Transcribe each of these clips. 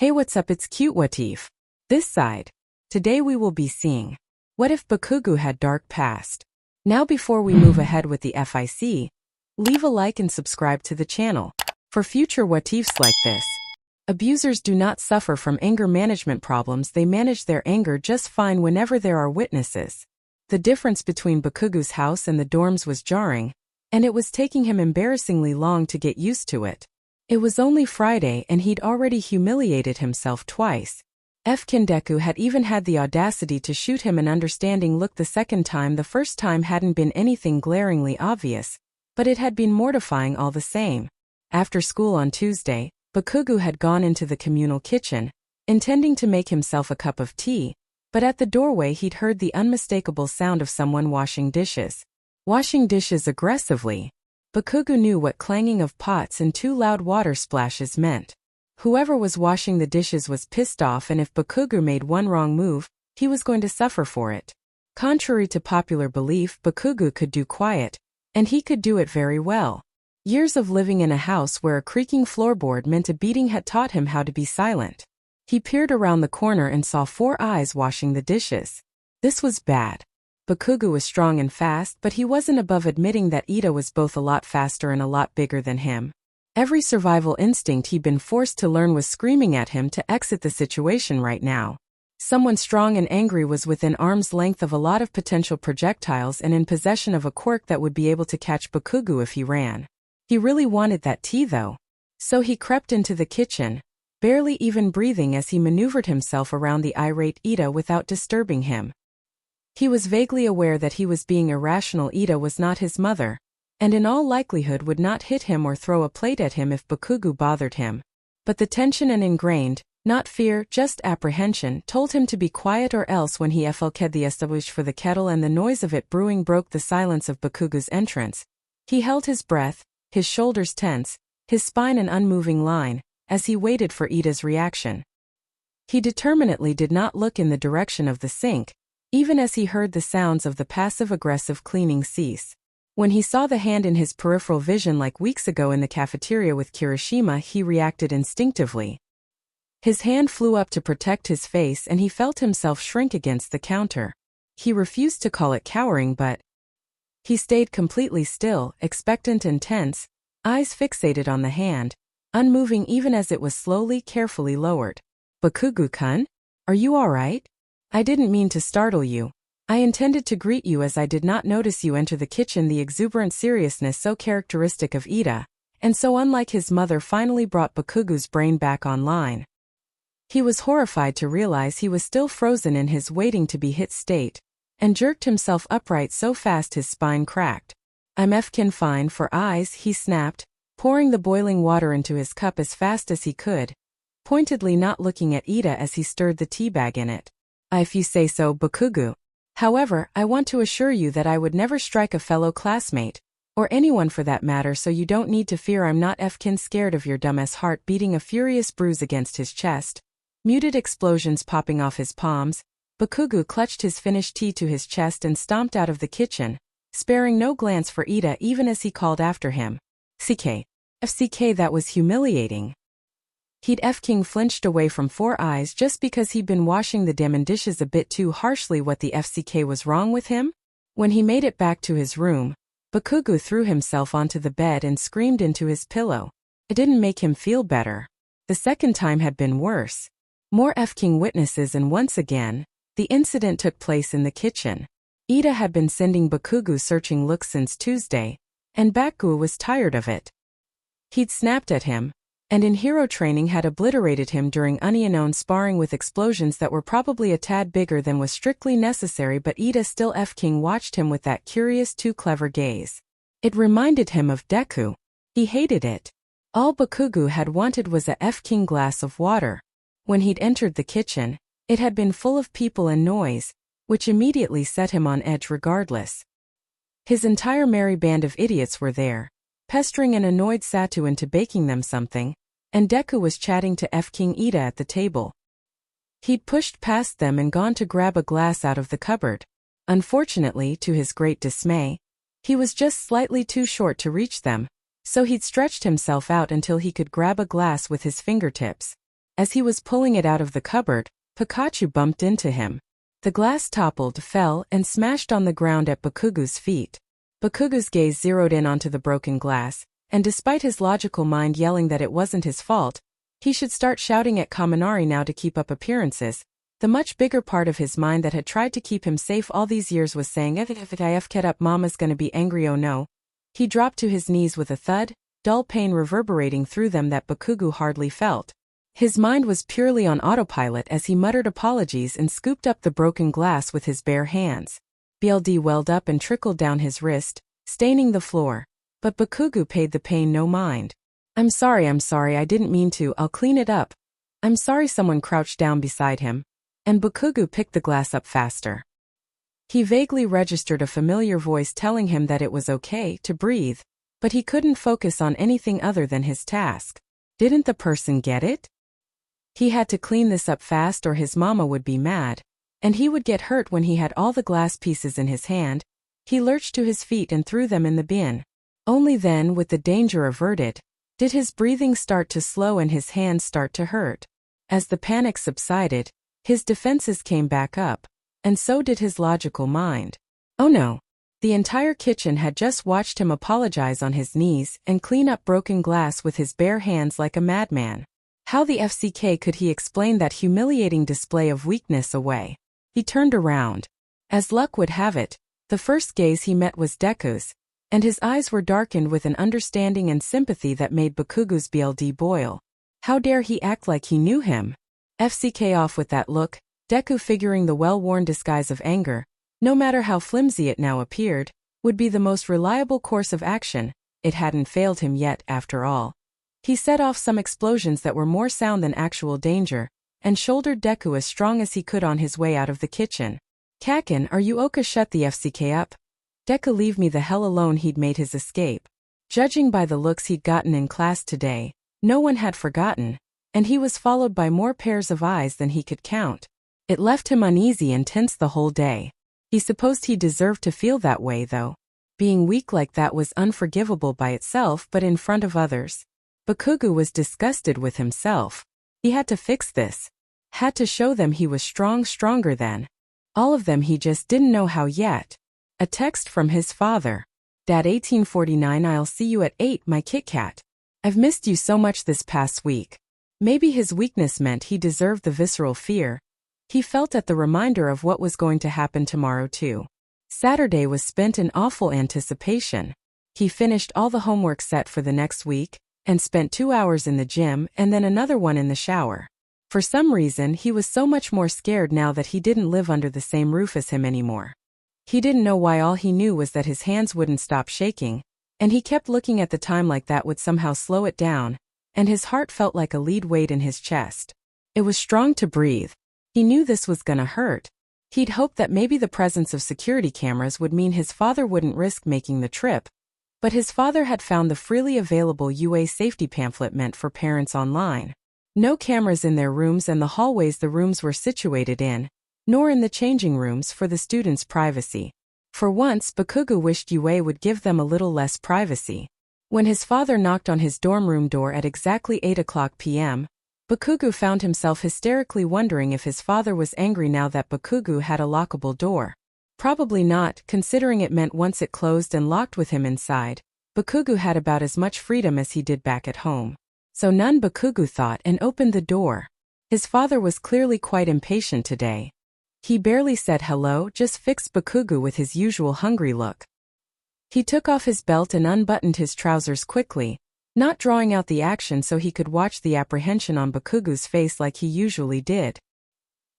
Hey, what's up? It's cute Watif. This side. Today we will be seeing what if Bakugou had dark past. Now before we move ahead with the FIC, leave a like and subscribe to the channel for future Watifs like this. Abusers do not suffer from anger management problems, they manage their anger just fine whenever there are witnesses. The difference between Bakugou's house and the dorms was jarring, and it was taking him embarrassingly long to get used to it. It was only Friday and he'd already humiliated himself twice. Deku had even had the audacity to shoot him an understanding look the second time. The first time hadn't been anything glaringly obvious, but it had been mortifying all the same. After school on Tuesday, Bakugou had gone into the communal kitchen, intending to make himself a cup of tea, but at the doorway he'd heard the unmistakable sound of someone washing dishes. Washing dishes aggressively. Bakugou knew what clanging of pots and two loud water splashes meant. Whoever was washing the dishes was pissed off, and if Bakugou made one wrong move, he was going to suffer for it. Contrary to popular belief, Bakugou could do quiet, and he could do it very well. Years of living in a house where a creaking floorboard meant a beating had taught him how to be silent. He peered around the corner and saw 4 eyes washing the dishes. This was bad. Bakugou was strong and fast, but he wasn't above admitting that Ida was both a lot faster and a lot bigger than him. Every survival instinct he'd been forced to learn was screaming at him to exit the situation right now. Someone strong and angry was within arm's length of a lot of potential projectiles and in possession of a quirk that would be able to catch Bakugou if he ran. He really wanted that tea though. So he crept into the kitchen, barely even breathing as he maneuvered himself around the irate Ida without disturbing him. He was vaguely aware that he was being irrational. Ida was not his mother, and in all likelihood would not hit him or throw a plate at him if Bakugou bothered him. But the tension and ingrained, not fear, just apprehension, told him to be quiet or else when he felt the establish for the kettle and the noise of it brewing broke the silence of Bakugou's entrance. He held his breath, his shoulders tense, his spine an unmoving line, as he waited for Ida's reaction. He determinedly did not look in the direction of the sink, even as he heard the sounds of the passive-aggressive cleaning cease. When he saw the hand in his peripheral vision like weeks ago in the cafeteria with Kirishima, he reacted instinctively. His hand flew up to protect his face and he felt himself shrink against the counter. He refused to call it cowering, but he stayed completely still, expectant and tense, eyes fixated on the hand, unmoving even as it was slowly, carefully lowered. Bakugou-kun? Are you alright? I didn't mean to startle you. I intended to greet you as I did not notice you enter the kitchen. The exuberant seriousness so characteristic of Ida, and so unlike his mother, finally brought Bakugou's brain back online. He was horrified to realize he was still frozen in his waiting to be hit state, and jerked himself upright so fast his spine cracked. I'm fine for eyes, he snapped, pouring the boiling water into his cup as fast as he could, pointedly not looking at Ida as he stirred the teabag in it. If you say so, Bakugou. However, I want to assure you that I would never strike a fellow classmate, or anyone for that matter, so you don't need to fear. I'm not scared of your dumbass. Heart beating a furious bruise against his chest, muted explosions popping off his palms, Bakugou clutched his finished tea to his chest and stomped out of the kitchen, sparing no glance for Ida even as he called after him. FCK, that was humiliating. He'd flinched away from 4 eyes just because he'd been washing the damn dishes a bit too harshly. What the FCK was wrong with him? When he made it back to his room, Bakugou threw himself onto the bed and screamed into his pillow. It didn't make him feel better. The second time had been worse. More witnesses, and once again, the incident took place in the kitchen. Ida had been sending Bakugou searching looks since Tuesday, and Bakugou was tired of it. He'd snapped at him, and in hero training had obliterated him during unknown sparring with explosions that were probably a tad bigger than was strictly necessary, but Ida still watched him with that curious, too clever gaze. It reminded him of Deku. He hated it. All Bakugou had wanted was a glass of water. When he'd entered the kitchen, it had been full of people and noise, which immediately set him on edge regardless. His entire merry band of idiots were there, pestering an annoyed Satu into baking them something, and Deku was chatting to Ida at the table. He'd pushed past them and gone to grab a glass out of the cupboard. Unfortunately, to his great dismay, he was just slightly too short to reach them, so he'd stretched himself out until he could grab a glass with his fingertips. As he was pulling it out of the cupboard, Pikachu bumped into him. The glass toppled, fell, and smashed on the ground at Bakugou's feet. Bakugou's gaze zeroed in onto the broken glass, and despite his logical mind yelling that it wasn't his fault, he should start shouting at Kaminari now to keep up appearances, the much bigger part of his mind that had tried to keep him safe all these years was saying, if I get up, Mama's gonna be angry, oh no. He dropped to his knees with a thud, dull pain reverberating through them that Bakugou hardly felt. His mind was purely on autopilot as he muttered apologies and scooped up the broken glass with his bare hands. BLD welled up and trickled down his wrist, staining the floor, but Bakugou paid the pain no mind. I'm sorry, I didn't mean to, I'll clean it up. I'm sorry. Someone crouched down beside him, and Bakugou picked the glass up faster. He vaguely registered a familiar voice telling him that it was okay to breathe, but he couldn't focus on anything other than his task. Didn't the person get it? He had to clean this up fast or his mama would be mad, and he would get hurt when he had all the glass pieces in his hand. He lurched to his feet and threw them in the bin. Only then, with the danger averted, did his breathing start to slow and his hands start to hurt. As the panic subsided, his defenses came back up, and so did his logical mind. Oh no! The entire kitchen had just watched him apologize on his knees and clean up broken glass with his bare hands like a madman. How the FCK could he explain that humiliating display of weakness away? He turned around. As luck would have it, the first gaze he met was Deku's, and his eyes were darkened with an understanding and sympathy that made Bakugou's BLD boil. How dare he act like he knew him? FCK off with that look, Deku figuring the well-worn disguise of anger, no matter how flimsy it now appeared, would be the most reliable course of action. It hadn't failed him yet, after all. He set off some explosions that were more sound than actual danger, and shouldered Deku as strong as he could on his way out of the kitchen. Kakin, are you okay? Shut the FCK up. Deku, leave me the hell alone. He'd made his escape. Judging by the looks he'd gotten in class today, no one had forgotten, and he was followed by more pairs of eyes than he could count. It left him uneasy and tense the whole day. He supposed he deserved to feel that way though. Being weak like that was unforgivable by itself, but in front of others. Bakugou was disgusted with himself. He had to fix this. Had to show them he was stronger than all of them. He just didn't know how yet. A text from his father. Dad, 1849, I'll see you at 8, my Kit Kat. I've missed you so much this past week. Maybe his weakness meant he deserved the visceral fear he felt at the reminder of what was going to happen tomorrow too. Saturday was spent in awful anticipation. He finished all the homework set for the next week, and spent 2 hours in the gym and then another one in the shower. For some reason he was so much more scared now that he didn't live under the same roof as him anymore. He didn't know why. All he knew was that his hands wouldn't stop shaking, and he kept looking at the time like that would somehow slow it down, and his heart felt like a lead weight in his chest. It was strong to breathe. He knew this was gonna hurt. He'd hoped that maybe the presence of security cameras would mean his father wouldn't risk making the trip, but his father had found the freely available UA safety pamphlet meant for parents online. No cameras in their rooms and the hallways the rooms were situated in, nor in the changing rooms for the students' privacy. For once, Bakugou wished UA would give them a little less privacy. When his father knocked on his dorm room door at exactly 8:00 p.m., Bakugou found himself hysterically wondering if his father was angry now that Bakugou had a lockable door. Probably not, considering it meant once it closed and locked with him inside, Bakugou had about as much freedom as he did back at home. So none, Bakugou thought, and opened the door. His father was clearly quite impatient today. He barely said hello, just fixed Bakugou with his usual hungry look. He took off his belt and unbuttoned his trousers quickly, not drawing out the action so he could watch the apprehension on Bakugou's face like he usually did.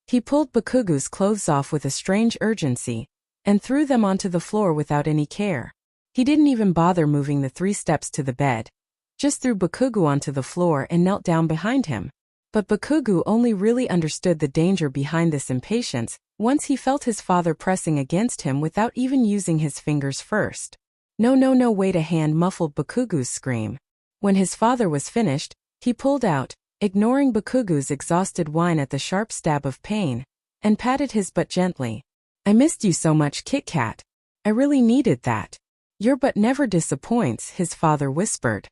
He pulled Bakugou's clothes off with a strange urgency, and threw them onto the floor without any care. He didn't even bother moving the 3 steps to the bed, just threw Bakugou onto the floor and knelt down behind him. But Bakugou only really understood the danger behind this impatience once he felt his father pressing against him without even using his fingers first. No, wait! A hand muffled Bakugou's scream. When his father was finished, he pulled out, ignoring Bakugou's exhausted whine at the sharp stab of pain, and patted his butt gently. I missed you so much, Kit Kat. I really needed that. Your butt never disappoints, his father whispered.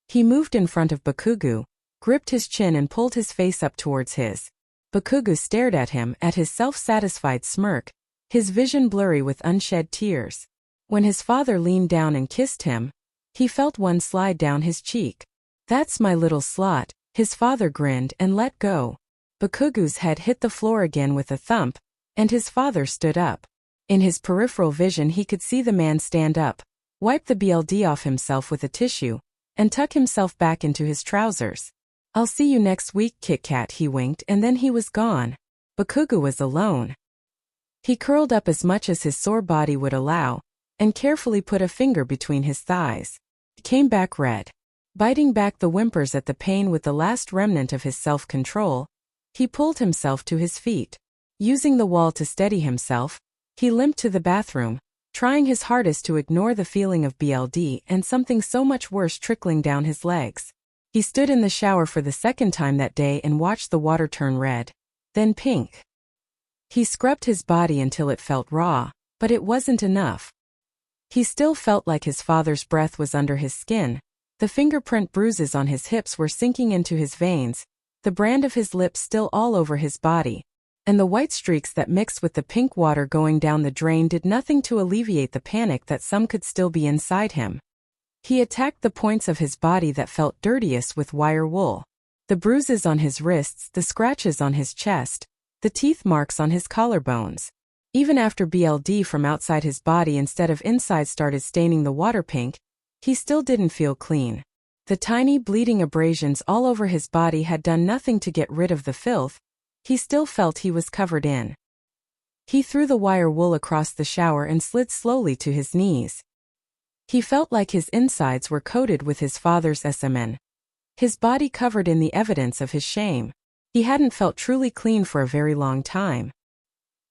He moved in front of Bakugou, gripped his chin and pulled his face up towards his. Bakugou stared at him, at his self-satisfied smirk, his vision blurry with unshed tears. When his father leaned down and kissed him, he felt one slide down his cheek. "That's my little slot," his father grinned and let go. Bakugou's head hit the floor again with a thump, and his father stood up. In his peripheral vision he could see the man stand up, wipe the BLD off himself with a tissue, and tuck himself back into his trousers. "I'll see you next week, Kit Kat," he winked, and then he was gone. Bakugou was alone. He curled up as much as his sore body would allow, and carefully put a finger between his thighs. He came back red. Biting back the whimpers at the pain with the last remnant of his self-control, he pulled himself to his feet. Using the wall to steady himself, he limped to the bathroom, trying his hardest to ignore the feeling of BLD and something so much worse trickling down his legs. He stood in the shower for the second time that day and watched the water turn red, then pink. He scrubbed his body until it felt raw, but it wasn't enough. He still felt like his father's breath was under his skin, the fingerprint bruises on his hips were sinking into his veins, the brand of his lips still all over his body, and the white streaks that mixed with the pink water going down the drain did nothing to alleviate the panic that some could still be inside him. He attacked the points of his body that felt dirtiest with wire wool. The bruises on his wrists, the scratches on his chest, the teeth marks on his collarbones. Even after BLD from outside his body instead of inside started staining the water pink, he still didn't feel clean. The tiny bleeding abrasions all over his body had done nothing to get rid of the filth. He still felt he was covered in. He threw the wire wool across the shower and slid slowly to his knees. He felt like his insides were coated with his father's semen. His body covered in the evidence of his shame. He hadn't felt truly clean for a very long time.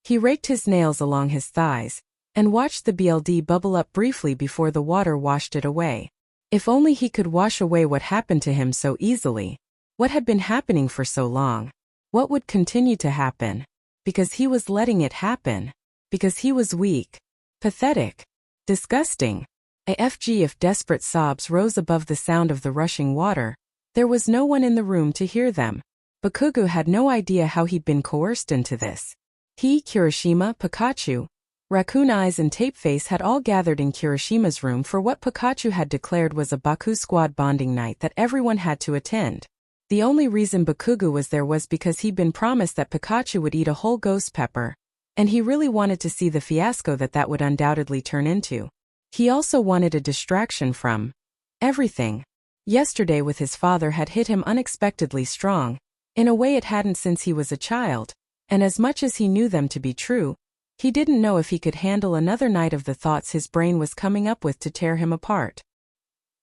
He raked his nails along his thighs, and watched the BLD bubble up briefly before the water washed it away. If only he could wash away what happened to him so easily. What had been happening for so long? What would continue to happen? Because he was letting it happen. Because he was weak. Pathetic. Disgusting. AFG. If desperate sobs rose above the sound of the rushing water, there was no one in the room to hear them. Bakugou had no idea how he'd been coerced into this. He, Kirishima, Pikachu, Raccoon Eyes and Tapeface had all gathered in Kirishima's room for what Pikachu had declared was a Bakusquad bonding night that everyone had to attend. The only reason Bakugou was there was because he'd been promised that Pikachu would eat a whole ghost pepper, and he really wanted to see the fiasco that would undoubtedly turn into. He also wanted a distraction from everything. Yesterday with his father had hit him unexpectedly strong, in a way it hadn't since he was a child, and as much as he knew them to be true, he didn't know if he could handle another night of the thoughts his brain was coming up with to tear him apart.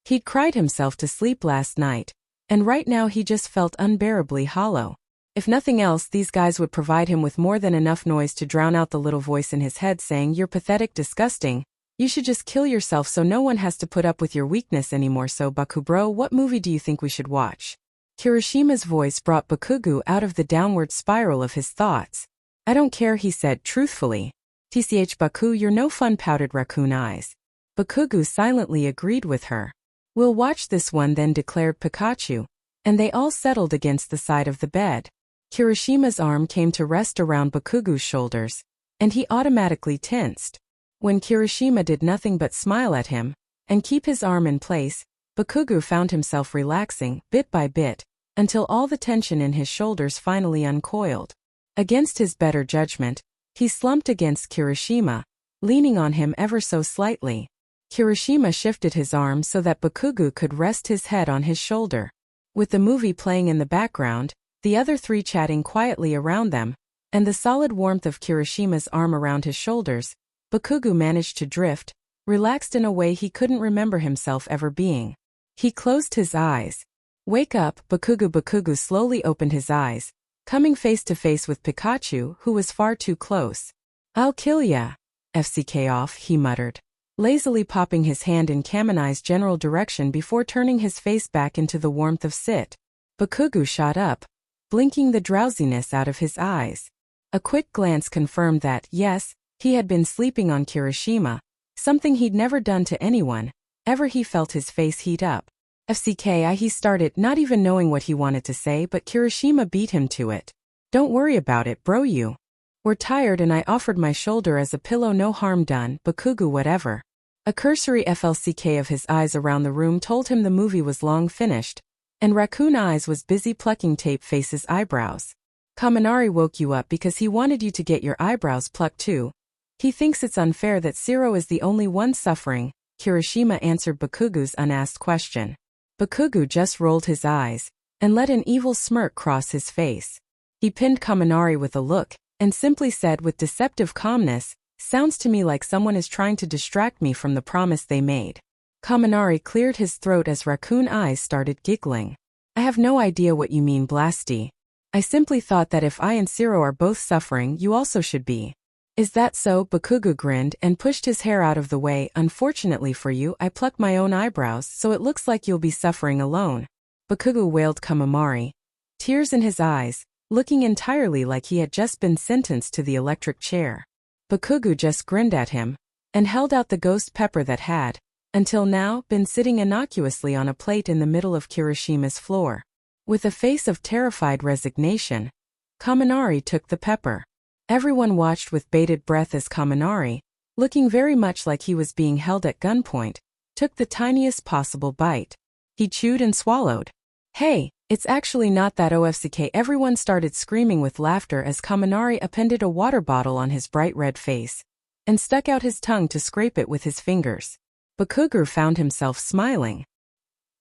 He'd cried himself to sleep last night, and right now he just felt unbearably hollow. If nothing else, these guys would provide him with more than enough noise to drown out the little voice in his head saying, "You're pathetic, disgusting. You should just kill yourself so no one has to put up with your weakness anymore. So Baku bro, what movie do you think we should watch?" Kirishima's voice brought Bakugou out of the downward spiral of his thoughts. "I don't care," he said truthfully. "Tch Baku, you're no fun," pouted Raccoon Eyes. Bakugou silently agreed with her. "We'll watch this one then," declared Pikachu, and they all settled against the side of the bed. Kirishima's arm came to rest around Bakugou's shoulders, and he automatically tensed. When Kirishima did nothing but smile at him and keep his arm in place, Bakugou found himself relaxing, bit by bit, until all the tension in his shoulders finally uncoiled. Against his better judgment, he slumped against Kirishima, leaning on him ever so slightly. Kirishima shifted his arm so that Bakugou could rest his head on his shoulder. With the movie playing in the background, the other three chatting quietly around them, and the solid warmth of Kirishima's arm around his shoulders, Bakugou managed to drift, relaxed in a way he couldn't remember himself ever being. He closed his eyes. "Wake up, Bakugou." Bakugou slowly opened his eyes, coming face to face with Pikachu, who was far too close. "I'll kill ya. FCK off," he muttered, lazily popping his hand in Kamini's general direction before turning his face back into the warmth of sit. Bakugou shot up, blinking the drowsiness out of his eyes. A quick glance confirmed that, yes, he had been sleeping on Kirishima, something he'd never done to anyone. Ever. He felt his face heat up. FCKI he started, not even knowing what he wanted to say, but Kirishima beat him to it. Don't worry about it, bro, you. We're tired and I offered my shoulder as a pillow, no harm done, Bakugou whatever. A cursory FLCK of his eyes around the room told him the movie was long finished, and Raccoon Eyes was busy plucking Tape Face's eyebrows. Kaminari woke you up because he wanted you to get your eyebrows plucked too. He thinks it's unfair that Sero is the only one suffering, Kirishima answered Bakugou's unasked question. Bakugou just rolled his eyes, and let an evil smirk cross his face. He pinned Kaminari with a look, and simply said with deceptive calmness, "Sounds to me like someone is trying to distract me from the promise they made." Kaminari cleared his throat as Raccoon Eyes started giggling. "I have no idea what you mean, Blasty. I simply thought that if I and Sero are both suffering, you also should be." "Is that so?" Bakugou grinned and pushed his hair out of the way. "Unfortunately for you, I plucked my own eyebrows, so it looks like you'll be suffering alone." Bakugou wailed Kaminari, tears in his eyes, looking entirely like he had just been sentenced to the electric chair. Bakugou just grinned at him, and held out the ghost pepper that had, until now, been sitting innocuously on a plate in the middle of Kirishima's floor. With a face of terrified resignation, Kaminari took the pepper. Everyone watched with bated breath as Kaminari, looking very much like he was being held at gunpoint, took the tiniest possible bite. He chewed and swallowed. "Hey, it's actually not that OFCK." Everyone started screaming with laughter as Kaminari appended a water bottle on his bright red face, and stuck out his tongue to scrape it with his fingers. Bakugou found himself smiling.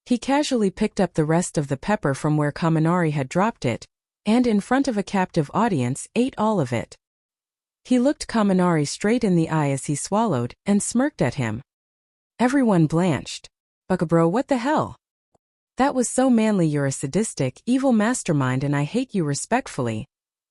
He casually picked up the rest of the pepper from where Kaminari had dropped it, and in front of a captive audience, ate all of it. He looked Kaminari straight in the eye as he swallowed, and smirked at him. Everyone blanched. "Bakabro, what the hell? That was so manly. You're a sadistic, evil mastermind and I hate you respectfully.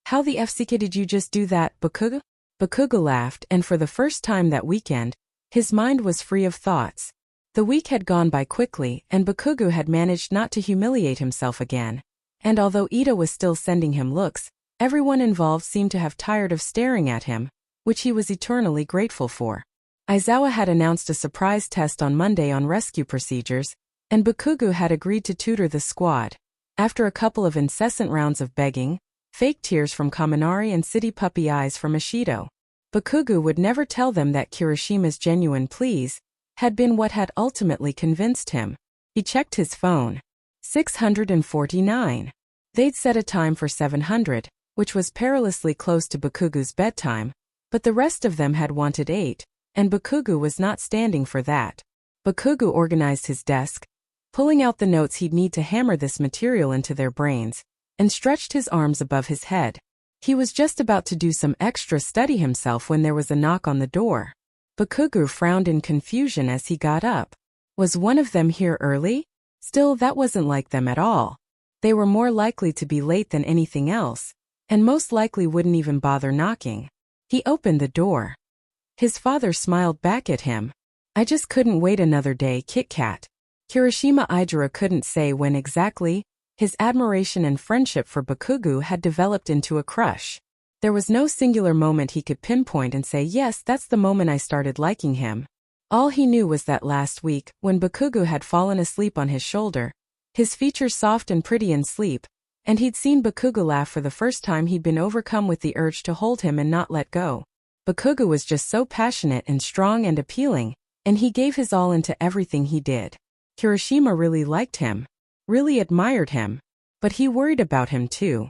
How the FCK did you just do that, Bakugou?" Bakugou laughed, and for the first time that weekend, his mind was free of thoughts. The week had gone by quickly, and Bakugou had managed not to humiliate himself again. And although Ida was still sending him looks, everyone involved seemed to have tired of staring at him, which he was eternally grateful for. Aizawa had announced a surprise test on Monday on rescue procedures, and Bakugou had agreed to tutor the squad. After a couple of incessant rounds of begging, fake tears from Kaminari and city puppy eyes from Ishido, Bakugou would never tell them that Kirishima's genuine pleas had been what had ultimately convinced him. He checked his phone. 649. They'd set a time for 700, which was perilously close to Bakugou's bedtime, but the rest of them had wanted 8, and Bakugou was not standing for that. Bakugou organized his desk, pulling out the notes he'd need to hammer this material into their brains, and stretched his arms above his head. He was just about to do some extra study himself when there was a knock on the door. Bakugou frowned in confusion as he got up. Was one of them here early? Still, that wasn't like them at all. They were more likely to be late than anything else, and most likely wouldn't even bother knocking. He opened the door. His father smiled back at him. "I just couldn't wait another day, Kit Kat." Kirishima Ijura couldn't say when exactly. His admiration and friendship for Bakugou had developed into a crush. There was no singular moment he could pinpoint and say, "Yes, that's the moment I started liking him." All he knew was that last week, when Bakugou had fallen asleep on his shoulder, his features soft and pretty in sleep, and he'd seen Bakugou laugh for the first time, he'd been overcome with the urge to hold him and not let go. Bakugou was just so passionate and strong and appealing, and he gave his all into everything he did. Kirishima really liked him. Really admired him. But he worried about him too.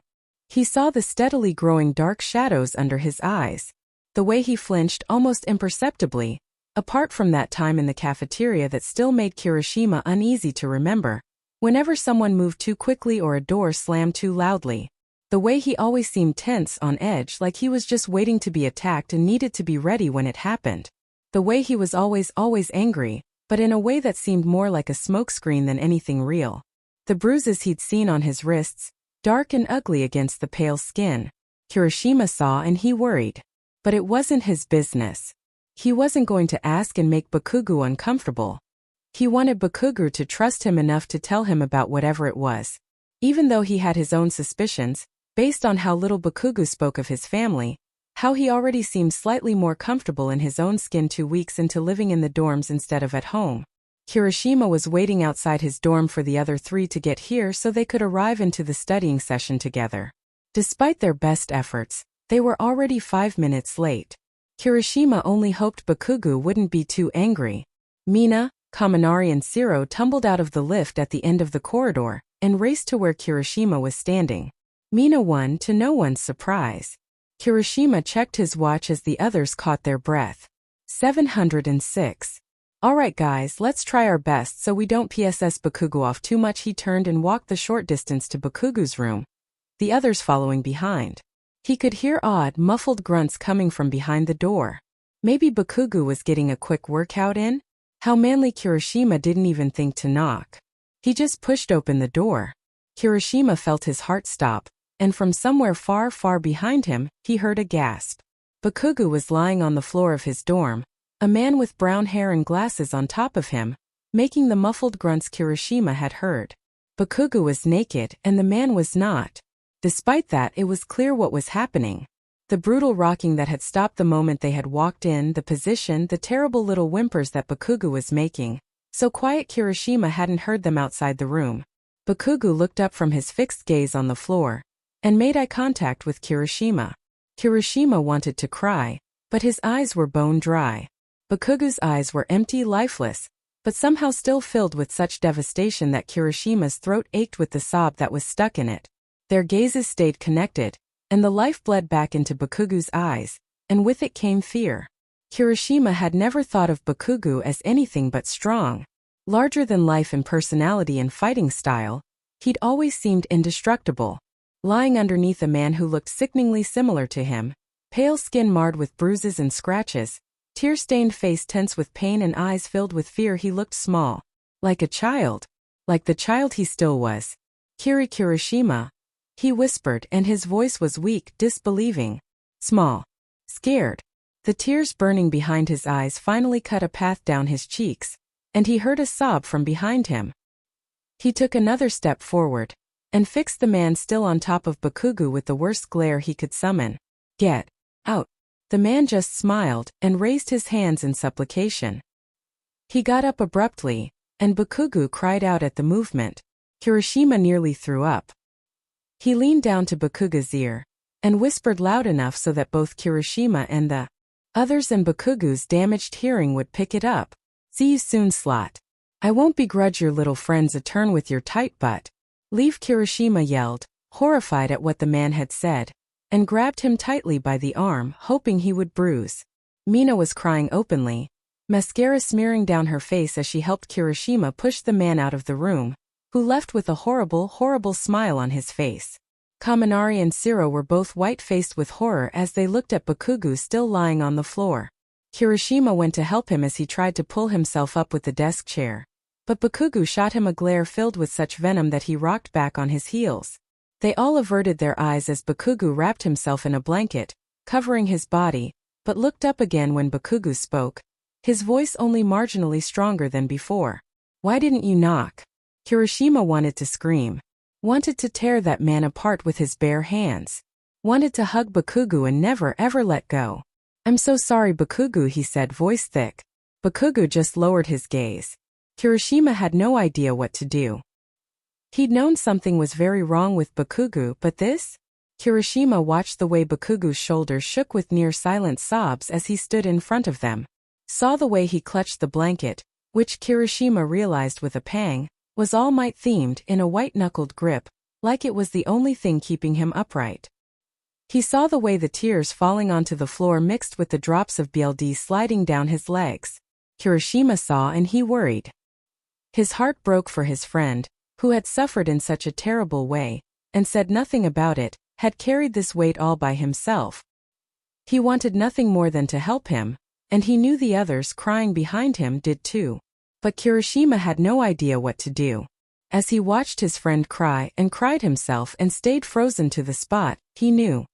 He saw the steadily growing dark shadows under his eyes. The way he flinched almost imperceptibly, apart from that time in the cafeteria that still made Kirishima uneasy to remember, whenever someone moved too quickly or a door slammed too loudly. The way he always seemed tense, on edge, like he was just waiting to be attacked and needed to be ready when it happened. The way he was always angry, but in a way that seemed more like a smokescreen than anything real. The bruises he'd seen on his wrists, dark and ugly against the pale skin, Kirishima saw and he worried. But it wasn't his business. He wasn't going to ask and make Bakugou uncomfortable. He wanted Bakugou to trust him enough to tell him about whatever it was. Even though he had his own suspicions, based on how little Bakugou spoke of his family, how he already seemed slightly more comfortable in his own skin 2 weeks into living in the dorms instead of at home. Kirishima was waiting outside his dorm for the other three to get here so they could arrive into the studying session together. Despite their best efforts, they were already 5 minutes late. Kirishima only hoped Bakugou wouldn't be too angry. Mina, Kaminari and Sero tumbled out of the lift at the end of the corridor and raced to where Kirishima was standing. Mina won to no one's surprise. Kirishima checked his watch as the others caught their breath. 706. Alright guys, let's try our best so we don't PSS Bakugou off too much. He turned and walked the short distance to Bakugou's room, the others following behind. He could hear odd, muffled grunts coming from behind the door. Maybe Bakugou was getting a quick workout in? How manly. Kirishima didn't even think to knock. He just pushed open the door. Kirishima felt his heart stop, and from somewhere far, far behind him, he heard a gasp. Bakugou was lying on the floor of his dorm, a man with brown hair and glasses on top of him, making the muffled grunts Kirishima had heard. Bakugou was naked and the man was not. Despite that, it was clear what was happening. The brutal rocking that had stopped the moment they had walked in, the position, the terrible little whimpers that Bakugou was making. So quiet Kirishima hadn't heard them outside the room. Bakugou looked up from his fixed gaze on the floor and made eye contact with Kirishima. Kirishima wanted to cry, but his eyes were bone dry. Bakugou's eyes were empty, lifeless, but somehow still filled with such devastation that Kirishima's throat ached with the sob that was stuck in it. Their gazes stayed connected, and the life bled back into Bakugou's eyes, and with it came fear. Kirishima had never thought of Bakugou as anything but strong. Larger than life in personality and fighting style, he'd always seemed indestructible. Lying underneath a man who looked sickeningly similar to him, pale skin marred with bruises and scratches, tear-stained face tense with pain and eyes filled with fear, he looked small. Like a child. Like the child he still was. Kirishima, he whispered, and his voice was weak, disbelieving. Small. Scared. The tears burning behind his eyes finally cut a path down his cheeks, and he heard a sob from behind him. He took another step forward, and fixed the man still on top of Bakugou with the worst glare he could summon. Get out. The man just smiled and raised his hands in supplication. He got up abruptly, and Bakugou cried out at the movement. Kirishima nearly threw up. He leaned down to Bakugou's ear, and whispered loud enough so that both Kirishima and the others and Bakugou's damaged hearing would pick it up. See you soon, slut. I won't begrudge your little friends a turn with your tight butt. Leave. Kirishima yelled, horrified at what the man had said, and grabbed him tightly by the arm, hoping he would bruise. Mina was crying openly, mascara smearing down her face as she helped Kirishima push the man out of the room, who left with a horrible, horrible smile on his face. Kaminari and Sero were both white-faced with horror as they looked at Bakugou still lying on the floor. Kirishima went to help him as he tried to pull himself up with the desk chair, but Bakugou shot him a glare filled with such venom that he rocked back on his heels. They all averted their eyes as Bakugou wrapped himself in a blanket, covering his body, but looked up again when Bakugou spoke, his voice only marginally stronger than before. Why didn't you knock? Kirishima wanted to scream. Wanted to tear that man apart with his bare hands. Wanted to hug Bakugou and never ever let go. I'm so sorry, Bakugou, he said, voice thick. Bakugou just lowered his gaze. Kirishima had no idea what to do. He'd known something was very wrong with Bakugou, but this? Kirishima watched the way Bakugou's shoulders shook with near-silent sobs as he stood in front of them. Saw the way he clutched the blanket, which Kirishima realized with a pang, was All Might themed in a white-knuckled grip, like it was the only thing keeping him upright. He saw the way the tears falling onto the floor mixed with the drops of BLD sliding down his legs. Kirishima saw and he worried. His heart broke for his friend, who had suffered in such a terrible way, and said nothing about it, had carried this weight all by himself. He wanted nothing more than to help him, and he knew the others crying behind him did too. But Kirishima had no idea what to do. As he watched his friend cry and cried himself and stayed frozen to the spot, he knew.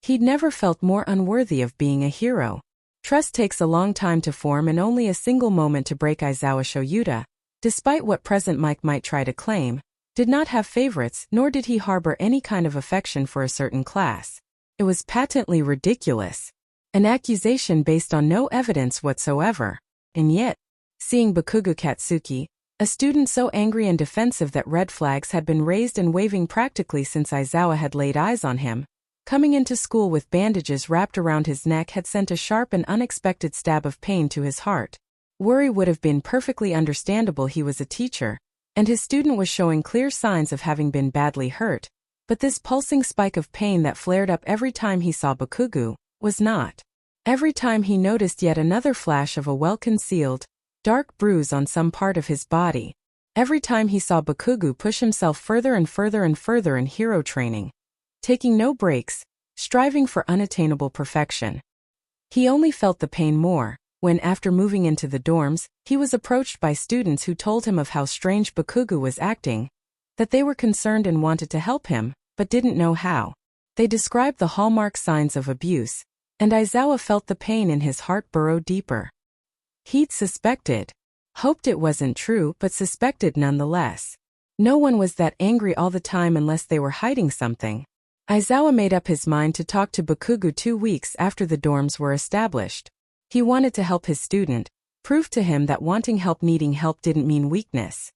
He'd never felt more unworthy of being a hero. Trust takes a long time to form and only a single moment to break. Aizawa Shoyuta, despite what present Mike might try to claim, did not have favorites, nor did he harbor any kind of affection for a certain class. It was patently ridiculous. An accusation based on no evidence whatsoever. And yet, Seeing Bakugou Katsuki, a student so angry and defensive that red flags had been raised and waving practically since Aizawa had laid eyes on him, coming into school with bandages wrapped around his neck had sent a sharp and unexpected stab of pain to his heart. Worry would have been perfectly understandable. He was a teacher, and his student was showing clear signs of having been badly hurt, but this pulsing spike of pain that flared up every time he saw Bakugou was not. Every time he noticed yet another flash of a well-concealed, dark bruise on some part of his body. Every time he saw Bakugou push himself further and further and further in hero training, taking no breaks, striving for unattainable perfection. He only felt the pain more when, after moving into the dorms, he was approached by students who told him of how strange Bakugou was acting, that they were concerned and wanted to help him, but didn't know how. They described the hallmark signs of abuse, and Aizawa felt the pain in his heart burrow deeper. He'd suspected, hoped it wasn't true, but suspected nonetheless. No one was that angry all the time unless they were hiding something. Aizawa made up his mind to talk to Bakugou 2 weeks after the dorms were established. He wanted to help his student, prove to him that wanting help, needing help didn't mean weakness.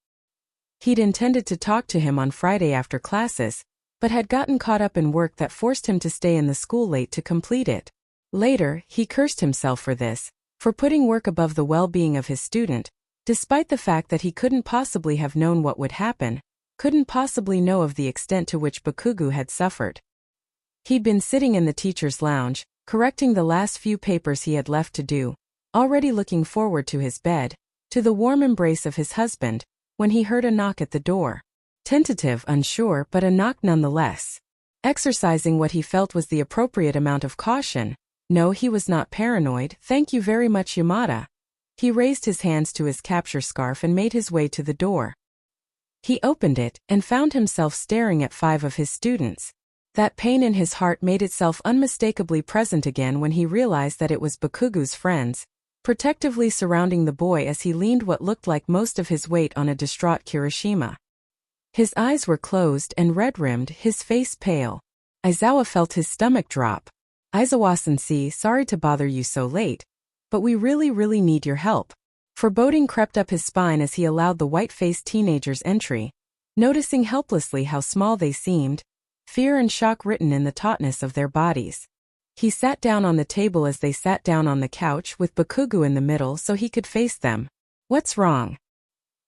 He'd intended to talk to him on Friday after classes, but had gotten caught up in work that forced him to stay in the school late to complete it. Later, he cursed himself for this, for putting work above the well-being of his student, despite the fact that he couldn't possibly have known what would happen, couldn't possibly know of the extent to which Bakugou had suffered. He'd been sitting in the teacher's lounge, correcting the last few papers he had left to do, already looking forward to his bed, to the warm embrace of his husband, when he heard a knock at the door. Tentative, unsure, but a knock nonetheless. Exercising what he felt was the appropriate amount of caution. No, he was not paranoid. Thank you very much, Yamada. He raised his hands to his capture scarf and made his way to the door. He opened it and found himself staring at 5 of his students. That pain in his heart made itself unmistakably present again when he realized that it was Bakugou's friends, protectively surrounding the boy as he leaned what looked like most of his weight on a distraught Kirishima. His eyes were closed and red-rimmed, his face pale. Aizawa felt his stomach drop. Aizawa-sensei, sorry to bother you so late, but we really need your help. Foreboding crept up his spine as he allowed the white-faced teenagers entry, noticing helplessly how small they seemed, fear and shock written in the tautness of their bodies. He sat down on the table as they sat down on the couch with Bakugou in the middle so he could face them. What's wrong?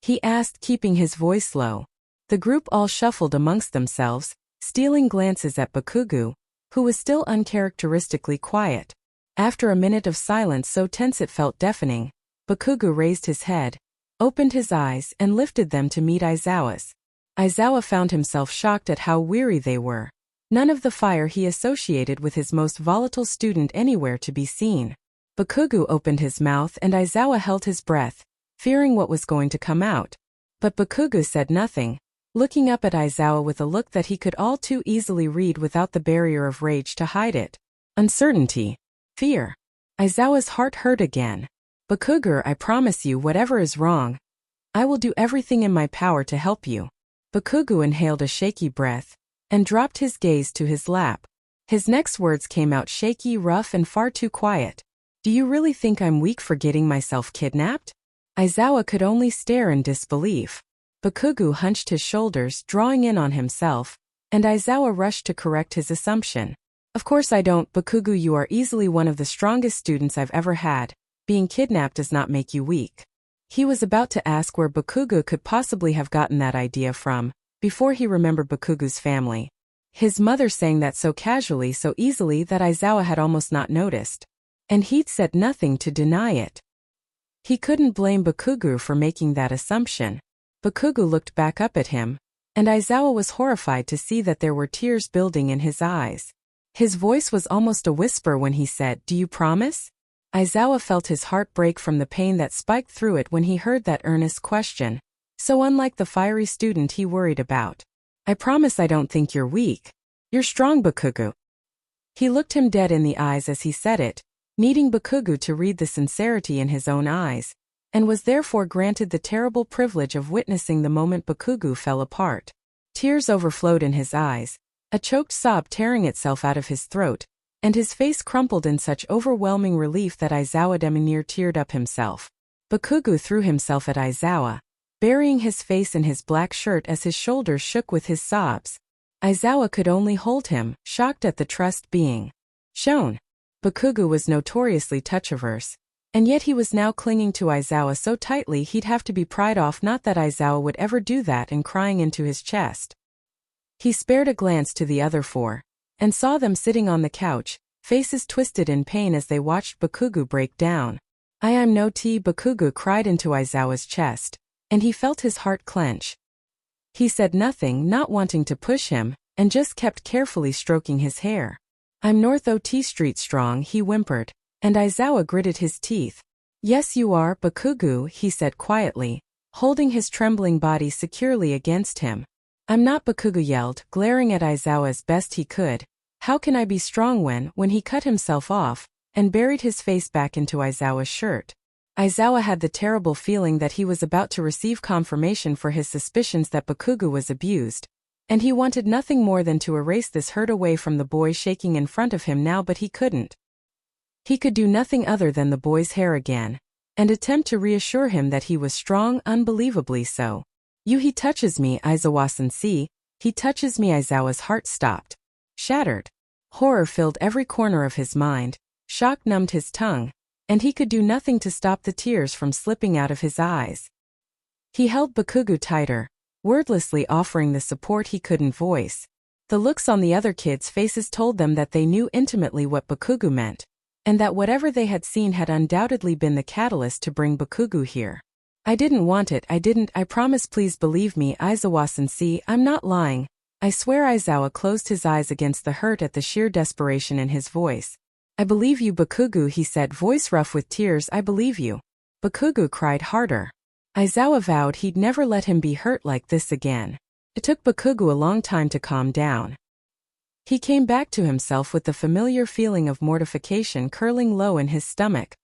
He asked, keeping his voice low. The group all shuffled amongst themselves, stealing glances at Bakugou, who was still uncharacteristically quiet. After a minute of silence so tense it felt deafening, Bakugou raised his head, opened his eyes and lifted them to meet Aizawa's. Aizawa found himself shocked at how weary they were. None of the fire he associated with his most volatile student anywhere to be seen. Bakugou opened his mouth and Aizawa held his breath, fearing what was going to come out. But Bakugou said nothing, looking up at Aizawa with a look that he could all too easily read without the barrier of rage to hide it. Uncertainty. Fear. Aizawa's heart hurt again. Bakugou, I promise you, whatever is wrong, I will do everything in my power to help you. Bakugou inhaled a shaky breath and dropped his gaze to his lap. His next words came out shaky, rough, and far too quiet. Do you really think I'm weak for getting myself kidnapped? Aizawa could only stare in disbelief. Bakugou hunched his shoulders, drawing in on himself, and Aizawa rushed to correct his assumption. Of course I don't, Bakugou, you are easily one of the strongest students I've ever had. Being kidnapped does not make you weak. He was about to ask where Bakugou could possibly have gotten that idea from, before he remembered Bakugou's family. His mother saying that so casually, so easily that Aizawa had almost not noticed. And he'd said nothing to deny it. He couldn't blame Bakugou for making that assumption. Bakugou looked back up at him, and Aizawa was horrified to see that there were tears building in his eyes. His voice was almost a whisper when he said, "Do you promise?" Aizawa felt his heart break from the pain that spiked through it when he heard that earnest question, so unlike the fiery student he worried about. "I promise I don't think you're weak. You're strong, Bakugou." He looked him dead in the eyes as he said it, needing Bakugou to read the sincerity in his own eyes, and was therefore granted the terrible privilege of witnessing the moment Bakugou fell apart. Tears overflowed in his eyes, a choked sob tearing itself out of his throat, and his face crumpled in such overwhelming relief that Aizawa Demonir teared up himself. Bakugou threw himself at Aizawa, burying his face in his black shirt as his shoulders shook with his sobs. Aizawa could only hold him, shocked at the trust being shown. Bakugou was notoriously touch-averse, and yet he was now clinging to Aizawa so tightly he'd have to be pried off. Not that Aizawa would ever do that, and crying into his chest. He spared a glance to the other four, and saw them sitting on the couch, faces twisted in pain as they watched Bakugou break down. I am no tea, Bakugou cried into Aizawa's chest, and he felt his heart clench. He said nothing, not wanting to push him, and just kept carefully stroking his hair. I'm North OT Street strong, he whimpered, and Aizawa gritted his teeth. Yes you are, Bakugou, he said quietly, holding his trembling body securely against him. I'm not, Bakugou yelled, glaring at Aizawa as best he could. How can I be strong when he cut himself off, and buried his face back into Aizawa's shirt? Aizawa had the terrible feeling that he was about to receive confirmation for his suspicions that Bakugou was abused, and he wanted nothing more than to erase this hurt away from the boy shaking in front of him now, but he couldn't. He could do nothing other than the boy's hair again, and attempt to reassure him that he was strong, unbelievably so. He touches me, Aizawa-sensei, he touches me. Aizawa's heart stopped. Shattered. Horror filled every corner of his mind, shock numbed his tongue, and he could do nothing to stop the tears from slipping out of his eyes. He held Bakugou tighter, wordlessly offering the support he couldn't voice. The looks on the other kids' faces told them that they knew intimately what Bakugou meant, and that whatever they had seen had undoubtedly been the catalyst to bring Bakugou here. I didn't want it, I promise, please believe me, Aizawa-sensei, I'm not lying. I swear. Aizawa closed his eyes against the hurt at the sheer desperation in his voice. I believe you, Bakugou, he said, voice rough with tears, I believe you. Bakugou cried harder. Aizawa vowed he'd never let him be hurt like this again. It took Bakugou a long time to calm down. He came back to himself with the familiar feeling of mortification curling low in his stomach.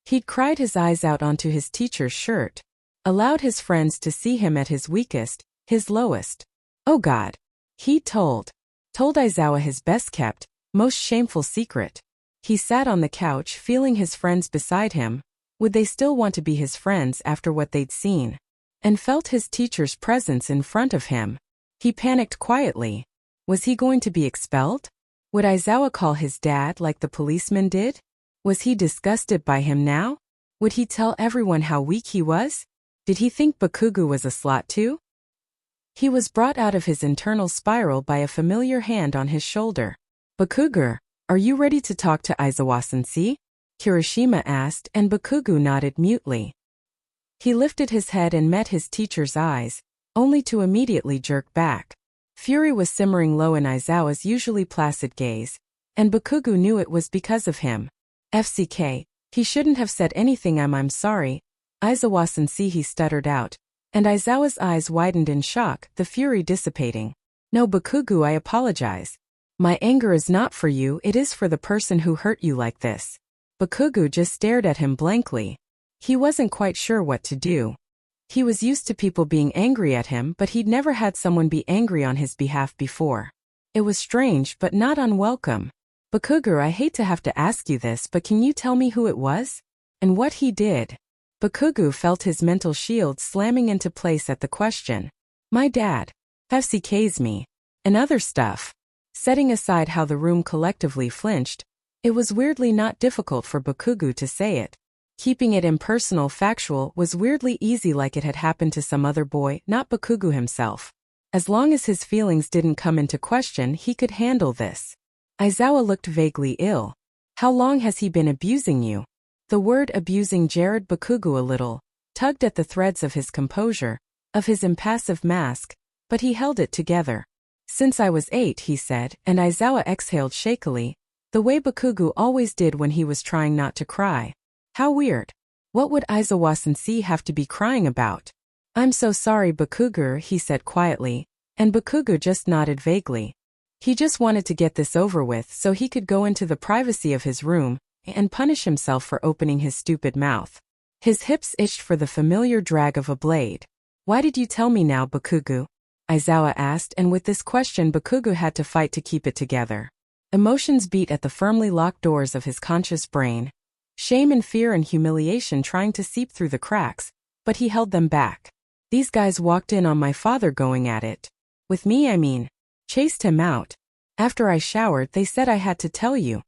He'd cried his eyes out onto his teacher's shirt, allowed his friends to see him at his weakest, his lowest. Oh God. He'd told Aizawa his best-kept, most shameful secret. He sat on the couch feeling his friends beside him. Would they still want to be his friends after what they'd seen? And felt his teacher's presence in front of him. He panicked quietly. Was he going to be expelled? Would Aizawa call his dad like the policeman did? Was he disgusted by him now? Would he tell everyone how weak he was? Did he think Bakugou was a slut too? He was brought out of his internal spiral by a familiar hand on his shoulder. Bakugou, are you ready to talk to Aizawa-sensei? Kirishima asked, and Bakugou nodded mutely. He lifted his head and met his teacher's eyes, only to immediately jerk back. Fury was simmering low in Aizawa's usually placid gaze, and Bakugou knew it was because of him. FCK, he shouldn't have said anything. I'm sorry, Aizawa-sensei, he stuttered out, and Aizawa's eyes widened in shock, the fury dissipating. No, Bakugou, I apologize. My anger is not for you, it is for the person who hurt you like this. Bakugou just stared at him blankly. He wasn't quite sure what to do. He was used to people being angry at him, but he'd never had someone be angry on his behalf before. It was strange but not unwelcome. Bakugou, I hate to have to ask you this, but can you tell me who it was? And what he did? Bakugou felt his mental shield slamming into place at the question. My dad. FCK's me. And other stuff. Setting aside how the room collectively flinched, it was weirdly not difficult for Bakugou to say it. Keeping it impersonal, factual, was weirdly easy, like it had happened to some other boy, not Bakugou himself. As long as his feelings didn't come into question, he could handle this. Aizawa looked vaguely ill. How long has he been abusing you? The word abusing jarred Bakugou a little, tugged at the threads of his composure, of his impassive mask, but he held it together. Since I was 8, he said, and Aizawa exhaled shakily, the way Bakugou always did when he was trying not to cry. How weird. What would Aizawa-sensei have to be crying about? I'm so sorry, Bakugou, he said quietly, and Bakugou just nodded vaguely. He just wanted to get this over with so he could go into the privacy of his room and punish himself for opening his stupid mouth. His hips itched for the familiar drag of a blade. Why did you tell me now, Bakugou? Aizawa asked, and with this question Bakugou had to fight to keep it together. Emotions beat at the firmly locked doors of his conscious brain, shame and fear and humiliation trying to seep through the cracks, but he held them back. These guys walked in on my father going at it. With me, I mean. Chased him out. After I showered, they said I had to tell you.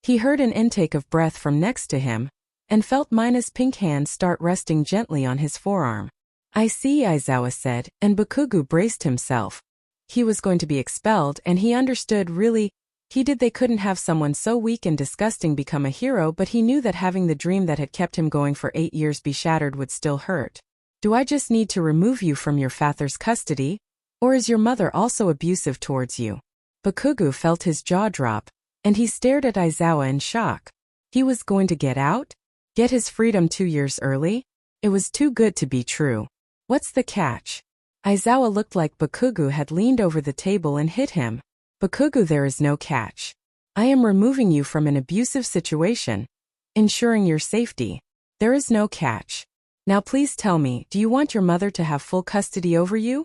He heard an intake of breath from next to him, and felt Mina's pink hand start resting gently on his forearm. I see, Aizawa said, and Bakugou braced himself. He was going to be expelled, and he understood really. They couldn't have someone so weak and disgusting become a hero, but he knew that having the dream that had kept him going for 8 years be shattered would still hurt. Do I just need to remove you from your father's custody? Or is your mother also abusive towards you? Bakugou felt his jaw drop, and he stared at Aizawa in shock. He was going to get out? Get his freedom 2 years early? It was too good to be true. What's the catch? Aizawa looked like Bakugou had leaned over the table and hit him. Bakugou, there is no catch. I am removing you from an abusive situation, ensuring your safety. There is no catch. Now please tell me, do you want your mother to have full custody over you?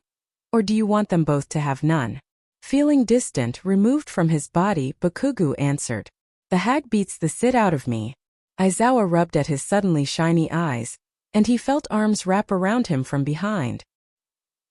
Or do you want them both to have none? Feeling distant, removed from his body, Bakugou answered. The hag beats the shit out of me. Aizawa rubbed at his suddenly shiny eyes, and he felt arms wrap around him from behind.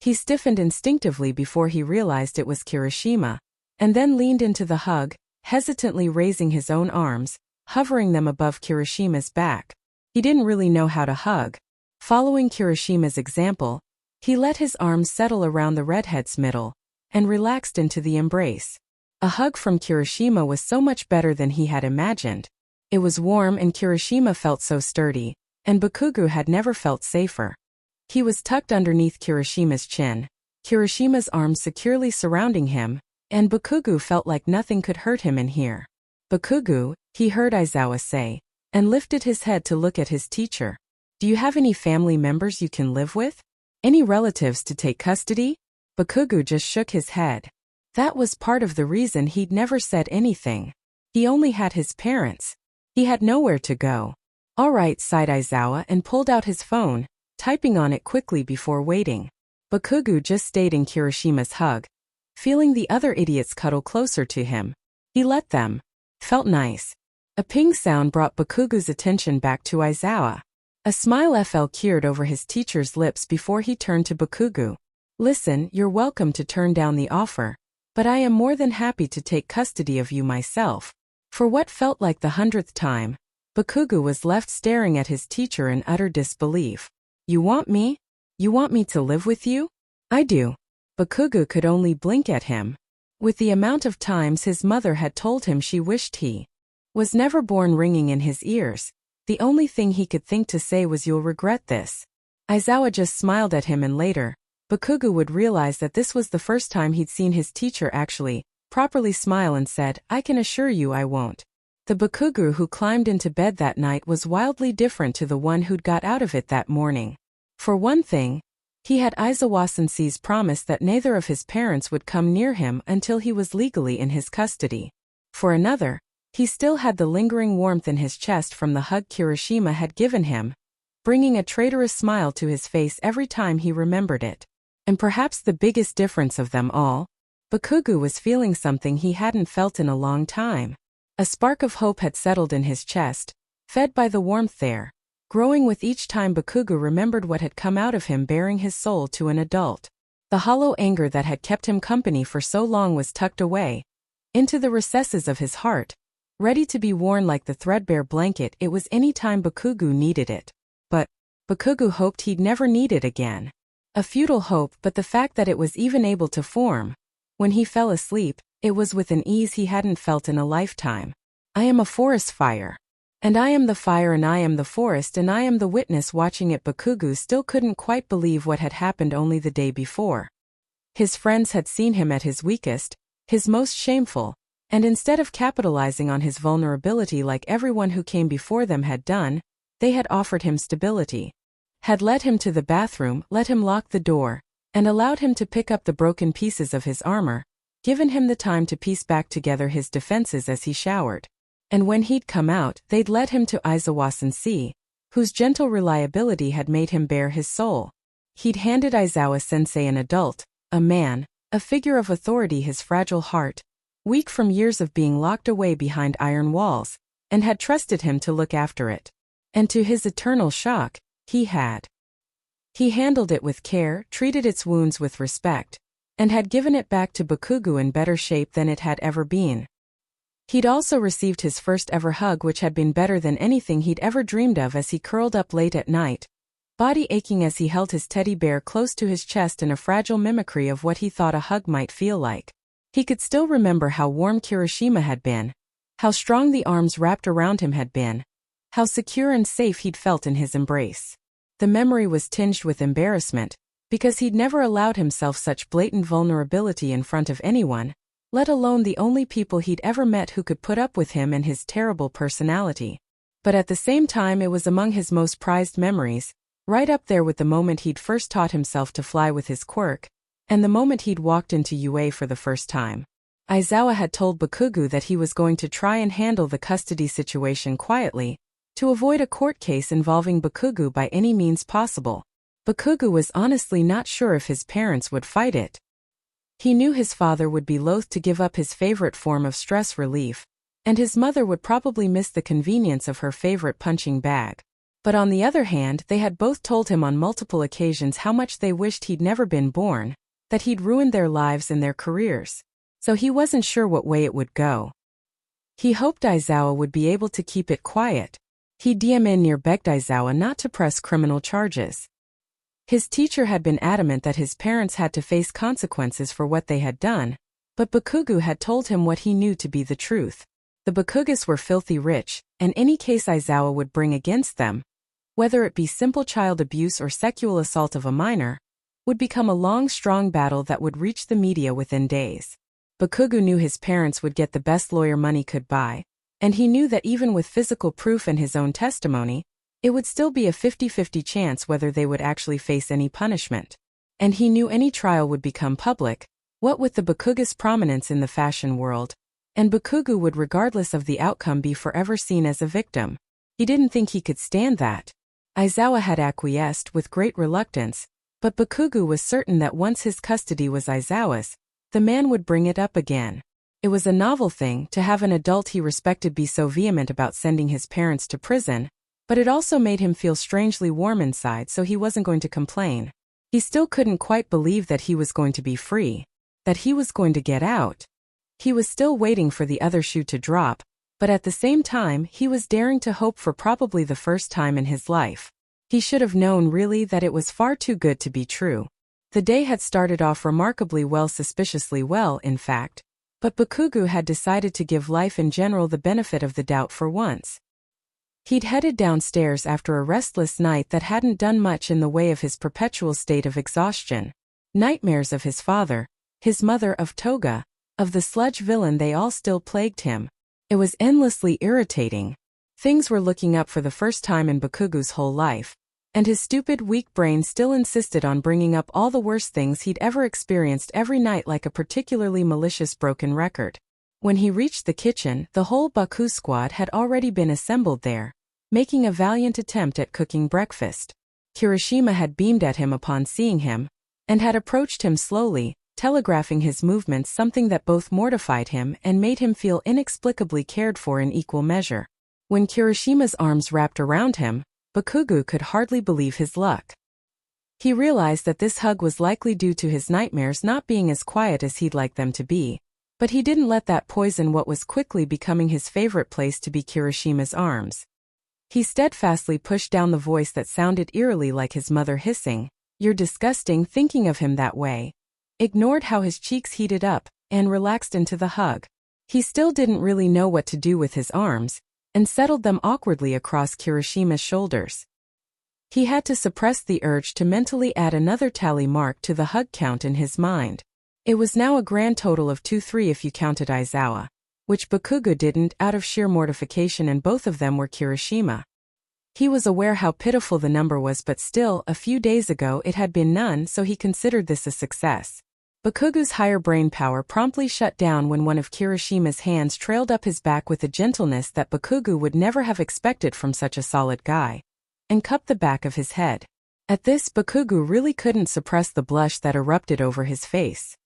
He stiffened instinctively before he realized it was Kirishima, and then leaned into the hug, hesitantly raising his own arms, hovering them above Kirishima's back. He didn't really know how to hug. Following Kirishima's example, he let his arms settle around the redhead's middle, and relaxed into the embrace. A hug from Kirishima was so much better than he had imagined. It was warm and Kirishima felt so sturdy, and Bakugou had never felt safer. He was tucked underneath Kirishima's chin, Kirishima's arms securely surrounding him, and Bakugou felt like nothing could hurt him in here. Bakugou, he heard Aizawa say, and lifted his head to look at his teacher. Do you have any family members you can live with? Any relatives to take custody? Bakugou just shook his head. That was part of the reason he'd never said anything. He only had his parents. He had nowhere to go. All right, sighed Aizawa and pulled out his phone, typing on it quickly before waiting. Bakugou just stayed in Kirishima's hug, feeling the other idiots cuddle closer to him. He let them. Felt nice. A ping sound brought Bakugou's attention back to Aizawa. A smile cured over his teacher's lips before he turned to Bakugou. Listen, you're welcome to turn down the offer, but I am more than happy to take custody of you myself. For what felt like the 100th time, Bakugou was left staring at his teacher in utter disbelief. You want me? You want me to live with you? I do. Bakugou could only blink at him. With the amount of times his mother had told him she wished he was never born ringing in his ears, the only thing he could think to say was you'll regret this. Aizawa just smiled at him, and later, Bakugou would realize that this was the first time he'd seen his teacher actually, properly smile, and said, I can assure you I won't. The Bakugou who climbed into bed that night was wildly different to the one who'd got out of it that morning. For one thing, he had Aizawa-sensei's promise that neither of his parents would come near him until he was legally in his custody. For another, he still had the lingering warmth in his chest from the hug Kirishima had given him, bringing a traitorous smile to his face every time he remembered it. And perhaps the biggest difference of them all, Bakugou was feeling something he hadn't felt in a long time. A spark of hope had settled in his chest, fed by the warmth there, growing with each time Bakugou remembered what had come out of him baring his soul to an adult. The hollow anger that had kept him company for so long was tucked away, into the recesses of his heart, ready to be worn like the threadbare blanket it was any time Bakugou needed it. But Bakugou hoped he'd never need it again. A futile hope, but the fact that it was even able to form. When he fell asleep, it was with an ease he hadn't felt in a lifetime. I am a forest fire. And I am the fire, and I am the forest, and I am the witness watching it. Bakugou still couldn't quite believe what had happened only the day before. His friends had seen him at his weakest, his most shameful, and instead of capitalizing on his vulnerability like everyone who came before them had done, they had offered him stability. Had led him to the bathroom, let him lock the door, and allowed him to pick up the broken pieces of his armor, given him the time to piece back together his defenses as he showered. And when he'd come out, they'd led him to Aizawa-sensei, whose gentle reliability had made him bare his soul. He'd handed Aizawa-sensei an adult, a man, a figure of authority, his fragile heart, weak from years of being locked away behind iron walls, and had trusted him to look after it. And to his eternal shock, he had. He handled it with care, treated its wounds with respect, and had given it back to Bakugou in better shape than it had ever been. He'd also received his first ever hug, which had been better than anything he'd ever dreamed of, as he curled up late at night, body aching as he held his teddy bear close to his chest in a fragile mimicry of what he thought a hug might feel like. He could still remember how warm Kirishima had been, how strong the arms wrapped around him had been, how secure and safe he'd felt in his embrace. The memory was tinged with embarrassment, because he'd never allowed himself such blatant vulnerability in front of anyone, let alone the only people he'd ever met who could put up with him and his terrible personality. But at the same time, it was among his most prized memories, right up there with the moment he'd first taught himself to fly with his quirk, and the moment he'd walked into UA for the first time. Aizawa had told Bakugou that he was going to try and handle the custody situation quietly, to avoid a court case involving Bakugou by any means possible. Bakugou was honestly not sure if his parents would fight it. He knew his father would be loath to give up his favorite form of stress relief, and his mother would probably miss the convenience of her favorite punching bag. But on the other hand, they had both told him on multiple occasions how much they wished he'd never been born, that he'd ruined their lives and their careers. So he wasn't sure what way it would go. He hoped Aizawa would be able to keep it quiet. He DM begged Aizawa not to press criminal charges. His teacher had been adamant that his parents had to face consequences for what they had done, but Bakugou had told him what he knew to be the truth. The Bakugas were filthy rich, and any case Aizawa would bring against them, whether it be simple child abuse or sexual assault of a minor, would become a long, strong battle that would reach the media within days. Bakugou knew his parents would get the best lawyer money could buy, and he knew that even with physical proof and his own testimony, it would still be a 50-50 chance whether they would actually face any punishment. And he knew any trial would become public, what with the Bakugas' prominence in the fashion world, and Bakugou would, regardless of the outcome, be forever seen as a victim. He didn't think he could stand that. Aizawa had acquiesced with great reluctance, but Bakugou was certain that once his custody was Aizawa's, the man would bring it up again. It was a novel thing to have an adult he respected be so vehement about sending his parents to prison, but it also made him feel strangely warm inside, so he wasn't going to complain. He still couldn't quite believe that he was going to be free, that he was going to get out. He was still waiting for the other shoe to drop, but at the same time he was daring to hope for probably the first time in his life. He should have known really that it was far too good to be true. The day had started off remarkably well, suspiciously well, in fact, but Bakugou had decided to give life in general the benefit of the doubt for once. He'd headed downstairs after a restless night that hadn't done much in the way of his perpetual state of exhaustion. Nightmares of his father, his mother, of Toga, of the sludge villain, they all still plagued him. It was endlessly irritating. Things were looking up for the first time in Bakugou's whole life, and his stupid, weak brain still insisted on bringing up all the worst things he'd ever experienced every night, like a particularly malicious broken record. When he reached the kitchen, the whole Bakusquad had already been assembled there, making a valiant attempt at cooking breakfast. Kirishima had beamed at him upon seeing him, and had approached him slowly, telegraphing his movements, something that both mortified him and made him feel inexplicably cared for in equal measure. When Kirishima's arms wrapped around him, Bakugou could hardly believe his luck. He realized that this hug was likely due to his nightmares not being as quiet as he'd like them to be, but he didn't let that poison what was quickly becoming his favorite place to be, Kirishima's arms. He steadfastly pushed down the voice that sounded eerily like his mother hissing, "You're disgusting," thinking of him that way, ignored how his cheeks heated up, and relaxed into the hug. He still didn't really know what to do with his arms, and settled them awkwardly across Kirishima's shoulders. He had to suppress the urge to mentally add another tally mark to the hug count in his mind. It was now a grand total of 2-3 if you counted Aizawa, which Bakugou didn't, out of sheer mortification, and both of them were Kirishima. He was aware how pitiful the number was, but still, a few days ago it had been none, so he considered this a success. Bakugou's higher brain power promptly shut down when one of Kirishima's hands trailed up his back with a gentleness that Bakugou would never have expected from such a solid guy, and cupped the back of his head. At this, Bakugou really couldn't suppress the blush that erupted over his face.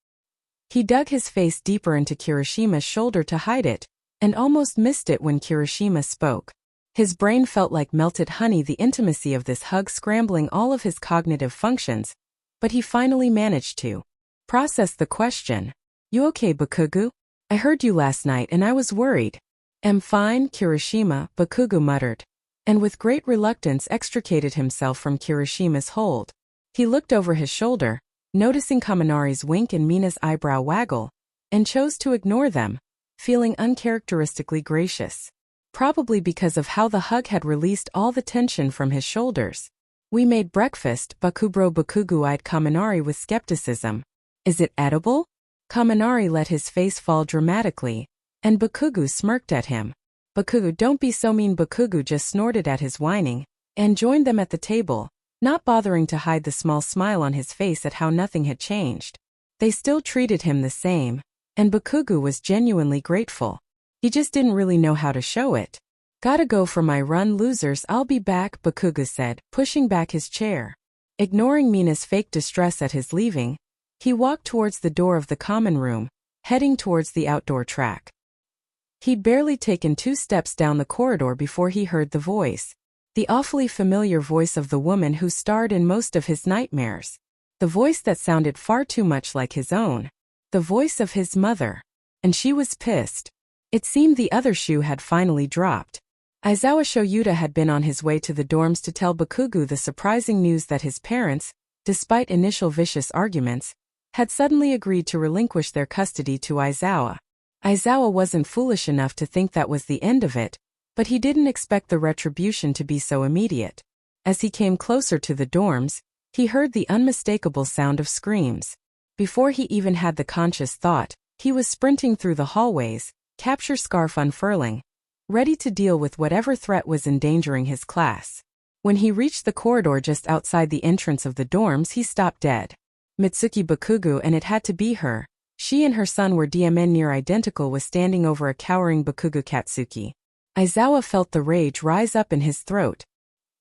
He dug his face deeper into Kirishima's shoulder to hide it, and almost missed it when Kirishima spoke. His brain felt like melted honey, the intimacy of this hug scrambling all of his cognitive functions, but he finally managed to process the question. "You okay, Bakugou? I heard you last night and I was worried." "Am fine, Kirishima," Bakugou muttered, and with great reluctance extricated himself from Kirishima's hold. He looked over his shoulder, noticing Kaminari's wink and Mina's eyebrow waggle, and chose to ignore them, feeling uncharacteristically gracious. Probably because of how the hug had released all the tension from his shoulders. "We made breakfast," Bakugou eyed Kaminari with skepticism. "Is it edible?" Kaminari let his face fall dramatically, and Bakugou smirked at him. "Bakugou, don't be so mean." Bakugou just snorted at his whining, and joined them at the table, not bothering to hide the small smile on his face at how nothing had changed. They still treated him the same, and Bakugou was genuinely grateful. He just didn't really know how to show it. "Gotta go for my run, losers. I'll be back," Bakugou said, pushing back his chair. Ignoring Mina's fake distress at his leaving, he walked towards the door of the common room, heading towards the outdoor track. He'd barely taken 2 steps down the corridor before he heard the voice. The awfully familiar voice of the woman who starred in most of his nightmares. The voice that sounded far too much like his own. The voice of his mother. And she was pissed. It seemed the other shoe had finally dropped. Aizawa Shoyuta had been on his way to the dorms to tell Bakugou the surprising news that his parents, despite initial vicious arguments, had suddenly agreed to relinquish their custody to Aizawa. Aizawa wasn't foolish enough to think that was the end of it, but he didn't expect the retribution to be so immediate. As he came closer to the dorms, he heard the unmistakable sound of screams. Before he even had the conscious thought, he was sprinting through the hallways, capture scarf unfurling, ready to deal with whatever threat was endangering his class. When he reached the corridor just outside the entrance of the dorms, he stopped dead. Mitsuki Bakugou, and it had to be her. She and her son were DMN near identical, was standing over a cowering Bakugou Katsuki. Aizawa felt the rage rise up in his throat.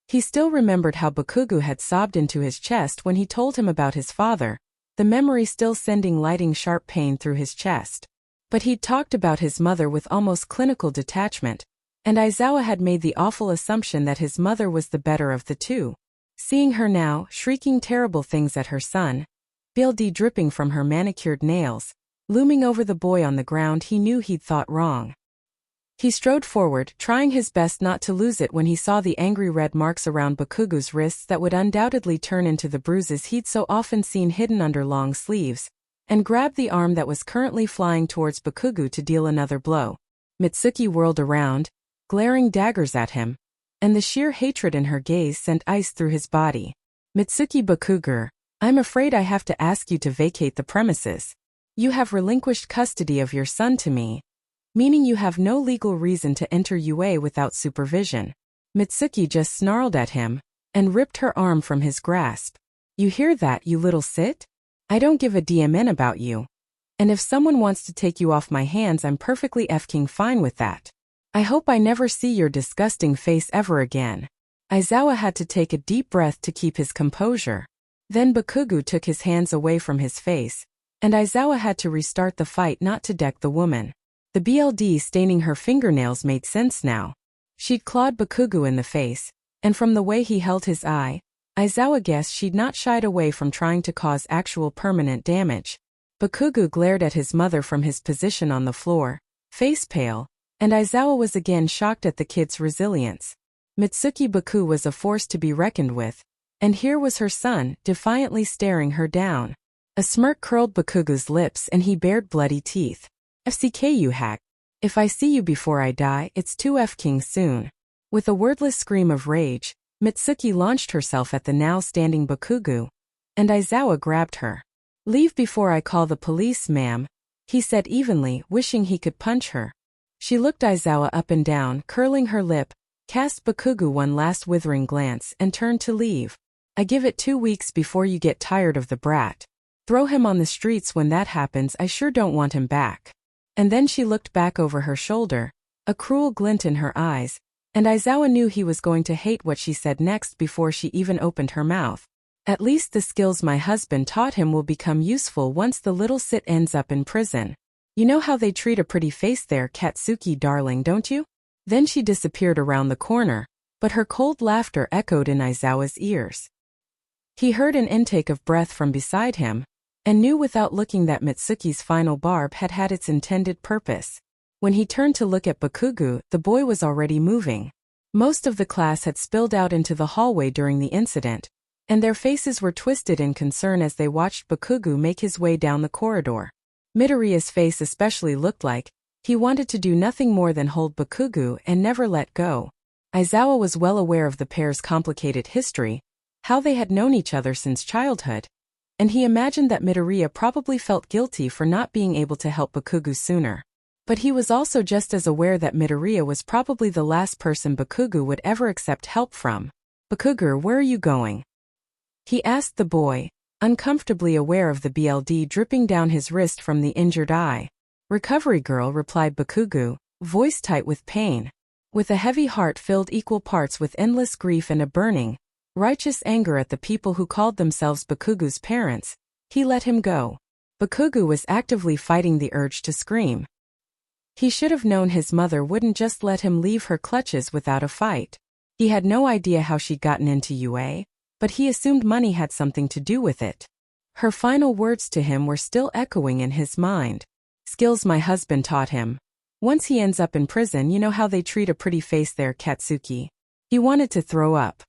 He still remembered how Bakugou had sobbed into his chest when he told him about his father, the memory still sending lightning sharp pain through his chest. But he'd talked about his mother with almost clinical detachment, and Aizawa had made the awful assumption that his mother was the better of the two. Seeing her now, shrieking terrible things at her son, blood dripping from her manicured nails, looming over the boy on the ground, he knew he'd thought wrong. He strode forward, trying his best not to lose it when he saw the angry red marks around Bakugou's wrists that would undoubtedly turn into the bruises he'd so often seen hidden under long sleeves, and grabbed the arm that was currently flying towards Bakugou to deal another blow. Mitsuki whirled around, glaring daggers at him, and the sheer hatred in her gaze sent ice through his body. "Mitsuki Bakugou, I'm afraid I have to ask you to vacate the premises. You have relinquished custody of your son to me, meaning you have no legal reason to enter UA without supervision." Mitsuki just snarled at him, and ripped her arm from his grasp. "You hear that, you little sit? I don't give a DMN about you. And if someone wants to take you off my hands, I'm perfectly f***ing fine with that. I hope I never see your disgusting face ever again." Aizawa had to take a deep breath to keep his composure. Then Bakugou took his hands away from his face, and Aizawa had to restart the fight not to deck the woman. The BLD staining her fingernails made sense now. She'd clawed Bakugou in the face, and from the way he held his eye, Aizawa guessed she'd not shied away from trying to cause actual permanent damage. Bakugou glared at his mother from his position on the floor, face pale, and Aizawa was again shocked at the kid's resilience. Mitsuki Bakugou was a force to be reckoned with, and here was her son, defiantly staring her down. A smirk curled Bakugou's lips and he bared bloody teeth. "FCK, you hack. If I see you before I die, it's 2F-king soon." With a wordless scream of rage, Mitsuki launched herself at the now standing Bakugou, and Aizawa grabbed her. "Leave before I call the police, ma'am," he said evenly, wishing he could punch her. She looked Aizawa up and down, curling her lip, cast Bakugou one last withering glance, and turned to leave. "I give it 2 weeks before you get tired of the brat. Throw him on the streets when that happens. I sure don't want him back." And then she looked back over her shoulder, a cruel glint in her eyes, and Aizawa knew he was going to hate what she said next before she even opened her mouth. "At least the skills my husband taught him will become useful once the little sit ends up in prison." You know how they treat a pretty face there, Katsuki darling, don't you? Then she disappeared around the corner, but her cold laughter echoed in Aizawa's ears. He heard an intake of breath from beside him, and knew without looking that Mitsuki's final barb had had its intended purpose. When he turned to look at Bakugou, the boy was already moving. Most of the class had spilled out into the hallway during the incident, and their faces were twisted in concern as they watched Bakugou make his way down the corridor. Midoriya's face especially looked like he wanted to do nothing more than hold Bakugou and never let go. Aizawa was well aware of the pair's complicated history, how they had known each other since childhood, and he imagined that Midoriya probably felt guilty for not being able to help Bakugou sooner. But he was also just as aware that Midoriya was probably the last person Bakugou would ever accept help from. "Bakugou, where are you going?" he asked the boy, uncomfortably aware of the BLD dripping down his wrist from the injured eye. "Recovery girl," replied Bakugou, voice tight with pain. With a heavy heart filled equal parts with endless grief and a burning, righteous anger at the people who called themselves Bakugou's parents, he let him go. Bakugou was actively fighting the urge to scream. He should have known his mother wouldn't just let him leave her clutches without a fight. He had no idea how she'd gotten into UA, but he assumed money had something to do with it. Her final words to him were still echoing in his mind. "Skills my husband taught him. Once he ends up in prison, you know how they treat a pretty face there, Katsuki." He wanted to throw up.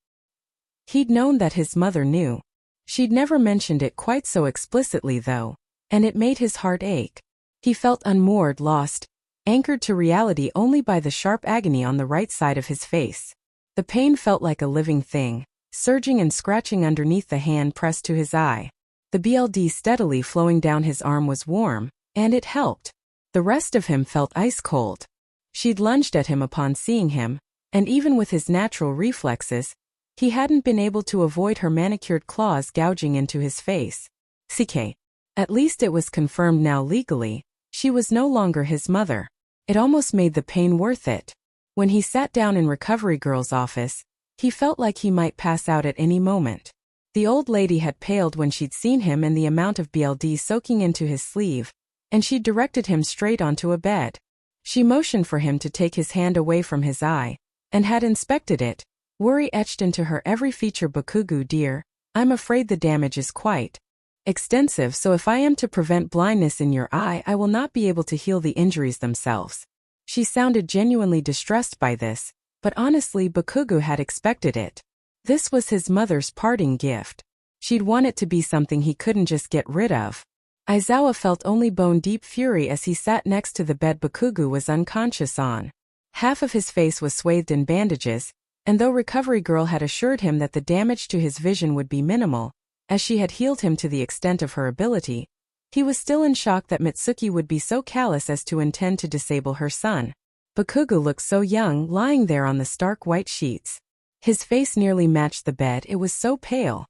He'd known that his mother knew. She'd never mentioned it quite so explicitly though, and it made his heart ache. He felt unmoored, lost, anchored to reality only by the sharp agony on the right side of his face. The pain felt like a living thing, surging and scratching underneath the hand pressed to his eye. The BLD steadily flowing down his arm was warm, and it helped. The rest of him felt ice cold. She'd lunged at him upon seeing him, and even with his natural reflexes, he hadn't been able to avoid her manicured claws gouging into his face. CK. At least it was confirmed now legally, she was no longer his mother. It almost made the pain worth it. When he sat down in Recovery Girl's office, he felt like he might pass out at any moment. The old lady had paled when she'd seen him and the amount of BLD soaking into his sleeve, and she'd directed him straight onto a bed. She motioned for him to take his hand away from his eye, and had inspected it, worry etched into her every feature. "Bakugou dear, I'm afraid the damage is quite extensive, so if I am to prevent blindness in your eye, I will not be able to heal the injuries themselves." She sounded genuinely distressed by this, but honestly Bakugou had expected it. This was his mother's parting gift. She'd want it to be something he couldn't just get rid of. Aizawa felt only bone-deep fury as he sat next to the bed Bakugou was unconscious on. Half of his face was swathed in bandages, and though Recovery Girl had assured him that the damage to his vision would be minimal, as she had healed him to the extent of her ability, he was still in shock that Mitsuki would be so callous as to intend to disable her son. Bakugou looked so young lying there on the stark white sheets. His face nearly matched the bed, it was so pale.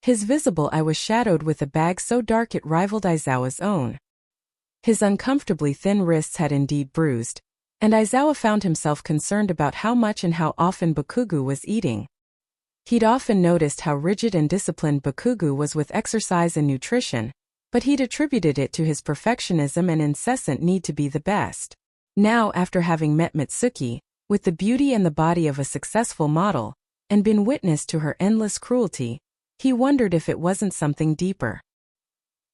His visible eye was shadowed with a bag so dark it rivaled Aizawa's own. His uncomfortably thin wrists had indeed bruised, and Aizawa found himself concerned about how much and how often Bakugou was eating. He'd often noticed how rigid and disciplined Bakugou was with exercise and nutrition, but he'd attributed it to his perfectionism and incessant need to be the best. Now, after having met Mitsuki, with the beauty and the body of a successful model, and been witness to her endless cruelty, he wondered if it wasn't something deeper.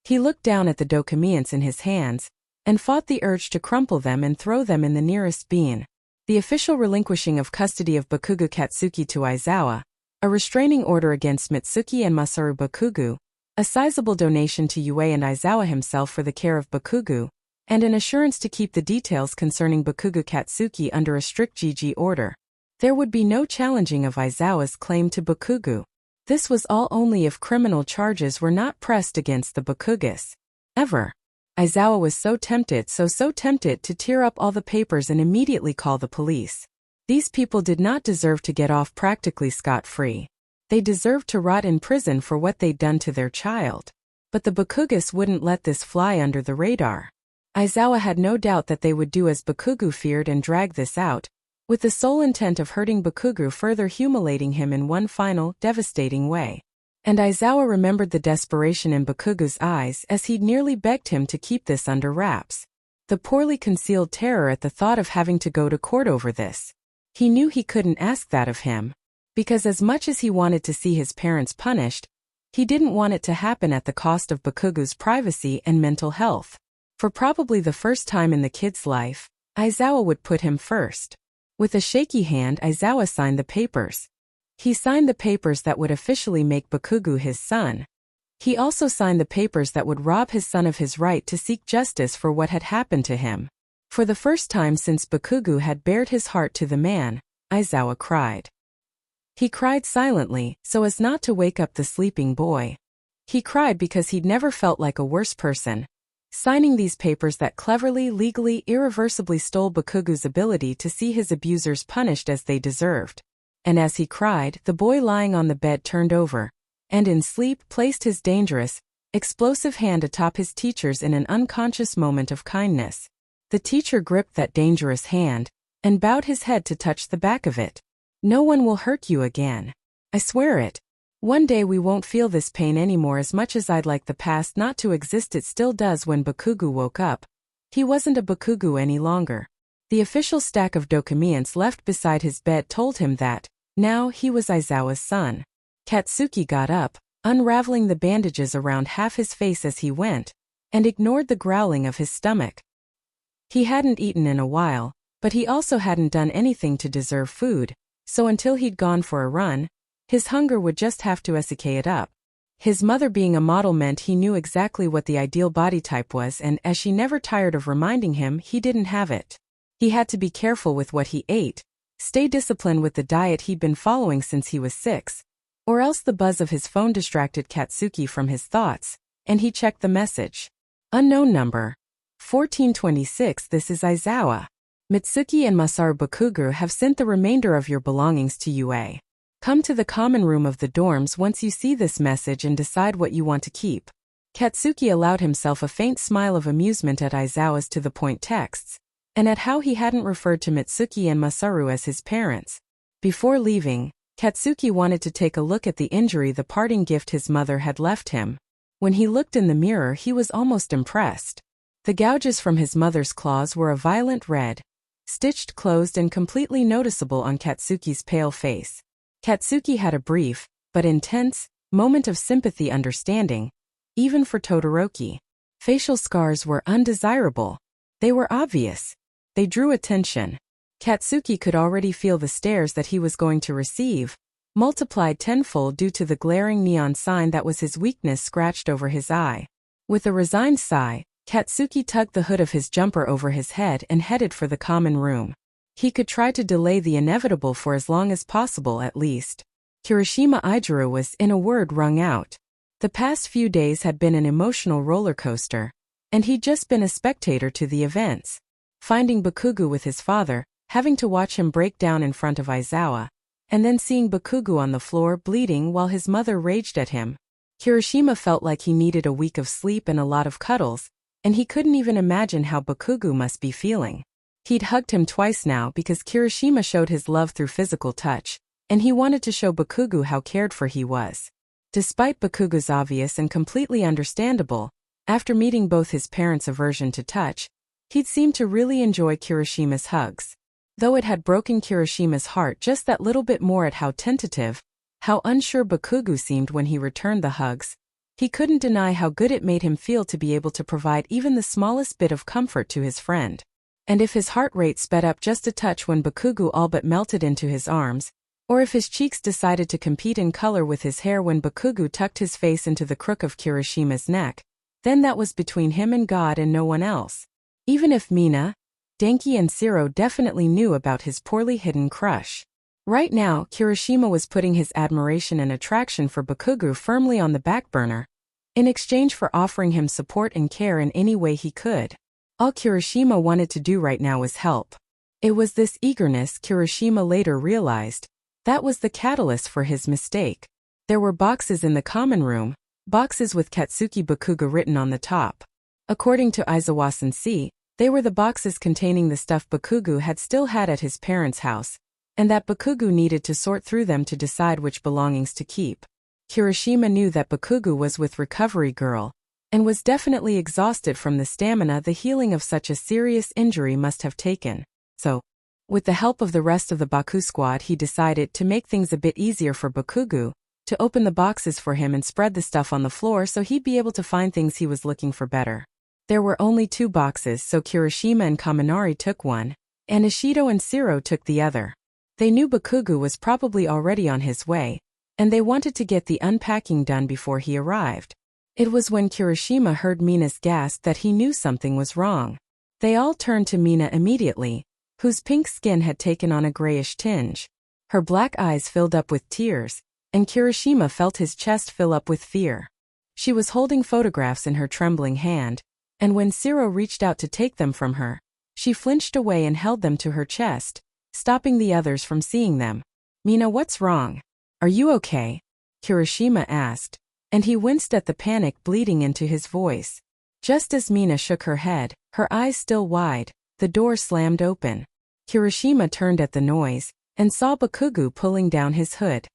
He looked down at the dokamiants in his hands, and fought the urge to crumple them and throw them in the nearest bin. The official relinquishing of custody of Bakugou Katsuki to Aizawa, a restraining order against Mitsuki and Masaru Bakugou, a sizable donation to Yue and Aizawa himself for the care of Bakugou, and an assurance to keep the details concerning Bakugou Katsuki under a strict GG order. There would be no challenging of Aizawa's claim to Bakugou. This was all only if criminal charges were not pressed against the Bakugas. Ever. Aizawa was so tempted to tear up all the papers and immediately call the police. These people did not deserve to get off practically scot-free. They deserved to rot in prison for what they'd done to their child. But the Bakugas wouldn't let this fly under the radar. Aizawa had no doubt that they would do as Bakugou feared and drag this out, with the sole intent of hurting Bakugou, further humiliating him in one final, devastating way. And Aizawa remembered the desperation in Bakugou's eyes as he'd nearly begged him to keep this under wraps. the poorly concealed terror at the thought of having to go to court over this. He knew he couldn't ask that of him. Because as much as he wanted to see his parents punished, he didn't want it to happen at the cost of Bakugou's privacy and mental health. For probably the first time in the kid's life, Aizawa would put him first. With a shaky hand, Aizawa signed the papers. He signed the papers that would officially make Bakugou his son. He also signed the papers that would rob his son of his right to seek justice for what had happened to him. For the first time since Bakugou had bared his heart to the man, Aizawa cried. He cried silently, so as not to wake up the sleeping boy. He cried because he'd never felt like a worse person, signing these papers that cleverly, legally, irreversibly stole Bakugou's ability to see his abusers punished as they deserved. And as he cried, the boy lying on the bed turned over, and in sleep placed his dangerous, explosive hand atop his teacher's in an unconscious moment of kindness. The teacher gripped that dangerous hand, and bowed his head to touch the back of it. No one will hurt you again. I swear it. One day we won't feel this pain anymore. As much as I'd like the past not to exist, it still does. When Bakugou woke up, he wasn't a Bakugou any longer. The official stack of documents left beside his bed told him that, now, he was Aizawa's son. Katsuki got up, unraveling the bandages around half his face as he went, and ignored the growling of his stomach. He hadn't eaten in a while, but he also hadn't done anything to deserve food, so until he'd gone for a run, his hunger would just have to escape it up. His mother being a model meant he knew exactly what the ideal body type was, and as she never tired of reminding him, he didn't have it. He had to be careful with what he ate, stay disciplined with the diet he'd been following since he was 6, or else the buzz of his phone distracted Katsuki from his thoughts, and he checked the message. Unknown number. 1426. This is Aizawa. Mitsuki and Masaru Bakugou have sent the remainder of your belongings to UA. Come to the common room of the dorms once you see this message and decide what you want to keep. Katsuki allowed himself a faint smile of amusement at Aizawa's to-the-point texts, and at how he hadn't referred to Mitsuki and Masaru as his parents. Before leaving, Katsuki wanted to take a look at the injury, the parting gift his mother had left him. When he looked in the mirror, he was almost impressed. The gouges from his mother's claws were a violent red, stitched closed and completely noticeable on Katsuki's pale face. Katsuki had a brief, but intense, moment of sympathy understanding, even for Todoroki. Facial scars were undesirable. They were obvious. They drew attention. Katsuki could already feel the stares that he was going to receive, multiplied tenfold due to the glaring neon sign that was his weakness scratched over his eye. With a resigned sigh, Katsuki tugged the hood of his jumper over his head and headed for the common room. He could try to delay the inevitable for as long as possible at least. Kirishima Ijuru was, in a word, wrung out. The past few days had been an emotional roller coaster, and he'd just been a spectator to the events. Finding Bakugou with his father, having to watch him break down in front of Aizawa, and then seeing Bakugou on the floor bleeding while his mother raged at him. Kirishima felt like he needed a week of sleep and a lot of cuddles, and he couldn't even imagine how Bakugou must be feeling. He'd hugged him twice now because Kirishima showed his love through physical touch, and he wanted to show Bakugou how cared for he was. Despite Bakugou's obvious and completely understandable, after meeting both his parents' aversion to touch, he'd seemed to really enjoy Kirishima's hugs. Though it had broken Kirishima's heart just that little bit more at how tentative, how unsure Bakugou seemed when he returned the hugs, he couldn't deny how good it made him feel to be able to provide even the smallest bit of comfort to his friend. And if his heart rate sped up just a touch when Bakugou all but melted into his arms, or if his cheeks decided to compete in color with his hair when Bakugou tucked his face into the crook of Kirishima's neck, then that was between him and God and no one else. Even if Mina, Denki and Sero definitely knew about his poorly hidden crush. Right now, Kirishima was putting his admiration and attraction for Bakugou firmly on the back burner, in exchange for offering him support and care in any way he could. All Kirishima wanted to do right now was help. It was this eagerness, Kirishima later realized, that was the catalyst for his mistake. There were boxes in the common room, boxes with Katsuki Bakugou written on the top. According to Aizawa-sensei, they were the boxes containing the stuff Bakugou had still had at his parents' house, and that Bakugou needed to sort through them to decide which belongings to keep. Kirishima knew that Bakugou was with Recovery Girl, and was definitely exhausted from the stamina the healing of such a serious injury must have taken. So, with the help of the rest of the Bakusquad, he decided to make things a bit easier for Bakugou, to open the boxes for him and spread the stuff on the floor so he'd be able to find things he was looking for better. There were only 2 boxes, so Kirishima and Kaminari took one, and Ishido and Sero took the other. They knew Bakugou was probably already on his way, and they wanted to get the unpacking done before he arrived. It was when Kirishima heard Mina's gasp that he knew something was wrong. They all turned to Mina immediately, whose pink skin had taken on a grayish tinge. Her black eyes filled up with tears, and Kirishima felt his chest fill up with fear. She was holding photographs in her trembling hand, and when Sero reached out to take them from her, she flinched away and held them to her chest, stopping the others from seeing them. "Mina, what's wrong? Are you okay?" Kirishima asked, and he winced at the panic bleeding into his voice. Just as Mina shook her head, her eyes still wide, the door slammed open. Kirishima turned at the noise, and saw Bakugou pulling down his hood.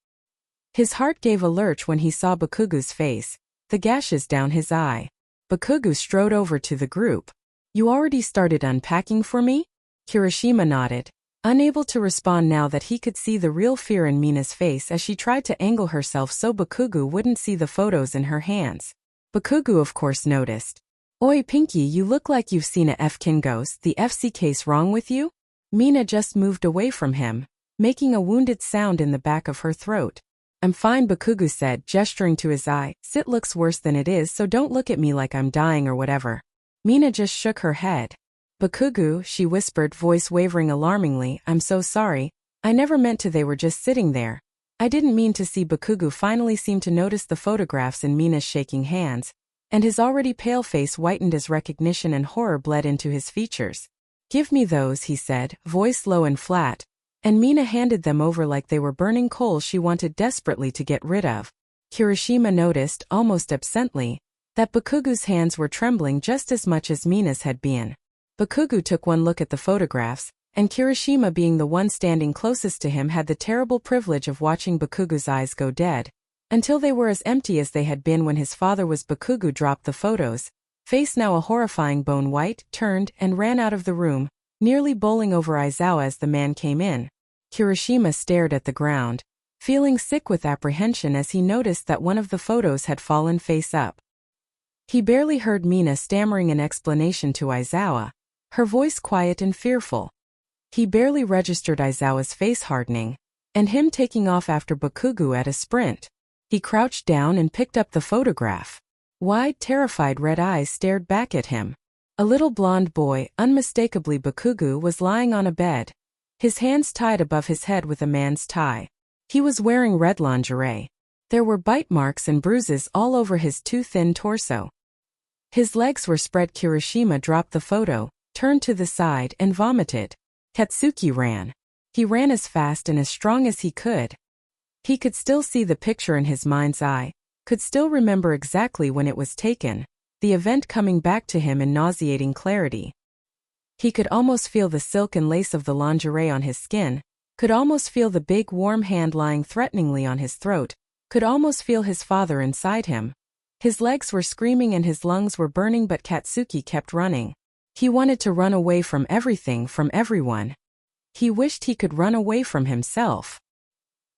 His heart gave a lurch when he saw Bakugou's face, the gashes down his eye. Bakugou strode over to the group. "You already started unpacking for me?" Kirishima nodded, unable to respond now that he could see the real fear in Mina's face as she tried to angle herself so Bakugou wouldn't see the photos in her hands. Bakugou of course noticed. "Oi Pinky, you look like you've seen a Fkin ghost. The FC case wrong with you?" Mina just moved away from him, making a wounded sound in the back of her throat. "I'm fine," Bakugou said, gesturing to his eye. "It looks worse than it is, so don't look at me like I'm dying or whatever." Mina just shook her head. "Bakugou," she whispered, voice wavering alarmingly, "I'm so sorry. I never meant to. They were just sitting there. I didn't mean to." See, Bakugou finally seemed to notice the photographs in Mina's shaking hands, and his already pale face whitened as recognition and horror bled into his features. "Give me those," he said, voice low and flat, and Mina handed them over like they were burning coals she wanted desperately to get rid of. Kirishima noticed, almost absently, that Bakugou's hands were trembling just as much as Mina's had been. Bakugou took one look at the photographs, and Kirishima, being the one standing closest to him, had the terrible privilege of watching Bakugou's eyes go dead, until they were as empty as they had been when his father was. Bakugou dropped the photos, face now a horrifying bone white, turned, and ran out of the room, nearly bowling over Aizawa as the man came in. Kirishima stared at the ground, feeling sick with apprehension as he noticed that one of the photos had fallen face up. He barely heard Mina stammering an explanation to Aizawa, her voice quiet and fearful. He barely registered Aizawa's face hardening, and him taking off after Bakugou at a sprint. He crouched down and picked up the photograph. Wide, terrified red eyes stared back at him. A little blonde boy, unmistakably Bakugou, was lying on a bed, his hands tied above his head with a man's tie. He was wearing red lingerie. There were bite marks and bruises all over his too thin torso. His legs were spread. Kirishima dropped the photo, turned to the side, and vomited. Katsuki ran. He ran as fast and as strong as he could. He could still see the picture in his mind's eye, could still remember exactly when it was taken, the event coming back to him in nauseating clarity. He could almost feel the silk and lace of the lingerie on his skin, could almost feel the big warm hand lying threateningly on his throat, could almost feel his father inside him. His legs were screaming and his lungs were burning, but Katsuki kept running. He wanted to run away from everything, from everyone. He wished he could run away from himself.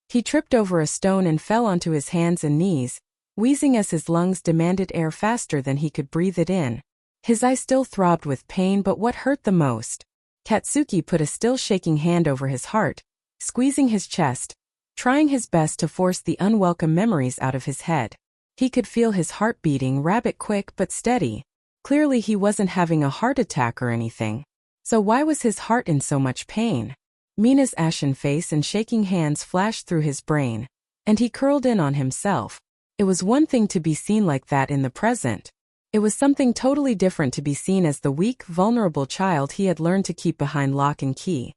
He tripped over a stone and fell onto his hands and knees, wheezing as his lungs demanded air faster than he could breathe it in. His eyes still throbbed with pain, but what hurt the most? Katsuki put a still shaking hand over his heart, squeezing his chest, trying his best to force the unwelcome memories out of his head. He could feel his heart beating, rabbit quick but steady. Clearly he wasn't having a heart attack or anything. So why was his heart in so much pain? Mina's ashen face and shaking hands flashed through his brain, and he curled in on himself. It was one thing to be seen like that in the present. It was something totally different to be seen as the weak, vulnerable child he had learned to keep behind lock and key.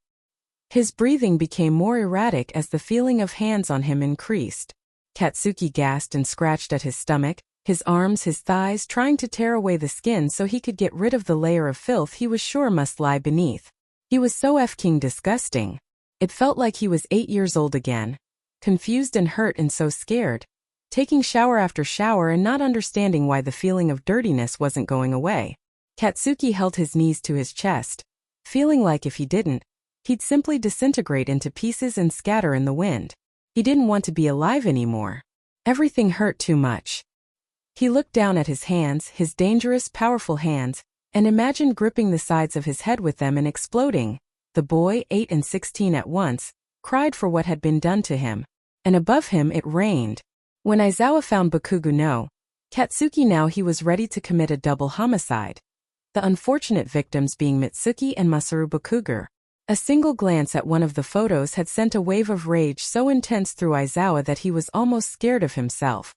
His breathing became more erratic as the feeling of hands on him increased. Katsuki gasped and scratched at his stomach, his arms, his thighs, trying to tear away the skin so he could get rid of the layer of filth he was sure must lie beneath. He was so f-king disgusting. It felt like he was 8 years old again, confused and hurt and so scared. taking shower after shower and not understanding why the feeling of dirtiness wasn't going away. Katsuki held his knees to his chest, feeling like if he didn't, he'd simply disintegrate into pieces and scatter in the wind. He didn't want to be alive anymore. Everything hurt too much. He looked down at his hands, his dangerous, powerful hands, and imagined gripping the sides of his head with them and exploding. The boy, 8 and 16 at once, cried for what had been done to him. And above him it rained. When Aizawa found Bakugou no Katsuki, now he was ready to commit a double homicide. The unfortunate victims being Mitsuki and Masaru Bakugou. A single glance at one of the photos had sent a wave of rage so intense through Aizawa that he was almost scared of himself.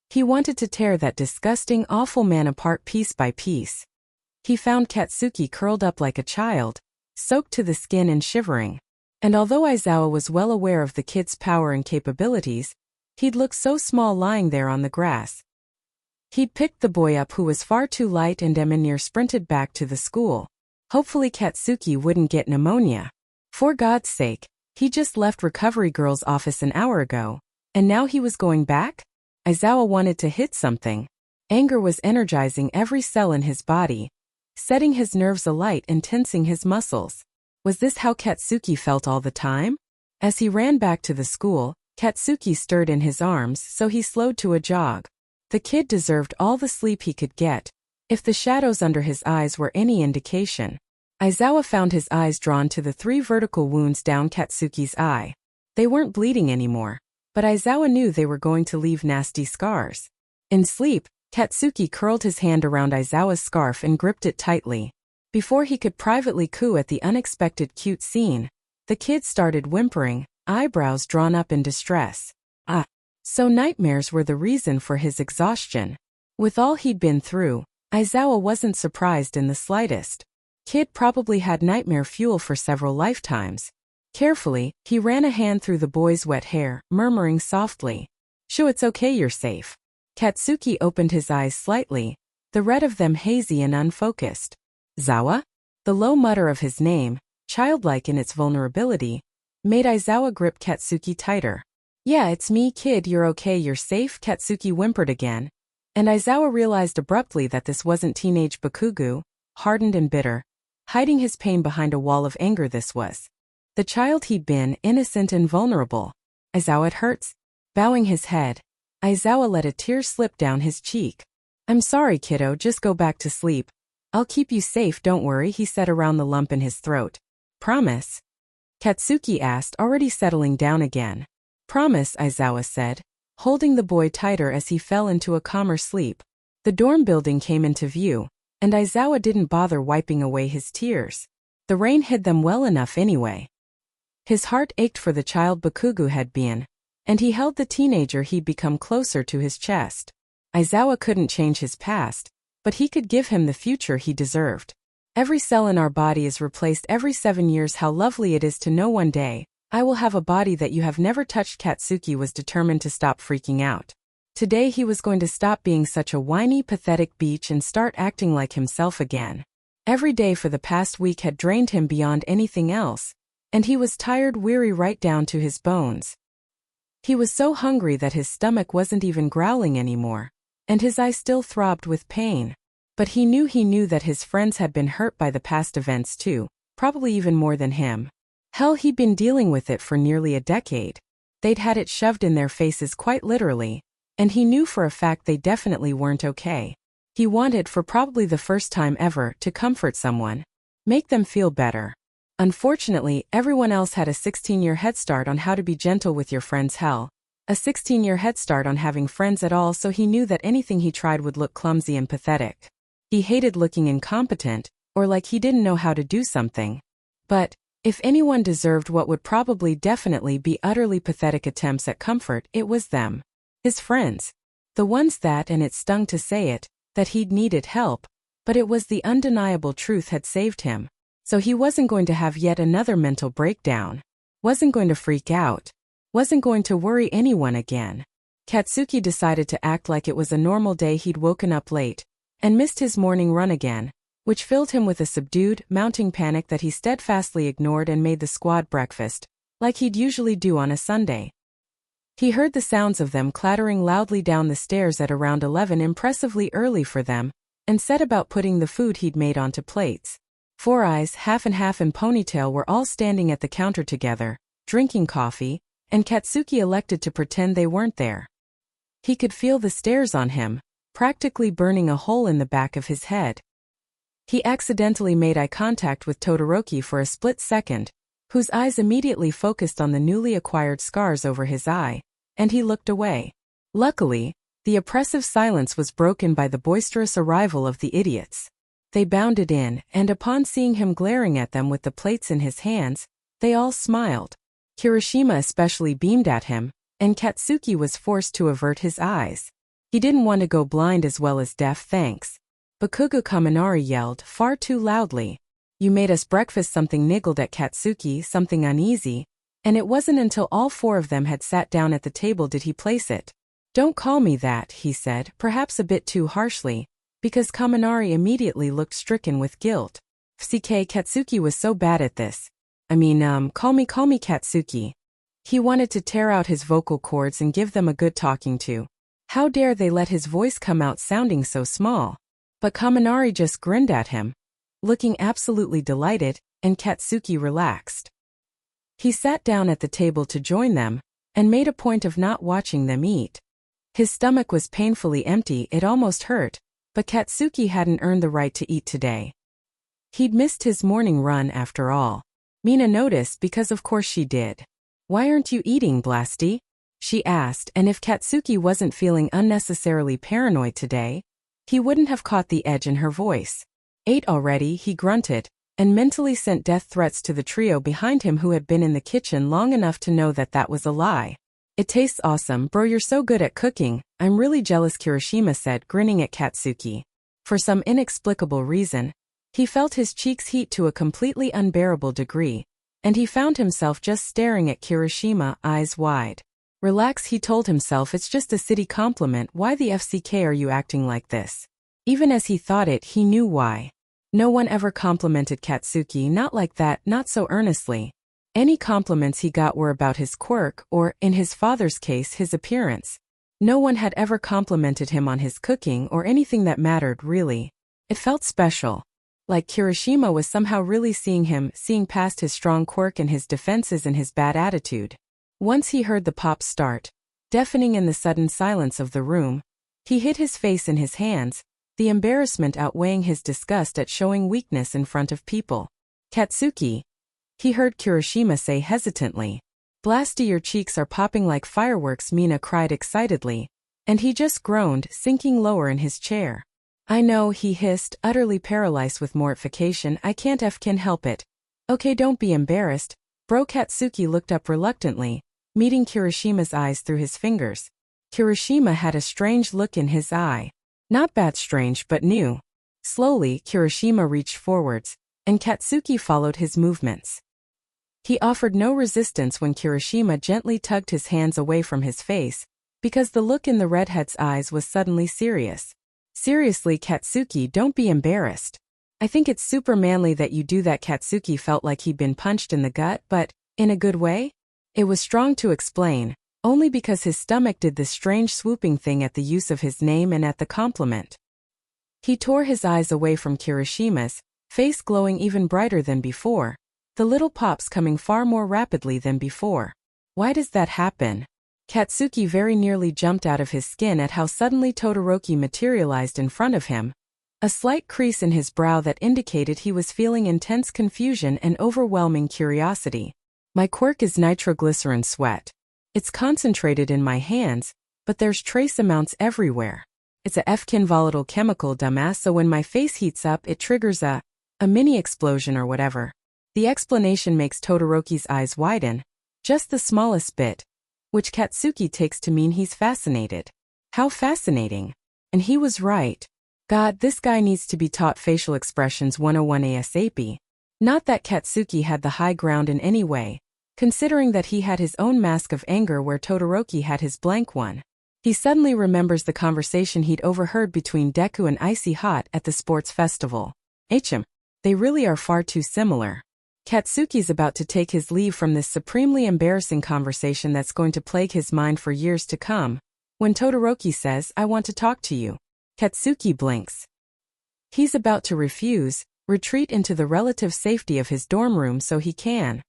He wanted to tear that disgusting, awful man apart piece by piece. He found Katsuki curled up like a child, soaked to the skin and shivering. And although Aizawa was well aware of the kid's power and capabilities, he'd looked so small lying there on the grass. He'd picked the boy up, who was far too light, and Eminir sprinted back to the school. Hopefully Katsuki wouldn't get pneumonia. For God's sake, he just left Recovery Girl's office an hour ago, and now he was going back? Aizawa wanted to hit something. Anger was energizing every cell in his body, setting his nerves alight and tensing his muscles. Was this how Katsuki felt all the time? As he ran back to the school, Katsuki stirred in his arms, so he slowed to a jog. The kid deserved all the sleep he could get, if the shadows under his eyes were any indication. Aizawa found his eyes drawn to the 3 vertical wounds down Katsuki's eye. They weren't bleeding anymore, but Aizawa knew they were going to leave nasty scars. In sleep, Katsuki curled his hand around Aizawa's scarf and gripped it tightly. Before he could privately coo at the unexpected cute scene, the kid started whimpering, eyebrows drawn up in distress. So nightmares were the reason for his exhaustion. With all he'd been through, Aizawa wasn't surprised in the slightest. Kid probably had nightmare fuel for several lifetimes. Carefully, he ran a hand through the boy's wet hair, murmuring softly, "Shoo, it's okay, you're safe." Katsuki opened his eyes slightly, the red of them hazy and unfocused. "Zawa?" The low mutter of his name, childlike in its vulnerability, made Aizawa grip Katsuki tighter. "Yeah, it's me, kid, you're okay, you're safe," Katsuki whimpered again, and Aizawa realized abruptly that this wasn't teenage Bakugou, hardened and bitter, hiding his pain behind a wall of anger. This was the child he'd been, innocent and vulnerable. "Aizawa, it hurts." Bowing his head, Aizawa let a tear slip down his cheek. "I'm sorry, kiddo, just go back to sleep. I'll keep you safe, don't worry," he said around the lump in his throat. "Promise?" Katsuki asked, already settling down again. "Promise," Aizawa said, holding the boy tighter as he fell into a calmer sleep. The dorm building came into view, and Aizawa didn't bother wiping away his tears. The rain hid them well enough anyway. His heart ached for the child Bakugou had been, and he held the teenager he'd become closer to his chest. Aizawa couldn't change his past, but he could give him the future he deserved. "Every cell in our body is replaced every 7 years. How lovely it is to know one day I will have a body that you have never touched." Katsuki was determined to stop freaking out. Today he was going to stop being such a whiny, pathetic beach and start acting like himself again. Every day for the past week had drained him beyond anything else, and he was tired, weary right down to his bones. He was so hungry that his stomach wasn't even growling anymore, and his eyes still throbbed with pain. But he knew that his friends had been hurt by the past events too, probably even more than him. Hell, he'd been dealing with it for nearly a decade. They'd had it shoved in their faces quite literally, and he knew for a fact they definitely weren't okay. He wanted, for probably the first time ever, to comfort someone, make them feel better. Unfortunately, everyone else had a 16-year head start on how to be gentle with your friends. Hell, a 16-year head start on having friends at all, so he knew that anything he tried would look clumsy and pathetic. He hated looking incompetent, or like he didn't know how to do something. But if anyone deserved what would probably definitely be utterly pathetic attempts at comfort, it was them. His friends. The ones that, and it stung to say it, that he'd needed help, but it was the undeniable truth had saved him. So he wasn't going to have yet another mental breakdown. Wasn't going to freak out. Wasn't going to worry anyone again. Katsuki decided to act like it was a normal day. He'd woken up late and missed his morning run again, which filled him with a subdued, mounting panic that he steadfastly ignored and made the squad breakfast, like he'd usually do on a Sunday. He heard the sounds of them clattering loudly down the stairs at around 11, impressively early for them, and set about putting the food he'd made onto plates. Four Eyes, Half and Half and Ponytail were all standing at the counter together, drinking coffee, and Katsuki elected to pretend they weren't there. He could feel the stares on him, practically burning a hole in the back of his head. He accidentally made eye contact with Todoroki for a split second, whose eyes immediately focused on the newly acquired scars over his eye, and he looked away. Luckily, the oppressive silence was broken by the boisterous arrival of the idiots. They bounded in, and upon seeing him glaring at them with the plates in his hands, they all smiled. Kirishima especially beamed at him, and Katsuki was forced to avert his eyes. He didn't want to go blind as well as deaf, thanks. Bakugou Kaminari yelled far too loudly. "You made us breakfast." Something niggled at Katsuki, something uneasy, and it wasn't until all four of them had sat down at the table did he place it. "Don't call me that," he said, perhaps a bit too harshly, because Kaminari immediately looked stricken with guilt. "FCK, Katsuki was so bad at this. Call me Katsuki." He wanted to tear out his vocal cords and give them a good talking to. How dare they let his voice come out sounding so small? But Kaminari just grinned at him, looking absolutely delighted, and Katsuki relaxed. He sat down at the table to join them, and made a point of not watching them eat. His stomach was painfully empty, it almost hurt, but Katsuki hadn't earned the right to eat today. He'd missed his morning run after all. Mina noticed because of course she did. "Why aren't you eating, Blasty?" she asked, and if Katsuki wasn't feeling unnecessarily paranoid today, he wouldn't have caught the edge in her voice. "Ate already," he grunted, and mentally sent death threats to the trio behind him who had been in the kitchen long enough to know that that was a lie. "It tastes awesome, bro, you're so good at cooking. I'm really jealous," Kirishima said, grinning at Katsuki. For some inexplicable reason, he felt his cheeks heat to a completely unbearable degree, and he found himself just staring at Kirishima, eyes wide. "Relax," he told himself, "it's just a city compliment. Why the FCK are you acting like this?" Even as he thought it, he knew why. No one ever complimented Katsuki, not like that, not so earnestly. Any compliments he got were about his quirk, or, in his father's case, his appearance. No one had ever complimented him on his cooking or anything that mattered, really. It felt special. Like Kirishima was somehow really seeing him, seeing past his strong quirk and his defenses and his bad attitude. Once he heard the pops start, deafening in the sudden silence of the room, he hid his face in his hands, the embarrassment outweighing his disgust at showing weakness in front of people. "Katsuki," he heard Kirishima say hesitantly. "Blasty, your cheeks are popping like fireworks," Mina cried excitedly, and he just groaned, sinking lower in his chair. "I know," he hissed, utterly paralyzed with mortification. "I can't fkin help it." "Okay, don't be embarrassed, bro." Katsuki looked up reluctantly, meeting Kirishima's eyes through his fingers. Kirishima had a strange look in his eye. Not bad strange, but new. Slowly, Kirishima reached forwards, and Katsuki followed his movements. He offered no resistance when Kirishima gently tugged his hands away from his face, because the look in the redhead's eyes was suddenly serious. "Seriously, Katsuki, don't be embarrassed. I think it's super manly that you do that." Katsuki felt like he'd been punched in the gut, but in a good way? It was strong to explain, only because his stomach did this strange swooping thing at the use of his name and at the compliment. He tore his eyes away from Kirishima's, face glowing even brighter than before, the little pops coming far more rapidly than before. "Why does that happen?" Katsuki very nearly jumped out of his skin at how suddenly Todoroki materialized in front of him, a slight crease in his brow that indicated he was feeling intense confusion and overwhelming curiosity. "My quirk is nitroglycerin sweat. It's concentrated in my hands, but there's trace amounts everywhere. It's a fkin volatile chemical, dumbass, so when my face heats up it triggers a mini explosion or whatever." The explanation makes Todoroki's eyes widen, just the smallest bit, which Katsuki takes to mean he's fascinated. How fascinating. And he was right. God, this guy needs to be taught facial expressions 101 ASAP. Not that Katsuki had the high ground in any way, considering that he had his own mask of anger where Todoroki had his blank one. He suddenly remembers the conversation he'd overheard between Deku and Icy Hot at the sports festival. They really are far too similar. Katsuki's about to take his leave from this supremely embarrassing conversation that's going to plague his mind for years to come, when Todoroki says, "I want to talk to you." Katsuki blinks. He's about to refuse, retreat into the relative safety of his dorm room so he can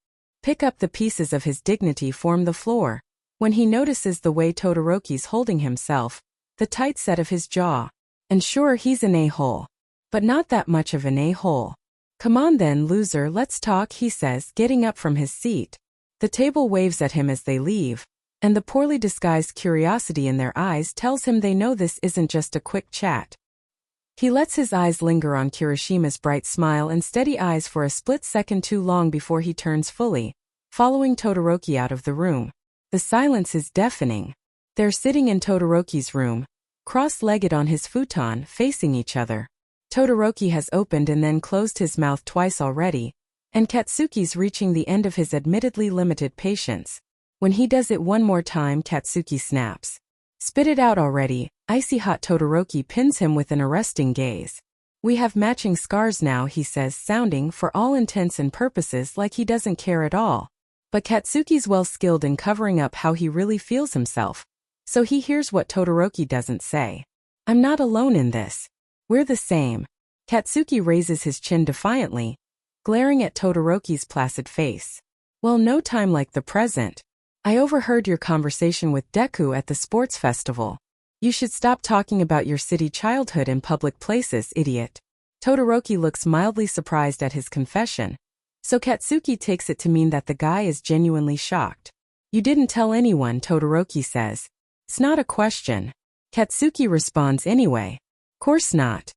pick up the pieces of his dignity from the floor, when he notices the way Todoroki's holding himself, the tight set of his jaw. And sure, he's an a-hole. But not that much of an a-hole. "Come on then, loser, let's talk," he says, getting up from his seat. The table waves at him as they leave, and the poorly disguised curiosity in their eyes tells him they know this isn't just a quick chat. He lets his eyes linger on Kirishima's bright smile and steady eyes for a split second too long before he turns fully, following Todoroki out of the room. The silence is deafening. They're sitting in Todoroki's room, cross-legged on his futon, facing each other. Todoroki has opened and then closed his mouth twice already, and Katsuki's reaching the end of his admittedly limited patience. When he does it one more time, Katsuki snaps. "Spit it out already." Icy hot Todoroki pins him with an arresting gaze. "We have matching scars now," he says, sounding for all intents and purposes like he doesn't care at all. But Katsuki's well skilled in covering up how he really feels himself, so he hears what Todoroki doesn't say. "I'm not alone in this. We're the same." Katsuki raises his chin defiantly, glaring at Todoroki's placid face. "Well, no time like the present. I overheard your conversation with Deku at the sports festival. You should stop talking about your city childhood in public places, idiot." Todoroki looks mildly surprised at his confession, so Katsuki takes it to mean that the guy is genuinely shocked. "You didn't tell anyone," Todoroki says. "It's not a question." Katsuki responds anyway. "Course not.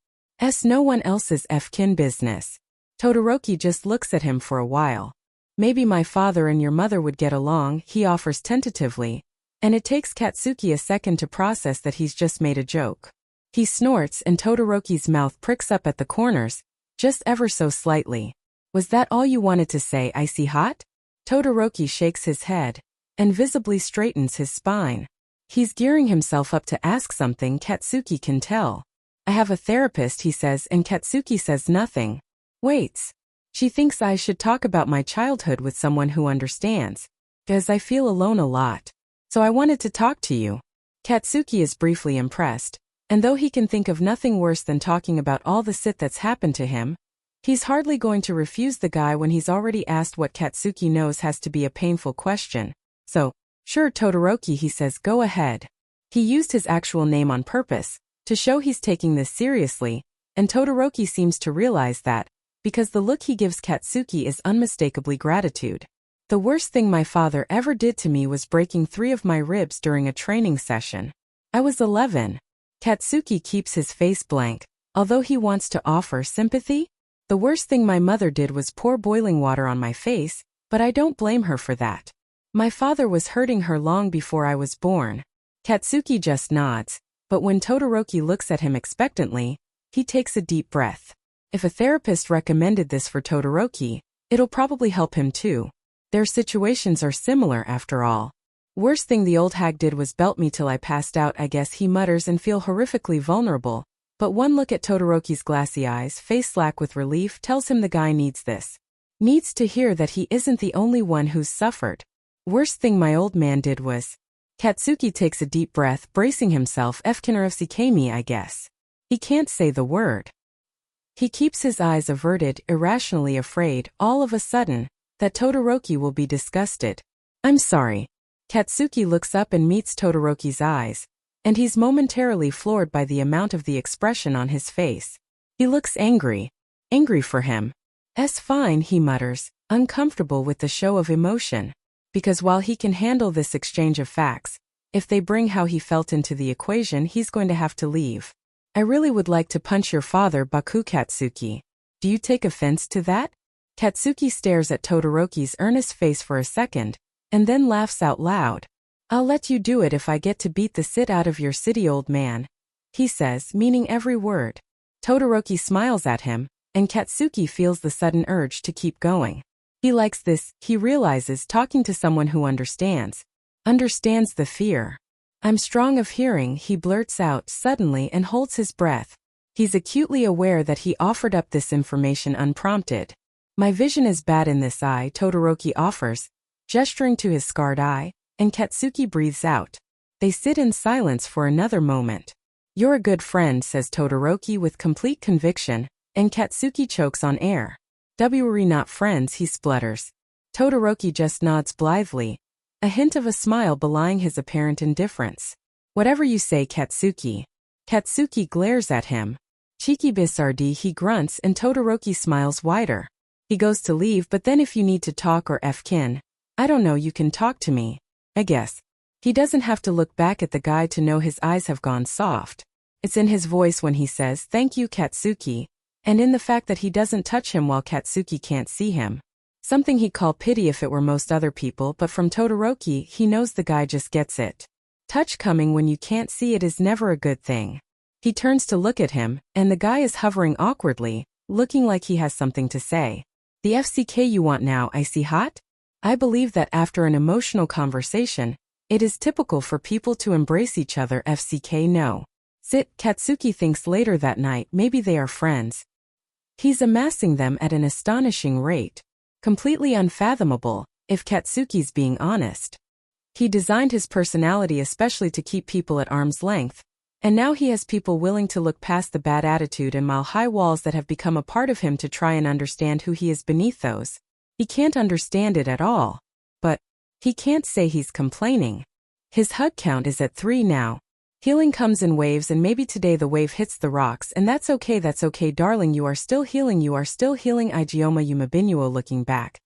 No one else's f-kin business." Todoroki just looks at him for a while. "Maybe my father and your mother would get along," he offers tentatively, and it takes Katsuki a second to process that he's just made a joke. He snorts and Todoroki's mouth pricks up at the corners, just ever so slightly. "Was that all you wanted to say, icy hot?" Todoroki shakes his head and visibly straightens his spine. He's gearing himself up to ask something, Katsuki can tell. "I have a therapist," he says, and Katsuki says nothing. Waits. She thinks I should talk about my childhood with someone who understands, because I feel alone a lot. So I wanted to talk to you. Katsuki is briefly impressed, and though he can think of nothing worse than talking about all the shit that's happened to him, he's hardly going to refuse the guy when he's already asked what Katsuki knows has to be a painful question. "So, sure Todoroki," he says, "go ahead." He used his actual name on purpose, to show he's taking this seriously, and Todoroki seems to realize that, because the look he gives Katsuki is unmistakably gratitude. "The worst thing my father ever did to me was breaking 3 of my ribs during a training session. I was 11. Katsuki keeps his face blank, although he wants to offer sympathy. "The worst thing my mother did was pour boiling water on my face, but I don't blame her for that. My father was hurting her long before I was born." Katsuki just nods, but when Todoroki looks at him expectantly, he takes a deep breath. If a therapist recommended this for Todoroki, it'll probably help him too. Their situations are similar after all. "Worst thing the old hag did was belt me till I passed out, I guess," he mutters and feel horrifically vulnerable, but one look at Todoroki's glassy eyes, face slack with relief, tells him the guy needs this. Needs to hear that he isn't the only one who's suffered. "Worst thing my old man did was..." Katsuki takes a deep breath, bracing himself. "Fkinrfckmi, I guess." He can't say the word. He keeps his eyes averted, irrationally afraid, all of a sudden, that Todoroki will be disgusted. "I'm sorry." Katsuki looks up and meets Todoroki's eyes, and he's momentarily floored by the amount of the expression on his face. He looks angry. Angry for him. Fine," he mutters, uncomfortable with the show of emotion. Because while he can handle this exchange of facts, if they bring how he felt into the equation, he's going to have to leave. "I really would like to punch your father, Baku Katsuki. Do you take offense to that?" Katsuki stares at Todoroki's earnest face for a second, and then laughs out loud. "I'll let you do it if I get to beat the shit out of your city, old man," he says, meaning every word. Todoroki smiles at him, and Katsuki feels the sudden urge to keep going. He likes this, he realizes, talking to someone who understands. Understands the fear. "I'm strong of hearing," he blurts out suddenly and holds his breath. He's acutely aware that he offered up this information unprompted. My vision is bad in this eye, Todoroki offers, gesturing to his scarred eye, and Katsuki breathes out. They sit in silence for another moment. You're a good friend, says Todoroki with complete conviction, and Katsuki chokes on air. We're not friends, he splutters. Todoroki just nods blithely, a hint of a smile belying his apparent indifference. Whatever you say, Katsuki. Katsuki glares at him. Cheeky bizardi, he grunts, and Todoroki smiles wider. He goes to leave, but then if you need to talk or F-kin, I don't know, you can talk to me, I guess. He doesn't have to look back at the guy to know his eyes have gone soft. It's in his voice when he says, thank you, Katsuki, and in the fact that he doesn't touch him while Katsuki can't see him. Something he'd call pity if it were most other people, but from Todoroki, he knows the guy just gets it. Touch coming when you can't see it is never a good thing. He turns to look at him, and the guy is hovering awkwardly, looking like he has something to say. The FCK you want now, I see hot? I believe that after an emotional conversation, it is typical for people to embrace each other. FCK no. Sit, Katsuki thinks later that night maybe they are friends. He's amassing them at an astonishing rate. Completely unfathomable, if Katsuki's being honest. He designed his personality especially to keep people at arm's length, and now he has people willing to look past the bad attitude and mile-high walls that have become a part of him to try and understand who he is beneath those. He can't understand it at all. But he can't say he's complaining. His hug count is at 3 now. Healing comes in waves, and maybe today the wave hits the rocks, and that's okay darling, you are still healing Igioma Yumabinuo. Looking back,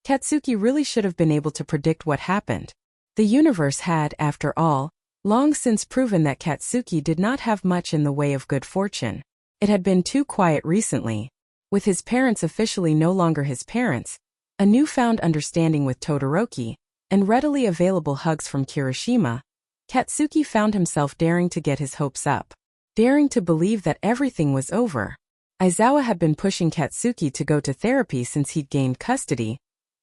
Katsuki really should have been able to predict what happened. The universe had, after all, long since proven that Katsuki did not have much in the way of good fortune. It had been too quiet recently. With his parents officially no longer his parents, a newfound understanding with Todoroki, and readily available hugs from Kirishima, Katsuki found himself daring to get his hopes up. Daring to believe that everything was over. Aizawa had been pushing Katsuki to go to therapy since he'd gained custody,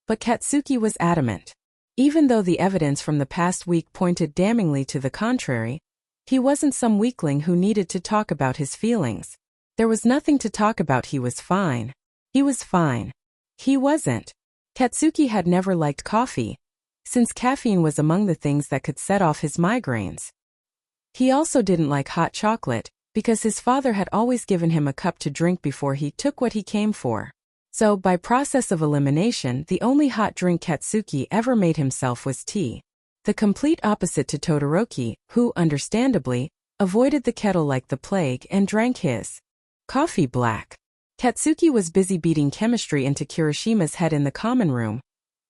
but Katsuki was adamant. Even though the evidence from the past week pointed damningly to the contrary, he wasn't some weakling who needed to talk about his feelings. There was nothing to talk about. He was fine. He was fine. He wasn't. Katsuki had never liked coffee, since caffeine was among the things that could set off his migraines. He also didn't like hot chocolate, because his father had always given him a cup to drink before he took what he came for. So, by process of elimination, the only hot drink Katsuki ever made himself was tea. The complete opposite to Todoroki, who, understandably, avoided the kettle like the plague and drank his coffee black. Katsuki was busy beating chemistry into Kirishima's head in the common room,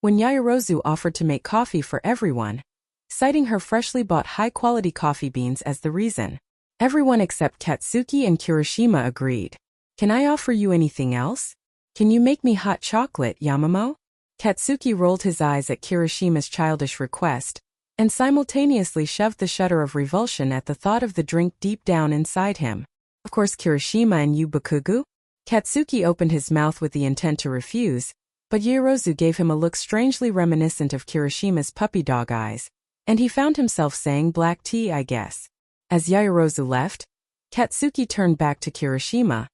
when Yaoyorozu offered to make coffee for everyone, citing her freshly bought high-quality coffee beans as the reason. Everyone except Katsuki and Kirishima agreed. Can I offer you anything else? Can you make me hot chocolate, Yamamo? Katsuki rolled his eyes at Kirishima's childish request, and simultaneously shoved the shudder of revulsion at the thought of the drink deep down inside him. Of course, Kirishima and you, Bakugou? Katsuki opened his mouth with the intent to refuse, but Yaoyorozu gave him a look strangely reminiscent of Kirishima's puppy dog eyes, and he found himself saying black tea, I guess. As Yaoyorozu left, Katsuki turned back to Kirishima,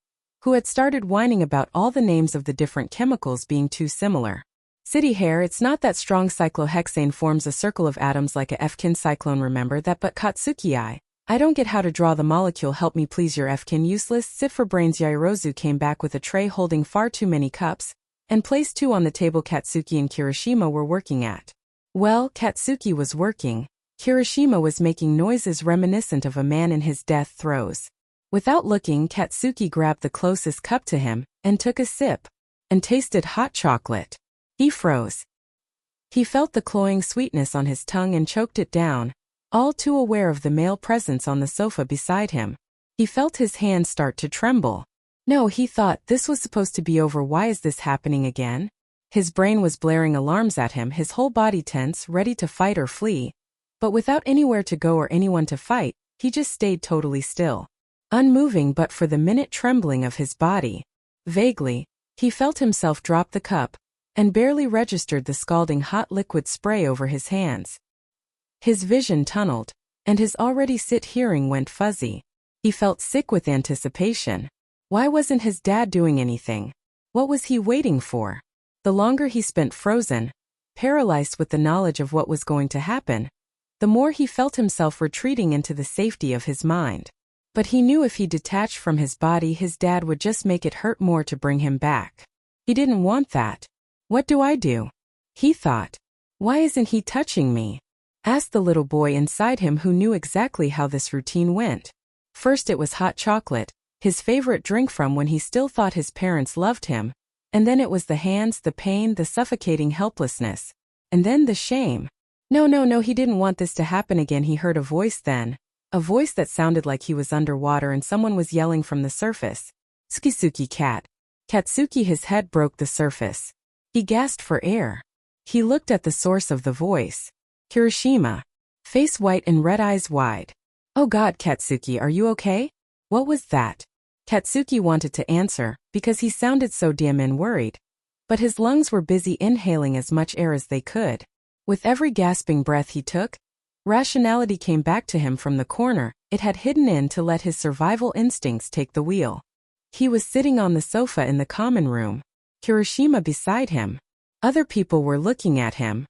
who had started whining about all the names of the different chemicals being too similar. City hair, it's not that strong. Cyclohexane forms a circle of atoms like a F-kin cyclone, remember that? But Katsuki, I don't get how to draw the molecule, help me please. Your F-kin useless. Sit for brains. Yaoyorozu came back with a tray holding far too many cups, and placed 2 on the table Katsuki and Kirishima were working at. Well, Katsuki was working. Kirishima was making noises reminiscent of a man in his death throes. Without looking, Katsuki grabbed the closest cup to him, and took a sip, and tasted hot chocolate. He froze. He felt the cloying sweetness on his tongue and choked it down, all too aware of the male presence on the sofa beside him. He felt his hands start to tremble. No, he thought, this was supposed to be over. Why is this happening again? His brain was blaring alarms at him, his whole body tense, ready to fight or flee. But without anywhere to go or anyone to fight, he just stayed totally still. Unmoving but for the minute trembling of his body. Vaguely, he felt himself drop the cup, and barely registered the scalding hot liquid spray over his hands. His vision tunneled, and his already hearing went fuzzy. He felt sick with anticipation. Why wasn't his dad doing anything? What was he waiting for? The longer he spent frozen, paralyzed with the knowledge of what was going to happen, the more he felt himself retreating into the safety of his mind. But he knew if he detached from his body, his dad would just make it hurt more to bring him back. He didn't want that. What do I do? He thought. Why isn't he touching me? Asked the little boy inside him, who knew exactly how this routine went. First it was hot chocolate, his favorite drink from when he still thought his parents loved him, and then it was the hands, the pain, the suffocating helplessness, and then the shame. No, he didn't want this to happen again. He heard a voice then, a voice that sounded like he was underwater and someone was yelling from the surface. Tsukisuki cat. Katsuki, his head broke the surface. He gasped for air. He looked at the source of the voice. Kirishima. Face white and red eyes wide. Oh God, Katsuki, are you okay? What was that? Katsuki wanted to answer, because he sounded so damn worried. But his lungs were busy inhaling as much air as they could. With every gasping breath he took, rationality came back to him from the corner it had hidden in to let his survival instincts take the wheel. He was sitting on the sofa in the common room, Kirishima beside him. Other people were looking at him.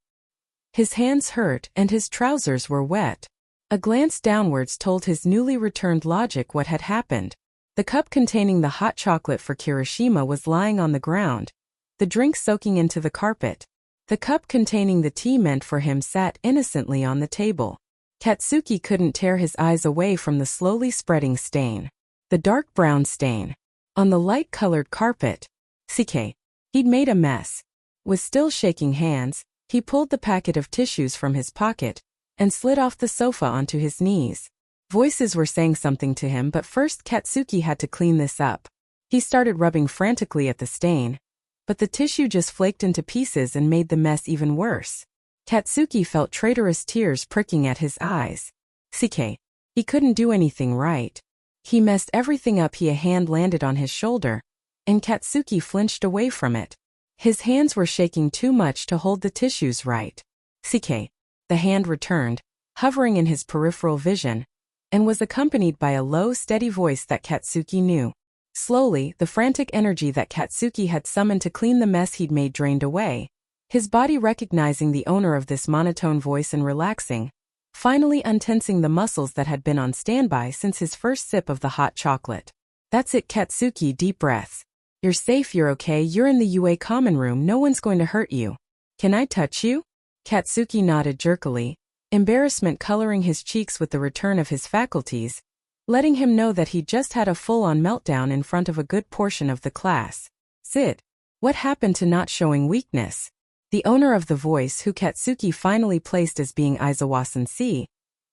His hands hurt and his trousers were wet. A glance downwards told his newly returned logic what had happened. The cup containing the hot chocolate for Kirishima was lying on the ground, the drink soaking into the carpet. The cup containing the tea meant for him sat innocently on the table. Katsuki couldn't tear his eyes away from the slowly spreading stain. The dark brown stain. On the light-colored carpet. CK. He'd made a mess. With still shaking hands, he pulled the packet of tissues from his pocket and slid off the sofa onto his knees. Voices were saying something to him, but first Katsuki had to clean this up. He started rubbing frantically at the stain, but the tissue just flaked into pieces and made the mess even worse. Katsuki felt traitorous tears pricking at his eyes. CK. He couldn't do anything right. He messed everything up. A hand landed on his shoulder, and Katsuki flinched away from it. His hands were shaking too much to hold the tissues right. CK. The hand returned, hovering in his peripheral vision, and was accompanied by a low, steady voice that Katsuki knew. Slowly, the frantic energy that Katsuki had summoned to clean the mess he'd made drained away, his body recognizing the owner of this monotone voice and relaxing, finally untensing the muscles that had been on standby since his first sip of the hot chocolate. That's it, Katsuki. Deep breaths. You're safe, you're okay, you're in the UA common room, no one's going to hurt you. Can I touch you? Katsuki nodded jerkily, embarrassment coloring his cheeks with the return of his faculties, letting him know that he'd just had a full-on meltdown in front of a good portion of the class. Sit. What happened to not showing weakness? The owner of the voice, who Katsuki finally placed as being Aizawa-sensei,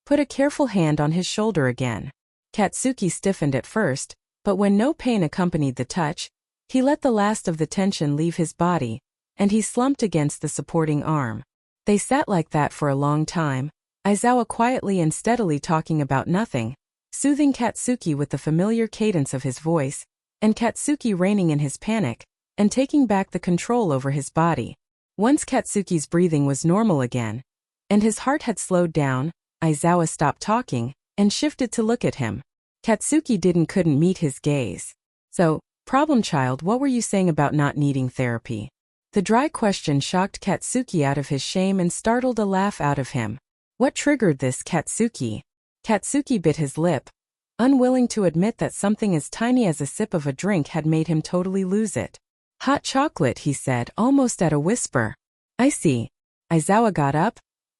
put a careful hand on his shoulder again. Katsuki stiffened at first, but when no pain accompanied the touch, he let the last of the tension leave his body, and he slumped against the supporting arm. They sat like that for a long time, Aizawa quietly and steadily talking about nothing, soothing Katsuki with the familiar cadence of his voice, and Katsuki reining in his panic, and taking back the control over his body. Once Katsuki's breathing was normal again, and his heart had slowed down, Aizawa stopped talking, and shifted to look at him. Katsuki couldn't meet his gaze. So, problem child, what were you saying about not needing therapy? The dry question shocked Katsuki out of his shame and startled a laugh out of him. What triggered this, Katsuki? Katsuki bit his lip, unwilling to admit that something as tiny as a sip of a drink had made him totally lose it. Hot chocolate, he said, almost at a whisper. I see. Aizawa got up,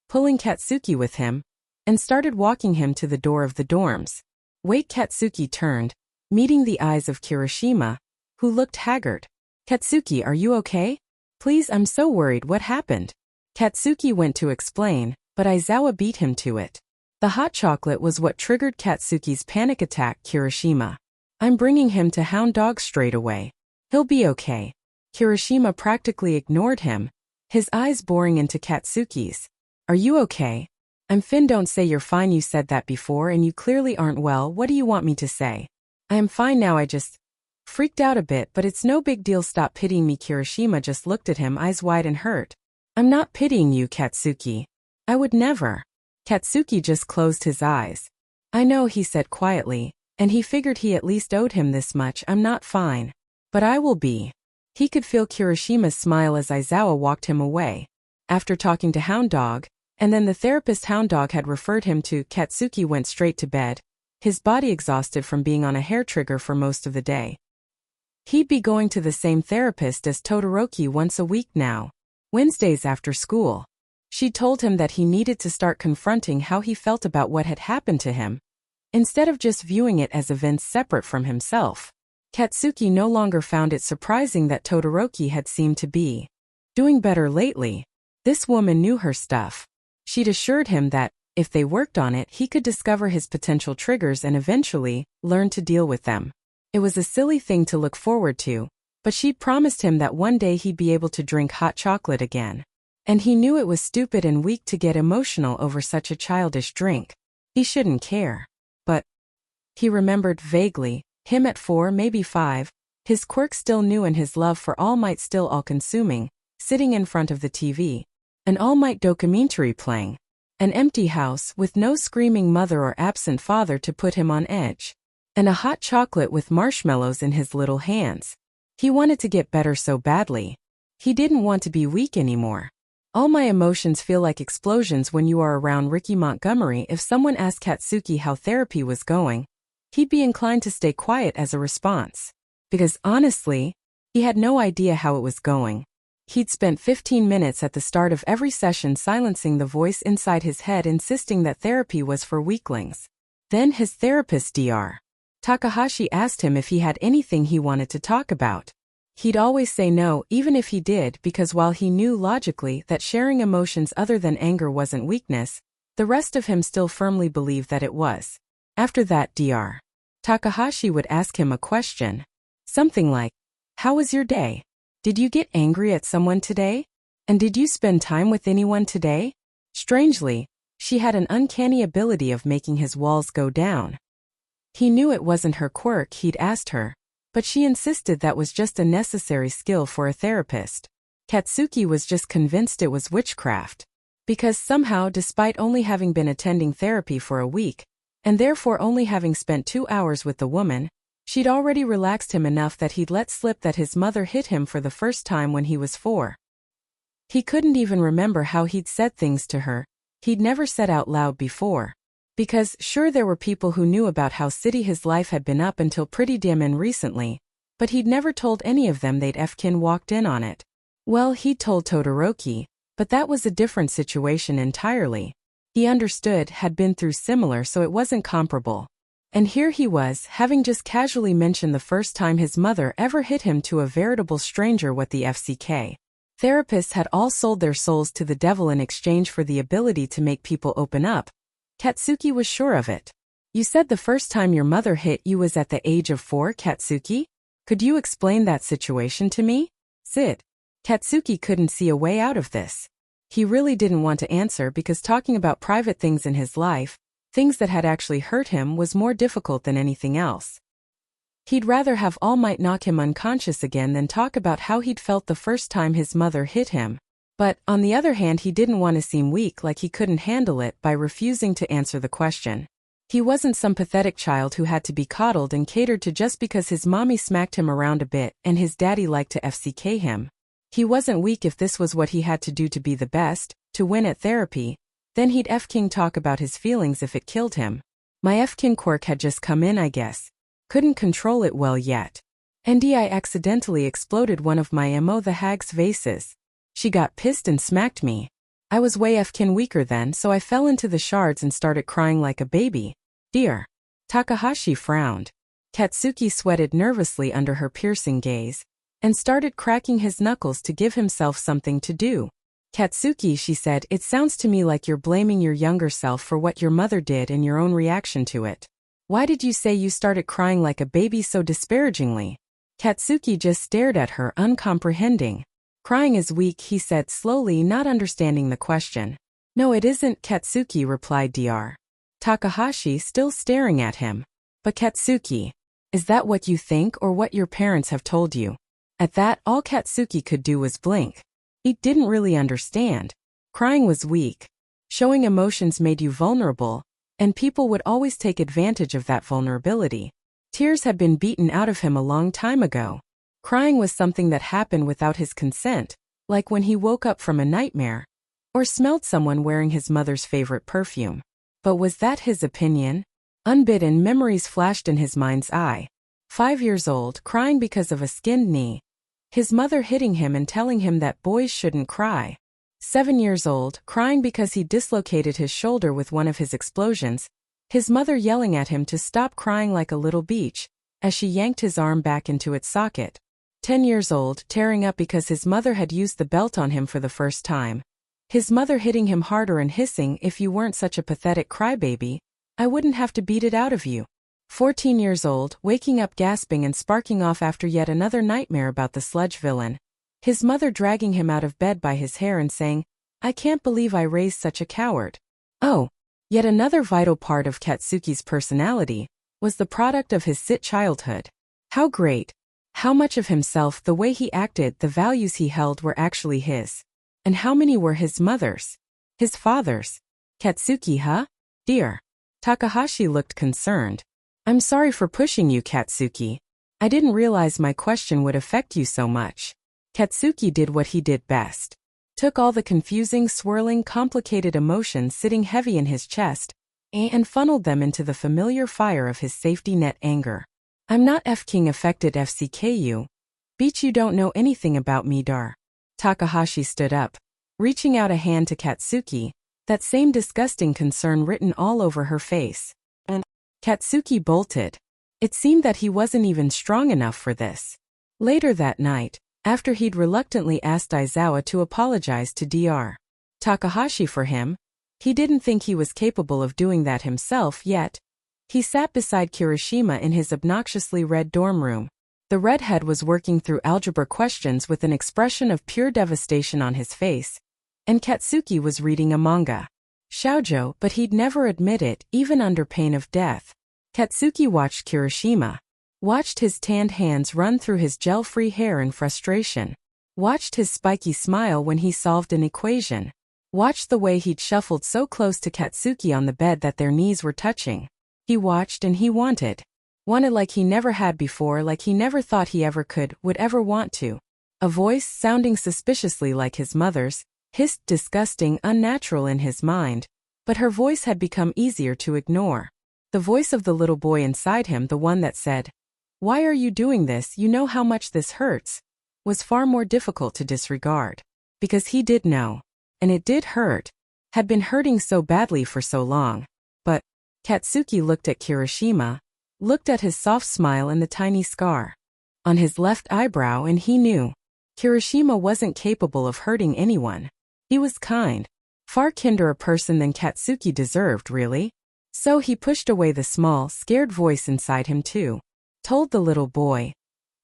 pulling Katsuki with him, and started walking him to the door of the dorms. Wait, Katsuki turned, meeting the eyes of Kirishima, who looked haggard. Katsuki, are you okay? Please, I'm so worried, what happened? Katsuki went to explain, but Aizawa beat him to it. The hot chocolate was what triggered Katsuki's panic attack, Kirishima. I'm bringing him to Hound Dog straight away. He'll be okay. Kirishima practically ignored him, his eyes boring into Katsuki's. Are you okay? I'm fine. Don't say you're fine, you said that before and you clearly aren't well. What do you want me to say? I am fine now, I just freaked out a bit, but it's no big deal. Stop pitying me. Kirishima just looked at him, eyes wide and hurt. I'm not pitying you, Katsuki. I would never. Katsuki just closed his eyes. I know, he said quietly, and he figured he at least owed him this much. I'm not fine. But I will be. He could feel Kirishima's smile as Aizawa walked him away. After talking to Hound Dog, and then the therapist Hound Dog had referred him to, Katsuki went straight to bed, his body exhausted from being on a hair trigger for most of the day. He'd be going to the same therapist as Todoroki once a week now, Wednesdays after school. She told him that he needed to start confronting how he felt about what had happened to him, instead of just viewing it as events separate from himself. Katsuki no longer found it surprising that Todoroki had seemed to be doing better lately. This woman knew her stuff. She'd assured him that, if they worked on it, he could discover his potential triggers and eventually learn to deal with them. It was a silly thing to look forward to, but she'd promised him that one day he'd be able to drink hot chocolate again. And he knew it was stupid and weak to get emotional over such a childish drink. He shouldn't care. But he remembered vaguely, him at 4, maybe 5, his quirk still new and his love for All Might still all-consuming, sitting in front of the TV. An All Might documentary playing. An empty house with no screaming mother or absent father to put him on edge. And a hot chocolate with marshmallows in his little hands. He wanted to get better so badly. He didn't want to be weak anymore. All my emotions feel like explosions when you are around Ricky Montgomery. If someone asked Katsuki how therapy was going, he'd be inclined to stay quiet as a response. Because honestly, he had no idea how it was going. He'd spent 15 minutes at the start of every session silencing the voice inside his head insisting that therapy was for weaklings. Then his therapist Dr. Takahashi asked him if he had anything he wanted to talk about. He'd always say no, even if he did, because while he knew logically that sharing emotions other than anger wasn't weakness, the rest of him still firmly believed that it was. After that, Dr. Takahashi would ask him a question. Something like, "How was your day? Did you get angry at someone today? And did you spend time with anyone today?" Strangely, she had an uncanny ability of making his walls go down. He knew it wasn't her quirk, he'd asked her, but she insisted that was just a necessary skill for a therapist. Katsuki was just convinced it was witchcraft. Because somehow, despite only having been attending therapy for a week, and therefore only having spent 2 hours with the woman, she'd already relaxed him enough that he'd let slip that his mother hit him for the first time when he was 4. He couldn't even remember how he'd said things to her he'd never said out loud before. Because, sure, there were people who knew about how shitty his life had been up until pretty damn recently, but he'd never told any of them they'd fkin walked in on it. Well, he'd told Todoroki, but that was a different situation entirely. He understood, had been through similar, so it wasn't comparable. And here he was, having just casually mentioned the first time his mother ever hit him to a veritable stranger. What the FCK. Therapists had all sold their souls to the devil in exchange for the ability to make people open up. Katsuki was sure of it. "You said the first time your mother hit you was at the age of 4, Katsuki? Could you explain that situation to me?" Sit. Katsuki couldn't see a way out of this. He really didn't want to answer because talking about private things in his life, things that had actually hurt him, was more difficult than anything else. He'd rather have All Might knock him unconscious again than talk about how he'd felt the first time his mother hit him. But, on the other hand, he didn't want to seem weak, like he couldn't handle it, by refusing to answer the question. He wasn't some pathetic child who had to be coddled and catered to just because his mommy smacked him around a bit and his daddy liked to FCK him. He wasn't weak if this was what he had to do to be the best, to win at therapy. Then he'd fking talk about his feelings if it killed him. My fking quirk had just come in, I guess. Couldn't control it well yet. And I accidentally exploded one of my the hag's vases. She got pissed and smacked me. I was way fkin weaker then, so I fell into the shards and started crying like a baby. Dear. Takahashi frowned. Katsuki sweated nervously under her piercing gaze, and started cracking his knuckles to give himself something to do. Katsuki, she said, "It sounds to me like you're blaming your younger self for what your mother did and your own reaction to it. Why did you say you started crying like a baby so disparagingly?" Katsuki just stared at her, uncomprehending. "Crying is weak," he said slowly, not understanding the question. "No, it isn't," Katsuki replied. Dr. Takahashi still staring at him. "But Katsuki, is that what you think or what your parents have told you?" At that, all Katsuki could do was blink. He didn't really understand. Crying was weak. Showing emotions made you vulnerable, and people would always take advantage of that vulnerability. Tears had been beaten out of him a long time ago. Crying was something that happened without his consent, like when he woke up from a nightmare, or smelled someone wearing his mother's favorite perfume. But was that his opinion? Unbidden memories flashed in his mind's eye. 5 years old, crying because of a skinned knee. His mother hitting him and telling him that boys shouldn't cry. 7 years old, crying because he dislocated his shoulder with one of his explosions. His mother yelling at him to stop crying like a little beach, as she yanked his arm back into its socket. 10 years old, tearing up because his mother had used the belt on him for the first time. His mother hitting him harder and hissing, "If you weren't such a pathetic crybaby, I wouldn't have to beat it out of you." 14 years old, waking up gasping and sparking off after yet another nightmare about the sludge villain. His mother dragging him out of bed by his hair and saying, "I can't believe I raised such a coward." Oh, yet another vital part of Katsuki's personality was the product of his sit childhood. How great! How much of himself, the way he acted, the values he held were actually his. And how many were his mother's? His father's? Katsuki, huh? Dear. Takahashi looked concerned. "I'm sorry for pushing you, Katsuki. I didn't realize my question would affect you so much." Katsuki did what he did best. Took all the confusing, swirling, complicated emotions sitting heavy in his chest and funneled them into the familiar fire of his safety net anger. "I'm not f-king affected FCKU. Beach, you don't know anything about me, dar." Takahashi stood up, reaching out a hand to Katsuki, that same disgusting concern written all over her face. And Katsuki bolted. It seemed that he wasn't even strong enough for this. Later that night, after he'd reluctantly asked Aizawa to apologize to Dr. Takahashi for him, he didn't think he was capable of doing that himself yet. He sat beside Kirishima in his obnoxiously red dorm room. The redhead was working through algebra questions with an expression of pure devastation on his face, and Katsuki was reading a manga. Shoujo, but he'd never admit it, even under pain of death. Katsuki watched Kirishima. Watched his tanned hands run through his gel-free hair in frustration. Watched his spiky smile when he solved an equation. Watched the way he'd shuffled so close to Katsuki on the bed that their knees were touching. He watched and he wanted. Wanted like he never had before, like he never thought he ever could, would ever want to. A voice, sounding suspiciously like his mother's, hissed disgusting, unnatural in his mind, but her voice had become easier to ignore. The voice of the little boy inside him, the one that said, "Why are you doing this? You know how much this hurts," was far more difficult to disregard. Because he did know. And it did hurt. Had been hurting so badly for so long. But Katsuki looked at Kirishima, looked at his soft smile and the tiny scar on his left eyebrow, and he knew. Kirishima wasn't capable of hurting anyone. He was kind. Far kinder a person than Katsuki deserved, really. So he pushed away the small, scared voice inside him too. Told the little boy,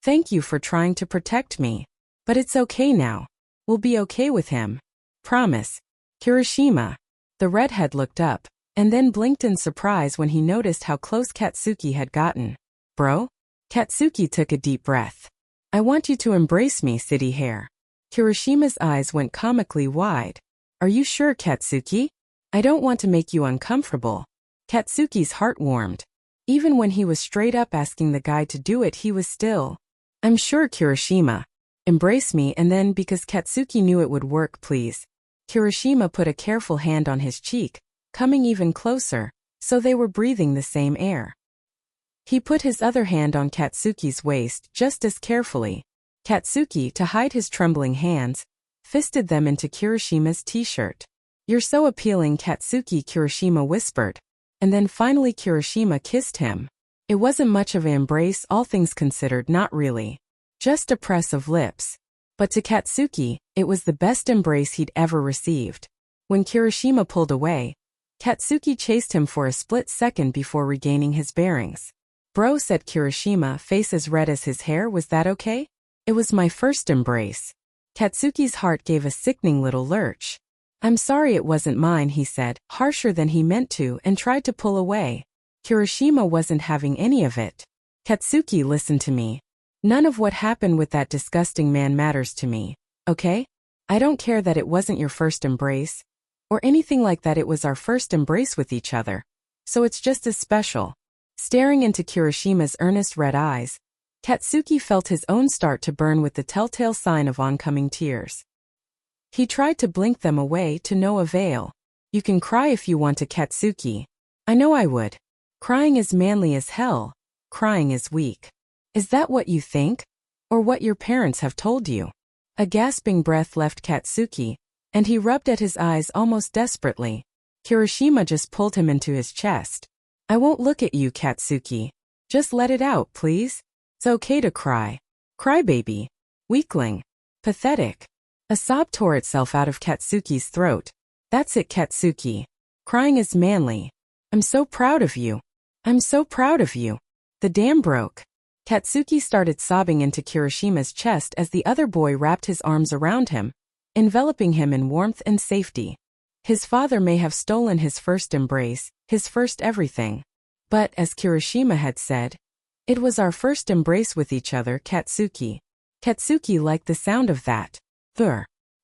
"Thank you for trying to protect me. But it's okay now. We'll be okay with him. Promise." Kirishima. The redhead looked up, and then blinked in surprise when he noticed how close Katsuki had gotten. "Bro?" Katsuki took a deep breath. "I want you to embrace me, city hair." Kirishima's eyes went comically wide. "Are you sure, Katsuki? I don't want to make you uncomfortable." Katsuki's heart warmed. Even when he was straight up asking the guy to do it, he was still, "I'm sure, Kirishima. Embrace me," and then, because Katsuki knew it would work, "Please." Kirishima put a careful hand on his cheek, coming even closer, so they were breathing the same air. He put his other hand on Katsuki's waist just as carefully. Katsuki, to hide his trembling hands, fisted them into Kirishima's t-shirt. "You're so appealing, Katsuki," Kirishima whispered. And then finally Kirishima kissed him. It wasn't much of an embrace, all things considered, not really. Just a press of lips. But to Katsuki, it was the best embrace he'd ever received. When Kirishima pulled away, Katsuki chased him for a split second before regaining his bearings. "Bro," said Kirishima, face as red as his hair, "was that okay?" "It was my first embrace." Katsuki's heart gave a sickening little lurch. "I'm sorry it wasn't mine," he said, harsher than he meant to, and tried to pull away. Kirishima wasn't having any of it. "Katsuki, listen to me. None of what happened with that disgusting man matters to me, okay? I don't care that it wasn't your first embrace, or anything like that. It was our first embrace with each other, so it's just as special." Staring into Kirishima's earnest red eyes, Katsuki felt his own start to burn with the telltale sign of oncoming tears. He tried to blink them away to no avail. You can cry if you want to, Katsuki. I know I would. Crying is manly as hell. Crying is weak. Is that what you think? Or what your parents have told you? A gasping breath left Katsuki, and he rubbed at his eyes almost desperately. Kirishima just pulled him into his chest. I won't look at you, Katsuki. Just let it out, please. It's okay to cry. Crybaby. Weakling. Pathetic. A sob tore itself out of Katsuki's throat. That's it, Katsuki. Crying is manly. I'm so proud of you. I'm so proud of you. The dam broke. Katsuki started sobbing into Kirishima's chest as the other boy wrapped his arms around him, enveloping him in warmth and safety. His father may have stolen his first embrace, his first everything. But, as Kirishima had said, it was our first embrace with each other, Katsuki. Katsuki liked the sound of that.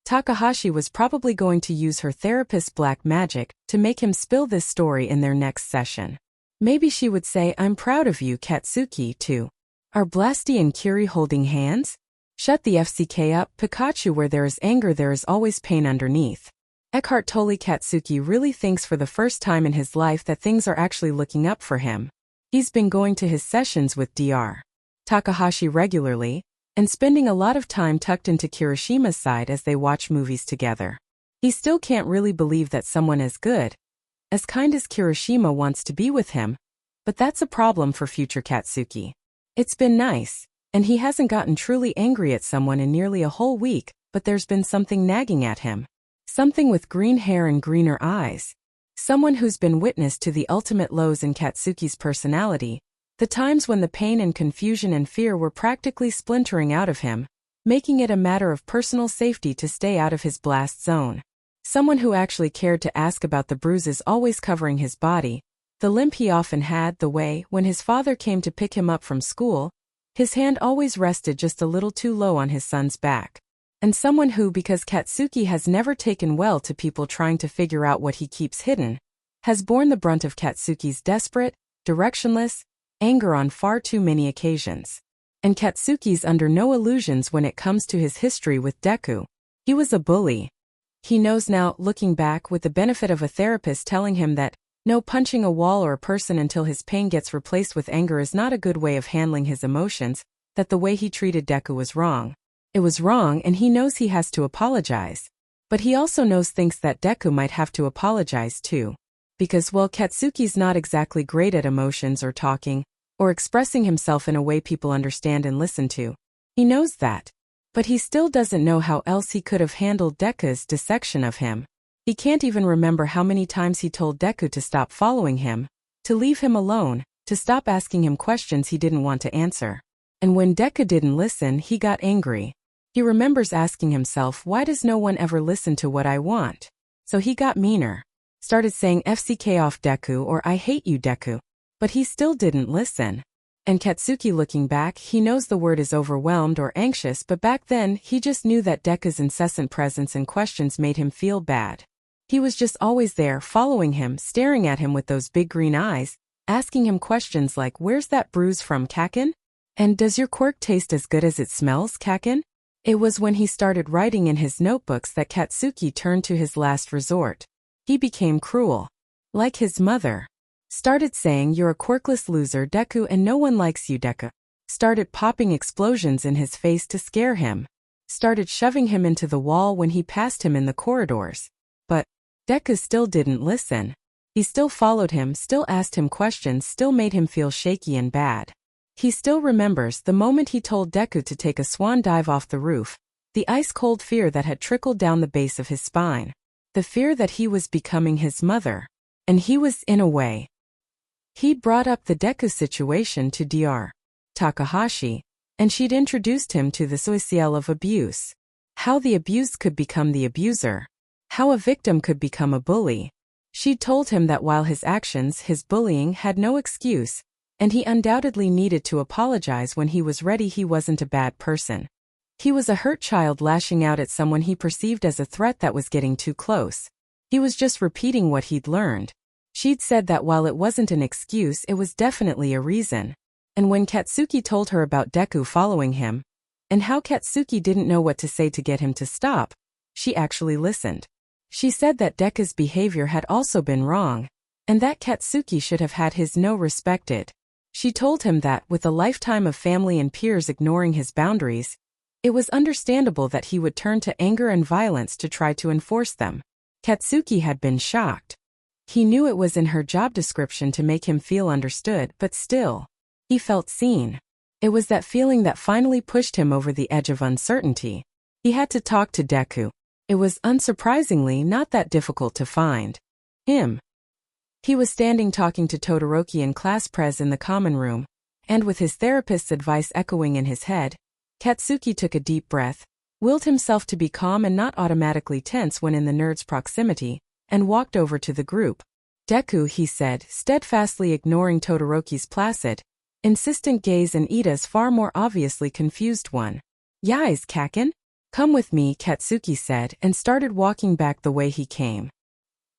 Takahashi was probably going to use her therapist's black magic to make him spill this story in their next session. Maybe she would say, I'm proud of you, Katsuki, too. Are Blasty and Kiri holding hands? Shut the FCK up, Pikachu. Where there is anger there is always pain underneath. Eckhart Tolle. Katsuki really thinks for the first time in his life that things are actually looking up for him. He's been going to his sessions with Dr. Takahashi regularly, and spending a lot of time tucked into Kirishima's side as they watch movies together. He still can't really believe that someone as good, as kind as Kirishima wants to be with him, but that's a problem for future Katsuki. It's been nice, and he hasn't gotten truly angry at someone in nearly a whole week, but there's been something nagging at him. Something with green hair and greener eyes. Someone who's been witness to the ultimate lows in Katsuki's personality, the times when the pain and confusion and fear were practically splintering out of him, making it a matter of personal safety to stay out of his blast zone. Someone who actually cared to ask about the bruises always covering his body, the limp he often had, the way, when his father came to pick him up from school, his hand always rested just a little too low on his son's back. And someone who, because Katsuki has never taken well to people trying to figure out what he keeps hidden, has borne the brunt of Katsuki's desperate, directionless, anger on far too many occasions. And Katsuki's under no illusions when it comes to his history with Deku. He was a bully. He knows now, looking back with the benefit of a therapist telling him that no punching a wall or a person until his pain gets replaced with anger is not a good way of handling his emotions, that the way he treated Deku was wrong. It was wrong, and he knows he has to apologize. But he also thinks that Deku might have to apologize too. Because, well, Katsuki's not exactly great at emotions or talking, or expressing himself in a way people understand and listen to. He knows that. But he still doesn't know how else he could have handled Deku's dissection of him. He can't even remember how many times he told Deku to stop following him, to leave him alone, to stop asking him questions he didn't want to answer. And when Deku didn't listen, he got angry. He remembers asking himself, why does no one ever listen to what I want? So he got meaner. Started saying FCK off Deku or I hate you, Deku. But he still didn't listen. And Katsuki, looking back, he knows the word is overwhelmed or anxious, but back then, he just knew that Deku's incessant presence and questions made him feel bad. He was just always there, following him, staring at him with those big green eyes, asking him questions like, where's that bruise from, Kaken? And does your quirk taste as good as it smells, Kaken? It was when he started writing in his notebooks that Katsuki turned to his last resort. He became cruel. Like his mother. Started saying, you're a quirkless loser, Deku, and no one likes you, Deku. Started popping explosions in his face to scare him. Started shoving him into the wall when he passed him in the corridors. But Deku still didn't listen. He still followed him, still asked him questions, still made him feel shaky and bad. He still remembers the moment he told Deku to take a swan dive off the roof, the ice-cold fear that had trickled down the base of his spine. The fear that he was becoming his mother. And he was, in a way. He'd brought up the Deku situation to Dr. Takahashi, and she'd introduced him to the cycle of abuse. How the abused could become the abuser. How a victim could become a bully. She'd told him that while his actions, his bullying, had no excuse, and he undoubtedly needed to apologize when he was ready, he wasn't a bad person. He was a hurt child lashing out at someone he perceived as a threat that was getting too close. He was just repeating what he'd learned. She'd said that while it wasn't an excuse, it was definitely a reason. And when Katsuki told her about Deku following him, and how Katsuki didn't know what to say to get him to stop, she actually listened. She said that Deku's behavior had also been wrong, and that Katsuki should have had his no respected. She told him that, with a lifetime of family and peers ignoring his boundaries, it was understandable that he would turn to anger and violence to try to enforce them. Katsuki had been shocked. He knew it was in her job description to make him feel understood, but still, he felt seen. It was that feeling that finally pushed him over the edge of uncertainty. He had to talk to Deku. It was, unsurprisingly, not that difficult to find him. He was standing talking to Todoroki in class pres in the common room, and with his therapist's advice echoing in his head, Katsuki took a deep breath, willed himself to be calm and not automatically tense when in the nerd's proximity, and walked over to the group. Deku, he said, steadfastly ignoring Todoroki's placid, insistent gaze and Ida's far more obviously confused one. "Yais, Kakin? Come with me," Katsuki said, and started walking back the way he came.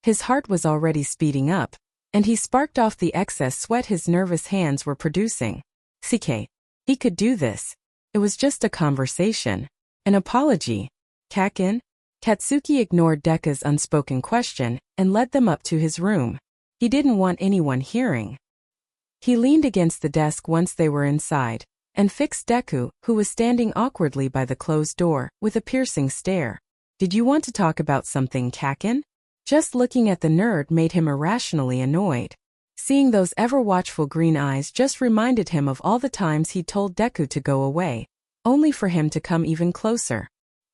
His heart was already speeding up, and he sparked off the excess sweat his nervous hands were producing. CK. He could do this. It was just a conversation. An apology. Kakin? Katsuki ignored Deku's unspoken question and led them up to his room. He didn't want anyone hearing. He leaned against the desk once they were inside, and fixed Deku, who was standing awkwardly by the closed door, with a piercing stare. "Did you want to talk about something, Kakin?" Just looking at the nerd made him irrationally annoyed. Seeing those ever-watchful green eyes just reminded him of all the times he'd told Deku to go away, only for him to come even closer.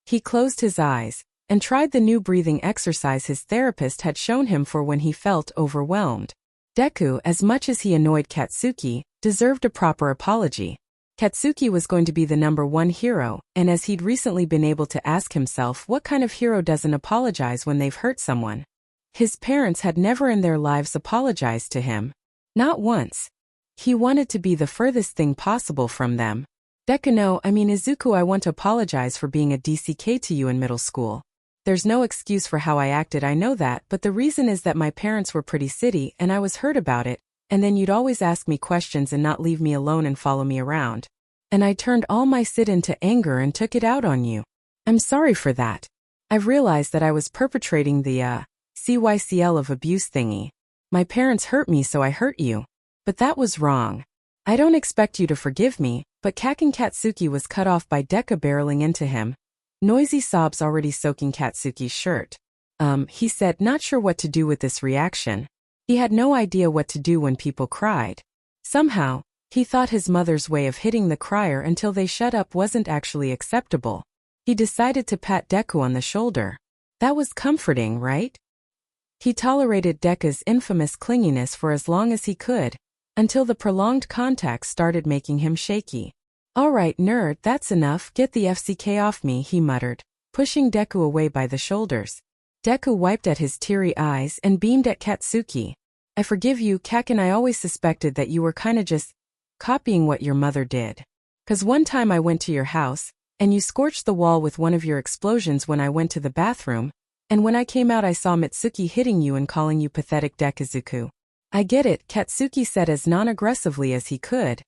He closed his eyes, and tried the new breathing exercise his therapist had shown him for when he felt overwhelmed. Deku, as much as he annoyed Katsuki, deserved a proper apology. Katsuki was going to be the #1 hero, and as he'd recently been able to ask himself what kind of hero doesn't apologize when they've hurt someone. His parents had never in their lives apologized to him. Not once. He wanted to be the furthest thing possible from them. "Deku, no, I mean Izuku, I want to apologize for being a DCK to you in middle school. There's no excuse for how I acted, I know that, but the reason is that my parents were pretty shitty and I was hurt about it, and then you'd always ask me questions and not leave me alone and follow me around. And I turned all my sit into anger and took it out on you. I'm sorry for that. I've realized that I was perpetrating the, CYCL of abuse thingy. My parents hurt me so I hurt you. But that was wrong. I don't expect you to forgive me," but Kakin Katsuki was cut off by Deku barreling into him. Noisy sobs already soaking Katsuki's shirt. He said, not sure what to do with this reaction. He had no idea what to do when people cried. Somehow, he thought his mother's way of hitting the crier until they shut up wasn't actually acceptable. He decided to pat Deku on the shoulder. That was comforting, right? He tolerated Deku's infamous clinginess for as long as he could, until the prolonged contact started making him shaky. "All right, nerd, that's enough, get the FCK off me," he muttered, pushing Deku away by the shoulders. Deku wiped at his teary eyes and beamed at Katsuki. "I forgive you, Kakin, I always suspected that you were kinda just copying what your mother did. 'Cause one time I went to your house, and you scorched the wall with one of your explosions when I went to the bathroom, and when I came out I saw Mitsuki hitting you and calling you pathetic Dekuzuku." "I get it," Katsuki said as non-aggressively as he could,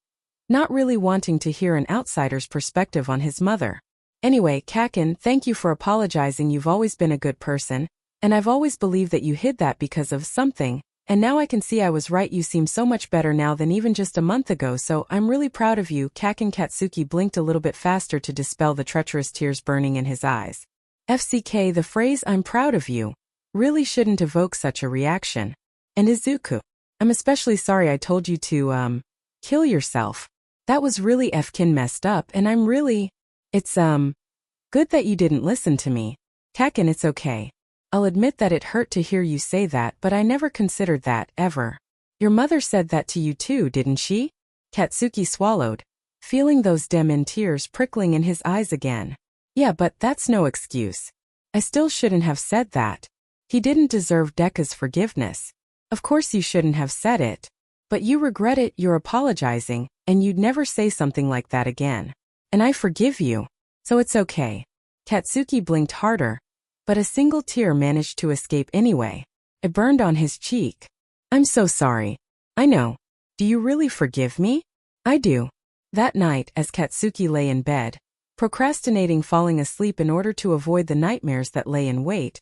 not really wanting to hear an outsider's perspective on his mother. "Anyway, Kakin, thank you for apologizing. You've always been a good person, and I've always believed that you hid that because of something, and now I can see I was right. You seem so much better now than even just a month ago, so I'm really proud of you." Kakin Katsuki blinked a little bit faster to dispel the treacherous tears burning in his eyes. FCK, the phrase "I'm proud of you" really shouldn't evoke such a reaction. "And Izuku, I'm especially sorry I told you to, kill yourself. That was really fkin messed up, and I'm really... It's, good that you didn't listen to me. Kakin, it's okay. I'll admit that it hurt to hear you say that, but I never considered that, ever. Your mother said that to you too, didn't she?" Katsuki swallowed, feeling those dim tears prickling in his eyes again. "Yeah, but that's no excuse. I still shouldn't have said that. He didn't deserve Deku's forgiveness. Of course you shouldn't have said it. But you regret it, you're apologizing, and you'd never say something like that again. And I forgive you. So it's okay." Katsuki blinked harder, but a single tear managed to escape anyway. It burned on his cheek. "I'm so sorry. I know. Do you really forgive me?" I do. That night, as Katsuki lay in bed, procrastinating falling asleep in order to avoid the nightmares that lay in wait,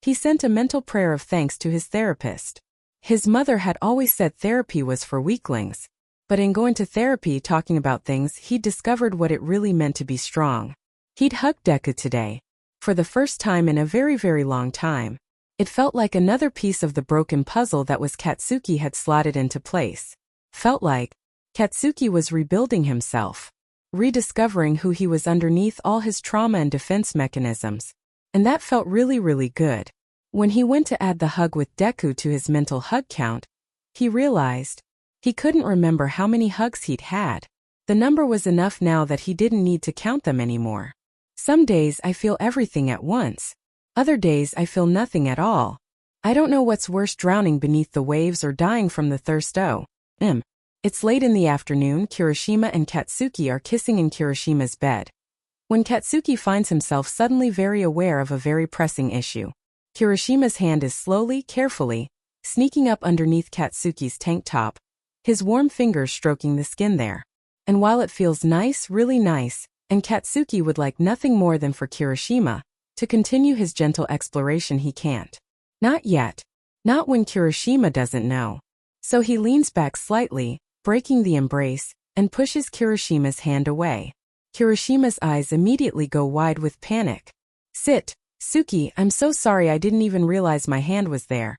he sent a mental prayer of thanks to his therapist. His mother had always said therapy was for weaklings, but in going to therapy talking about things he'd discovered what it really meant to be strong. He'd hugged Deku today. For the first time in a very, very long time. It felt like another piece of the broken puzzle that was Katsuki had slotted into place. Felt like Katsuki was rebuilding himself, rediscovering who he was underneath all his trauma and defense mechanisms. And that felt really, really good. When he went to add the hug with Deku to his mental hug count, he realized he couldn't remember how many hugs he'd had. The number was enough now that he didn't need to count them anymore. Some days I feel everything at once. Other days I feel nothing at all. I don't know what's worse, drowning beneath the waves or dying from the thirst. It's late in the afternoon. Kirishima and Katsuki are kissing in Kirishima's bed. When Katsuki finds himself suddenly very aware of a very pressing issue. Kirishima's hand is slowly, carefully, sneaking up underneath Katsuki's tank top, his warm fingers stroking the skin there. And while it feels nice, really nice, and Katsuki would like nothing more than for Kirishima to continue his gentle exploration, he can't. Not yet. Not when Kirishima doesn't know. So he leans back slightly, breaking the embrace, and pushes Kirishima's hand away. Kirishima's eyes immediately go wide with panic. Sit, Suki, I'm so sorry, I didn't even realize my hand was there.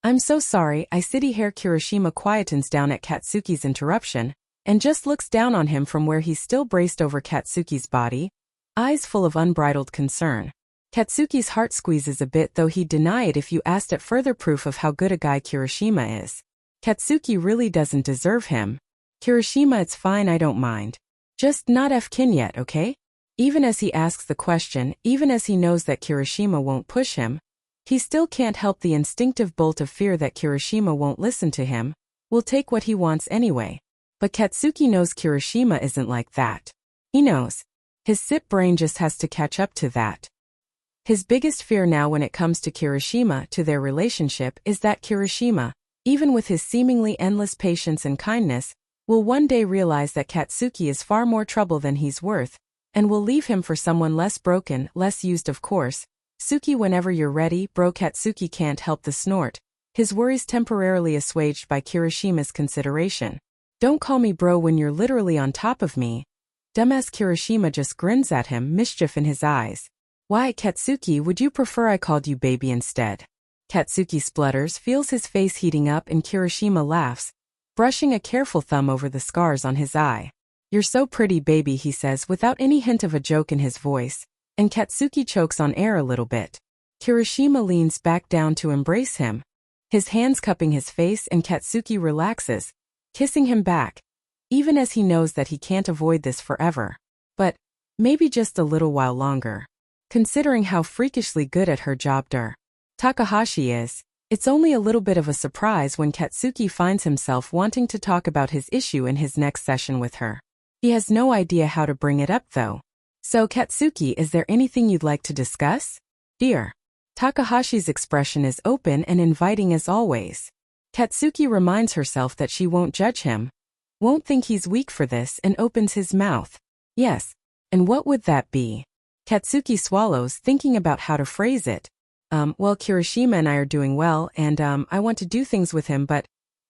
I'm so sorry, I city hair. Kirishima quietens down at Katsuki's interruption, and just looks down on him from where he's still braced over Katsuki's body, eyes full of unbridled concern. Katsuki's heart squeezes a bit, though he'd deny it if you asked at further proof of how good a guy Kirishima is. Katsuki really doesn't deserve him. Kirishima, it's fine, I don't mind. Just not Fkin yet, okay? Even as he asks the question, even as he knows that Kirishima won't push him, he still can't help the instinctive bolt of fear that Kirishima won't listen to him, will take what he wants anyway. But Katsuki knows Kirishima isn't like that. He knows. His SIP brain just has to catch up to that. His biggest fear now when it comes to Kirishima, to their relationship, is that Kirishima, even with his seemingly endless patience and kindness, will one day realize that Katsuki is far more trouble than he's worth, and will leave him for someone less broken, less used, of course. Suki, whenever you're ready, bro. Katsuki can't help the snort, his worries temporarily assuaged by Kirishima's consideration. Don't call me bro when you're literally on top of me. Dumbass. Kirishima just grins at him, mischief in his eyes. Why, Katsuki, would you prefer I called you baby instead? Katsuki splutters, feels his face heating up, and Kirishima laughs, brushing a careful thumb over the scars on his eye. You're so pretty, baby, he says without any hint of a joke in his voice, and Katsuki chokes on air a little bit. Kirishima leans back down to embrace him, his hands cupping his face, and Katsuki relaxes, kissing him back, even as he knows that he can't avoid this forever. But maybe just a little while longer. Considering how freakishly good at her job Takahashi is, it's only a little bit of a surprise when Katsuki finds himself wanting to talk about his issue in his next session with her. He has no idea how to bring it up though. So Katsuki, is there anything you'd like to discuss? Dear. Takahashi's expression is open and inviting as always. Katsuki reminds herself that she won't judge him, won't think he's weak for this, and opens his mouth. Yes. And what would that be? Katsuki swallows, thinking about how to phrase it. Well, Kirishima and I are doing well, and I want to do things with him, but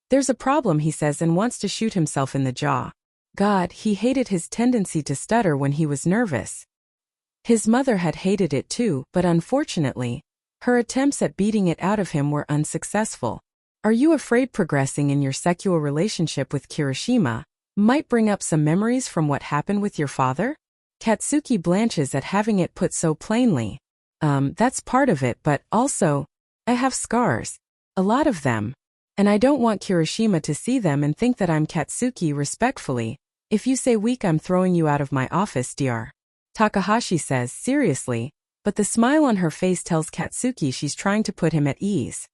there's a problem, he says, and wants to shoot himself in the jaw. God, he hated his tendency to stutter when he was nervous. His mother had hated it too, but unfortunately, her attempts at beating it out of him were unsuccessful. Are you afraid progressing in your sexual relationship with Kirishima might bring up some memories from what happened with your father? Katsuki blanches at having it put so plainly. That's part of it, but also, I have scars. A lot of them. And I don't want Kirishima to see them and think that I'm Katsuki. Respectfully, if you say weak, I'm throwing you out of my office, Dr. Takahashi says seriously, but the smile on her face tells Katsuki she's trying to put him at ease.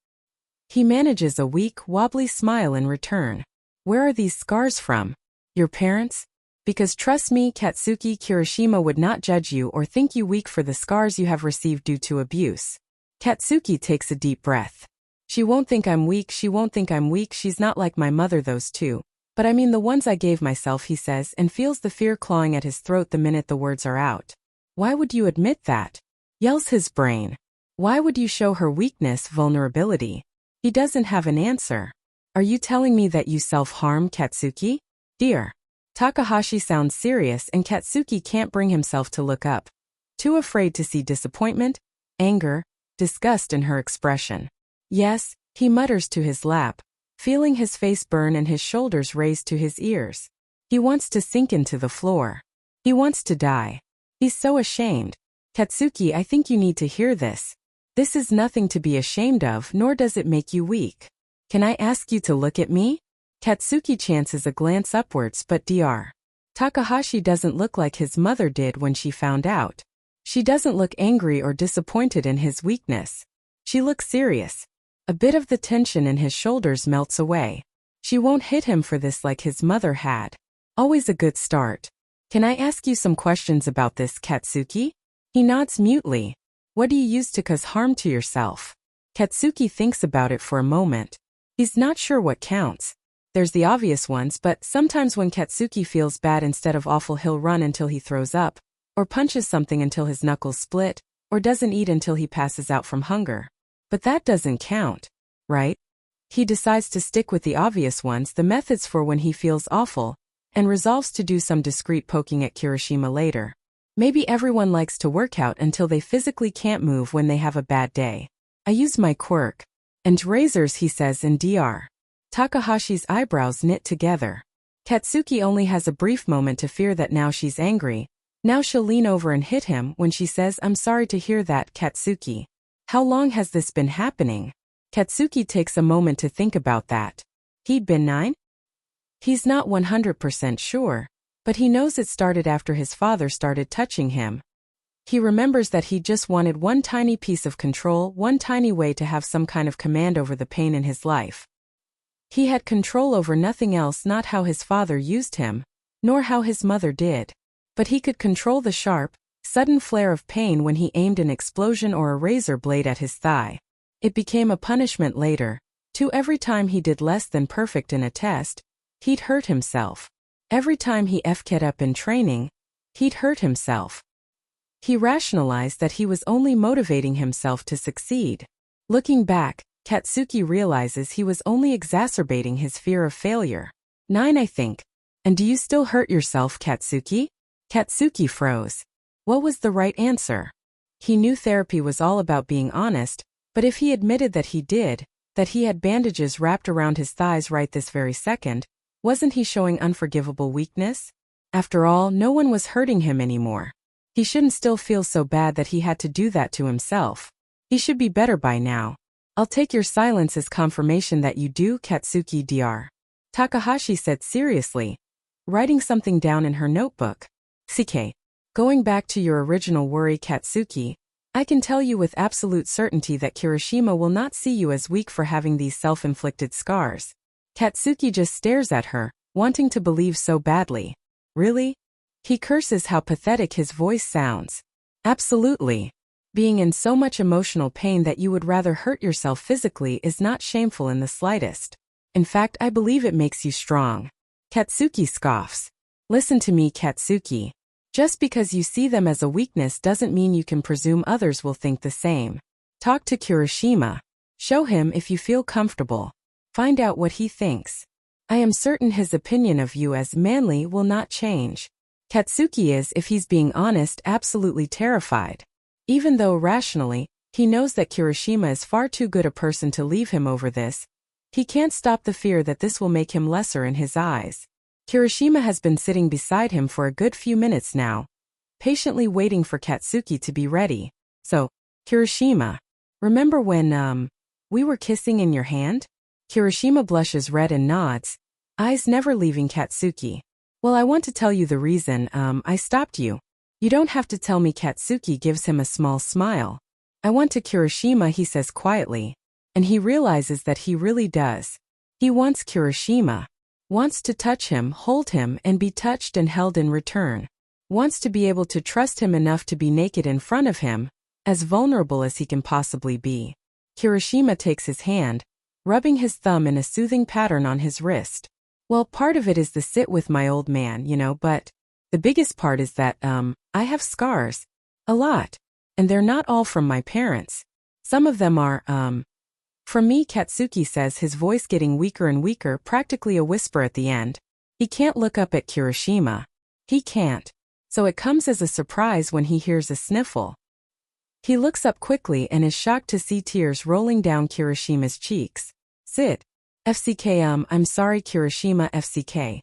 He manages a weak, wobbly smile in return. Where are these scars from? Your parents? Because trust me, Katsuki, Kirishima would not judge you or think you weak for the scars you have received due to abuse. Katsuki takes a deep breath. She won't think I'm weak, she won't think I'm weak, she's not like my mother, those two. But I mean the ones I gave myself, he says, and feels the fear clawing at his throat the minute the words are out. Why would you admit that? Yells his brain. Why would you show her weakness, vulnerability? He doesn't have an answer. Are you telling me that you self-harm, Katsuki? Dear. Takahashi sounds serious and Katsuki can't bring himself to look up. Too afraid to see disappointment, anger, disgust in her expression. Yes, he mutters to his lap, feeling his face burn and his shoulders raised to his ears. He wants to sink into the floor. He wants to die. He's so ashamed. Katsuki, I think you need to hear this. This is nothing to be ashamed of, nor does it make you weak. Can I ask you to look at me? Katsuki chances a glance upwards, but Dr. Takahashi doesn't look like his mother did when she found out. She doesn't look angry or disappointed in his weakness. She looks serious. A bit of the tension in his shoulders melts away. She won't hit him for this like his mother had. Always a good start. Can I ask you some questions about this, Katsuki? He nods mutely. What do you use to cause harm to yourself? Katsuki thinks about it for a moment. He's not sure what counts. There's the obvious ones, but sometimes when Katsuki feels bad, instead of awful, he'll run until he throws up, or punches something until his knuckles split, or doesn't eat until he passes out from hunger. But that doesn't count, right? He decides to stick with the obvious ones, the methods for when he feels awful, and resolves to do some discreet poking at Kirishima later. Maybe everyone likes to work out until they physically can't move when they have a bad day. I use my quirk. And razors, he says, in Dr. Takahashi's eyebrows knit together. Katsuki only has a brief moment to fear that now she's angry. Now she'll lean over and hit him when she says, I'm sorry to hear that, Katsuki. How long has this been happening? Katsuki takes a moment to think about that. He'd been 9? He's not 100% sure, but he knows it started after his father started touching him. He remembers that he just wanted one tiny piece of control, one tiny way to have some kind of command over the pain in his life. He had control over nothing else, not how his father used him, nor how his mother did. But he could control the sharp, sudden flare of pain when he aimed an explosion or a razor blade at his thigh. It became a punishment later, too. Every time he did less than perfect in a test, he'd hurt himself. Every time he f'd up in training, he'd hurt himself. He rationalized that he was only motivating himself to succeed. Looking back, Katsuki realizes he was only exacerbating his fear of failure. 9, I think. And do you still hurt yourself, Katsuki? Katsuki froze. What was the right answer? He knew therapy was all about being honest, but if he admitted that he did, that he had bandages wrapped around his thighs right this very second, wasn't he showing unforgivable weakness? After all, no one was hurting him anymore. He shouldn't still feel so bad that he had to do that to himself. He should be better by now. I'll take your silence as confirmation that you do, Katsuki. Dr. Takahashi said seriously, writing something down in her notebook. CK. Going back to your original worry, Katsuki, I can tell you with absolute certainty that Kirishima will not see you as weak for having these self-inflicted scars. Katsuki just stares at her, wanting to believe so badly. Really? He curses how pathetic his voice sounds. Absolutely. Being in so much emotional pain that you would rather hurt yourself physically is not shameful in the slightest. In fact, I believe it makes you strong. Katsuki scoffs. Listen to me, Katsuki. Just because you see them as a weakness doesn't mean you can presume others will think the same. Talk to Kirishima. Show him if you feel comfortable. Find out what he thinks. I am certain his opinion of you as manly will not change. Katsuki is, if he's being honest, absolutely terrified. Even though rationally, he knows that Kirishima is far too good a person to leave him over this, he can't stop the fear that this will make him lesser in his eyes. Kirishima has been sitting beside him for a good few minutes now, patiently waiting for Katsuki to be ready. So, Kirishima, remember when, we were kissing in your hand? Kirishima blushes red and nods, eyes never leaving Katsuki. Well, I want to tell you the reason, I stopped you. You don't have to tell me. Katsuki gives him a small smile. I want to Kirishima, he says quietly. And he realizes that he really does. He wants Kirishima. Wants to touch him, hold him, and be touched and held in return. Wants to be able to trust him enough to be naked in front of him, as vulnerable as he can possibly be. Kirishima takes his hand, rubbing his thumb in a soothing pattern on his wrist. Well, part of it is the sit with my old man, but the biggest part is that, I have scars. A lot. And they're not all from my parents. Some of them are, from me, Katsuki says, his voice getting weaker and weaker, practically a whisper at the end. He can't look up at Kirishima. He can't. So it comes as a surprise when he hears a sniffle. He looks up quickly and is shocked to see tears rolling down Kirishima's cheeks. Sit. FCK I'm sorry Kirishima FCK.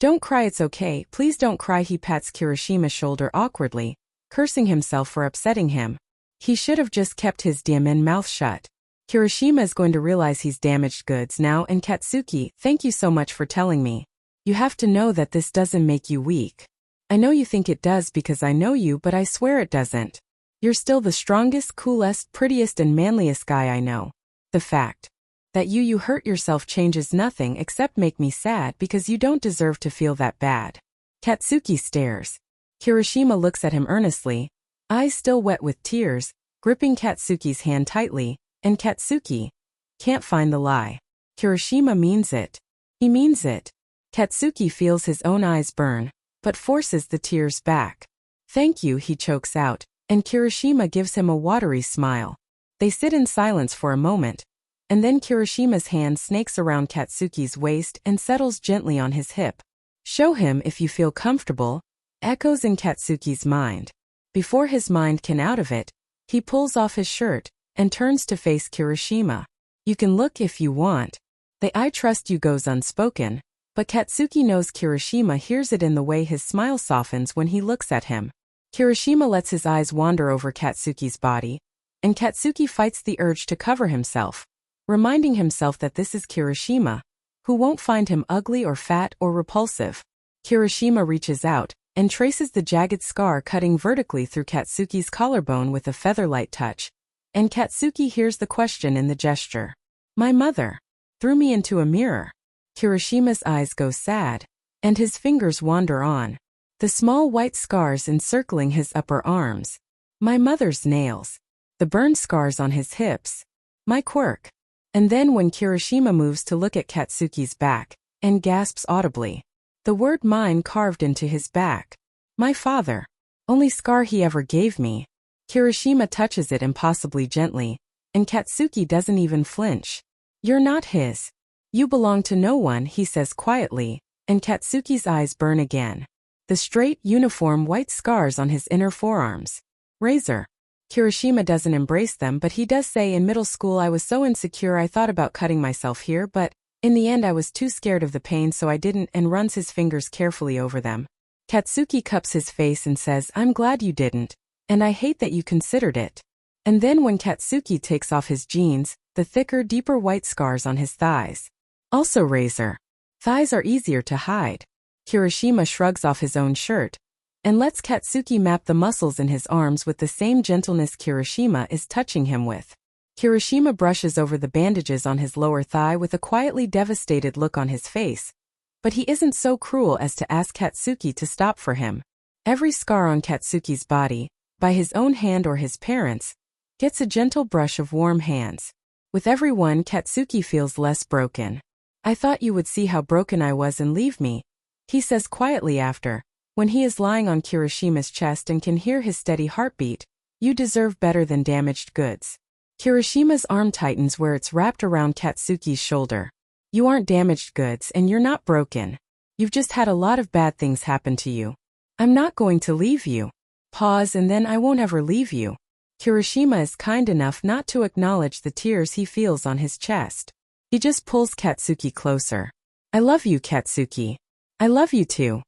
Don't cry, it's okay, please don't cry. He pats Kirishima's shoulder awkwardly, cursing himself for upsetting him. He should have just kept his damn mouth shut. Kirishima is going to realize he's damaged goods now. And Katsuki, thank you so much for telling me. You have to know that this doesn't make you weak. I know you think it does because I know you, but I swear it doesn't. You're still the strongest, coolest, prettiest and manliest guy I know. The fact that you hurt yourself changes nothing except make me sad because you don't deserve to feel that bad. Katsuki stares. Kirishima looks at him earnestly, eyes still wet with tears, gripping Katsuki's hand tightly, and Katsuki can't find the lie. Kirishima means it. He means it. Katsuki feels his own eyes burn, but forces the tears back. Thank you, he chokes out, and Kirishima gives him a watery smile. They sit in silence for a moment, and then Kirishima's hand snakes around Katsuki's waist and settles gently on his hip. Show him if you feel comfortable, echoes in Katsuki's mind. Before his mind can out of it, he pulls off his shirt and turns to face Kirishima. You can look if you want. The I trust you goes unspoken, but Katsuki knows Kirishima hears it in the way his smile softens when he looks at him. Kirishima lets his eyes wander over Katsuki's body, and Katsuki fights the urge to cover himself, reminding himself that this is Kirishima, who won't find him ugly or fat or repulsive. Kirishima reaches out and traces the jagged scar cutting vertically through Katsuki's collarbone with a feather-light touch, and Katsuki hears the question in the gesture. My mother threw me into a mirror. Kirishima's eyes go sad, and his fingers wander on the small white scars encircling his upper arms. My mother's nails. The burn scars on his hips. My quirk. And then when Kirishima moves to look at Katsuki's back, and gasps audibly. The word mine carved into his back. My father. Only scar he ever gave me. Kirishima touches it impossibly gently, and Katsuki doesn't even flinch. You're not his. You belong to no one, he says quietly, and Katsuki's eyes burn again. The straight, uniform white scars on his inner forearms. Razor. Kirishima doesn't embrace them, but he does say, in middle school I was so insecure I thought about cutting myself here, but in the end I was too scared of the pain so I didn't, and runs his fingers carefully over them. Katsuki cups his face and says, I'm glad you didn't, and I hate that you considered it. And then when Katsuki takes off his jeans, the thicker, deeper white scars on his thighs. Also razor. Thighs are easier to hide. Kirishima shrugs off his own shirt, and lets Katsuki map the muscles in his arms with the same gentleness Kirishima is touching him with. Kirishima brushes over the bandages on his lower thigh with a quietly devastated look on his face, but he isn't so cruel as to ask Katsuki to stop for him. Every scar on Katsuki's body, by his own hand or his parents', gets a gentle brush of warm hands. With every one, Katsuki feels less broken. I thought you would see how broken I was and leave me, he says quietly after, when he is lying on Kirishima's chest and can hear his steady heartbeat. You deserve better than damaged goods. Kirishima's arm tightens where it's wrapped around Katsuki's shoulder. You aren't damaged goods and you're not broken. You've just had a lot of bad things happen to you. I'm not going to leave you. Pause and then I won't ever leave you. Kirishima is kind enough not to acknowledge the tears he feels on his chest. He just pulls Katsuki closer. I love you, Katsuki. I love you too.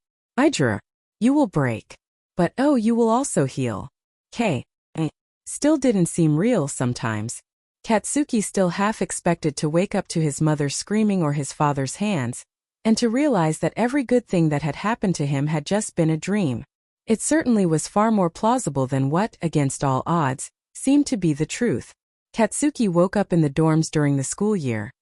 You will break. But oh, you will also heal. Still didn't seem real sometimes. Katsuki still half expected to wake up to his mother screaming or his father's hands, and to realize that every good thing that had happened to him had just been a dream. It certainly was far more plausible than what, against all odds, seemed to be the truth. Katsuki woke up in the dorms during the school year,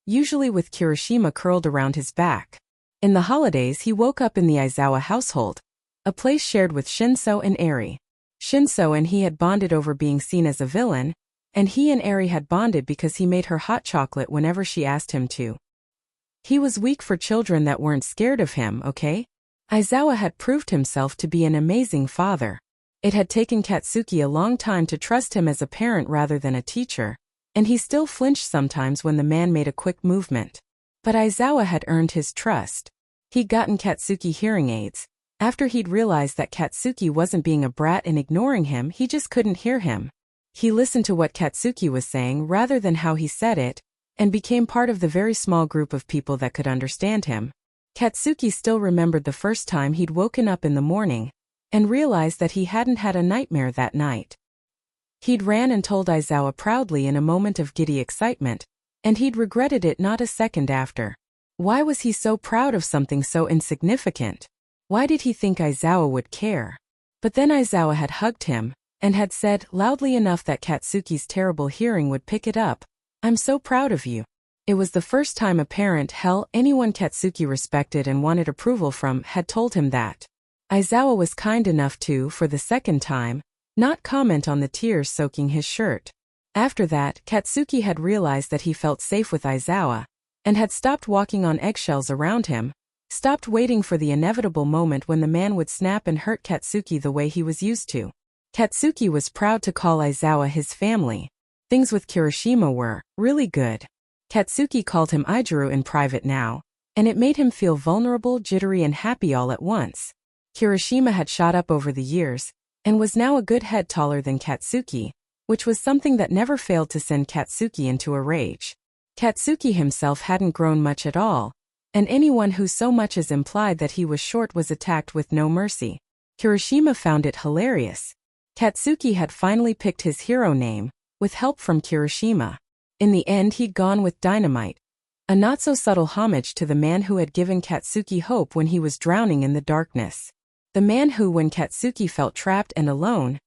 usually with Kirishima curled around his back. In the holidays he woke up in the Aizawa household, a place shared with Shinso and Eri. Shinso and he had bonded over being seen as a villain, and he and Eri had bonded because he made her hot chocolate whenever she asked him to. He was weak for children that weren't scared of him, okay? Aizawa had proved himself to be an amazing father. It had taken Katsuki a long time to trust him as a parent rather than a teacher, and he still flinched sometimes when the man made a quick movement. But Aizawa had earned his trust. He'd gotten Katsuki hearing aids. After he'd realized that Katsuki wasn't being a brat and ignoring him, he just couldn't hear him. He listened to what Katsuki was saying rather than how he said it, and became part of the very small group of people that could understand him. Katsuki still remembered the first time he'd woken up in the morning, and realized that he hadn't had a nightmare that night. He'd ran and told Aizawa proudly in a moment of giddy excitement, and he'd regretted it not a second after. Why was he so proud of something so insignificant? Why did he think Aizawa would care? But then Aizawa had hugged him, and had said, loudly enough that Katsuki's terrible hearing would pick it up, "I'm so proud of you." It was the first time a parent, anyone Katsuki respected and wanted approval from, had told him that. Aizawa was kind enough to, for the second time, not comment on the tears soaking his shirt. After that, Katsuki had realized that he felt safe with Aizawa, and had stopped walking on eggshells around him, stopped waiting for the inevitable moment when the man would snap and hurt Katsuki the way he was used to. Katsuki was proud to call Aizawa his family. Things with Kirishima were really good. Katsuki called him Aijuru in private now, and it made him feel vulnerable, jittery and happy all at once. Kirishima had shot up over the years, and was now a good head taller than Katsuki, which was something that never failed to send Katsuki into a rage. Katsuki himself hadn't grown much at all, and anyone who so much as implied that he was short was attacked with no mercy. Kirishima found it hilarious. Katsuki had finally picked his hero name, with help from Kirishima. In the end he'd gone with Dynamite, a not-so-subtle homage to the man who had given Katsuki hope when he was drowning in the darkness. The man who, when Katsuki felt trapped and alone,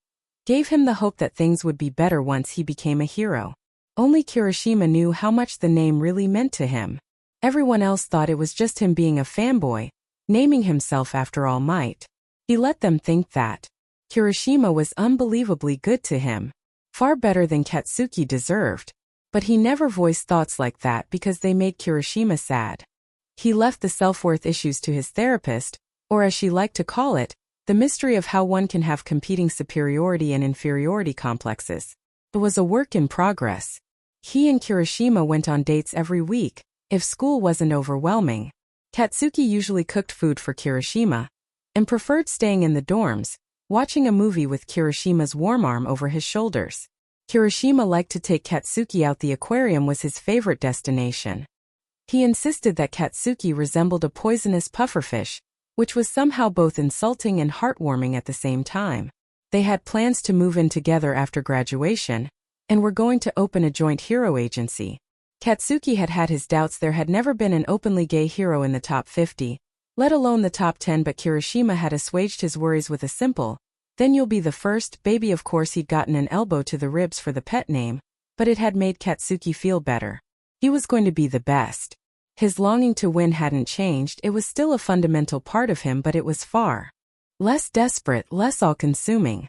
gave him the hope that things would be better once he became a hero. Only Kirishima knew how much the name really meant to him. Everyone else thought it was just him being a fanboy, naming himself after All Might. He let them think that. Kirishima was unbelievably good to him. Far better than Katsuki deserved. But he never voiced thoughts like that because they made Kirishima sad. He left the self-worth issues to his therapist, or as she liked to call it, the mystery of how one can have competing superiority and inferiority complexes. It was a work in progress. He and Kirishima went on dates every week, if school wasn't overwhelming. Katsuki usually cooked food for Kirishima, and preferred staying in the dorms, watching a movie with Kirishima's warm arm over his shoulders. Kirishima liked to take Katsuki out. The aquarium was his favorite destination. He insisted that Katsuki resembled a poisonous pufferfish, which was somehow both insulting and heartwarming at the same time. They had plans to move in together after graduation, and were going to open a joint hero agency. Katsuki had had his doubts. There had never been an openly gay hero in the top 50, let alone the top 10, but Kirishima had assuaged his worries with a simple, "Then you'll be the first, baby." Of course he'd gotten an elbow to the ribs for the pet name, but it had made Katsuki feel better. He was going to be the best. His longing to win hadn't changed. It was still a fundamental part of him, but it was far less desperate, less all-consuming.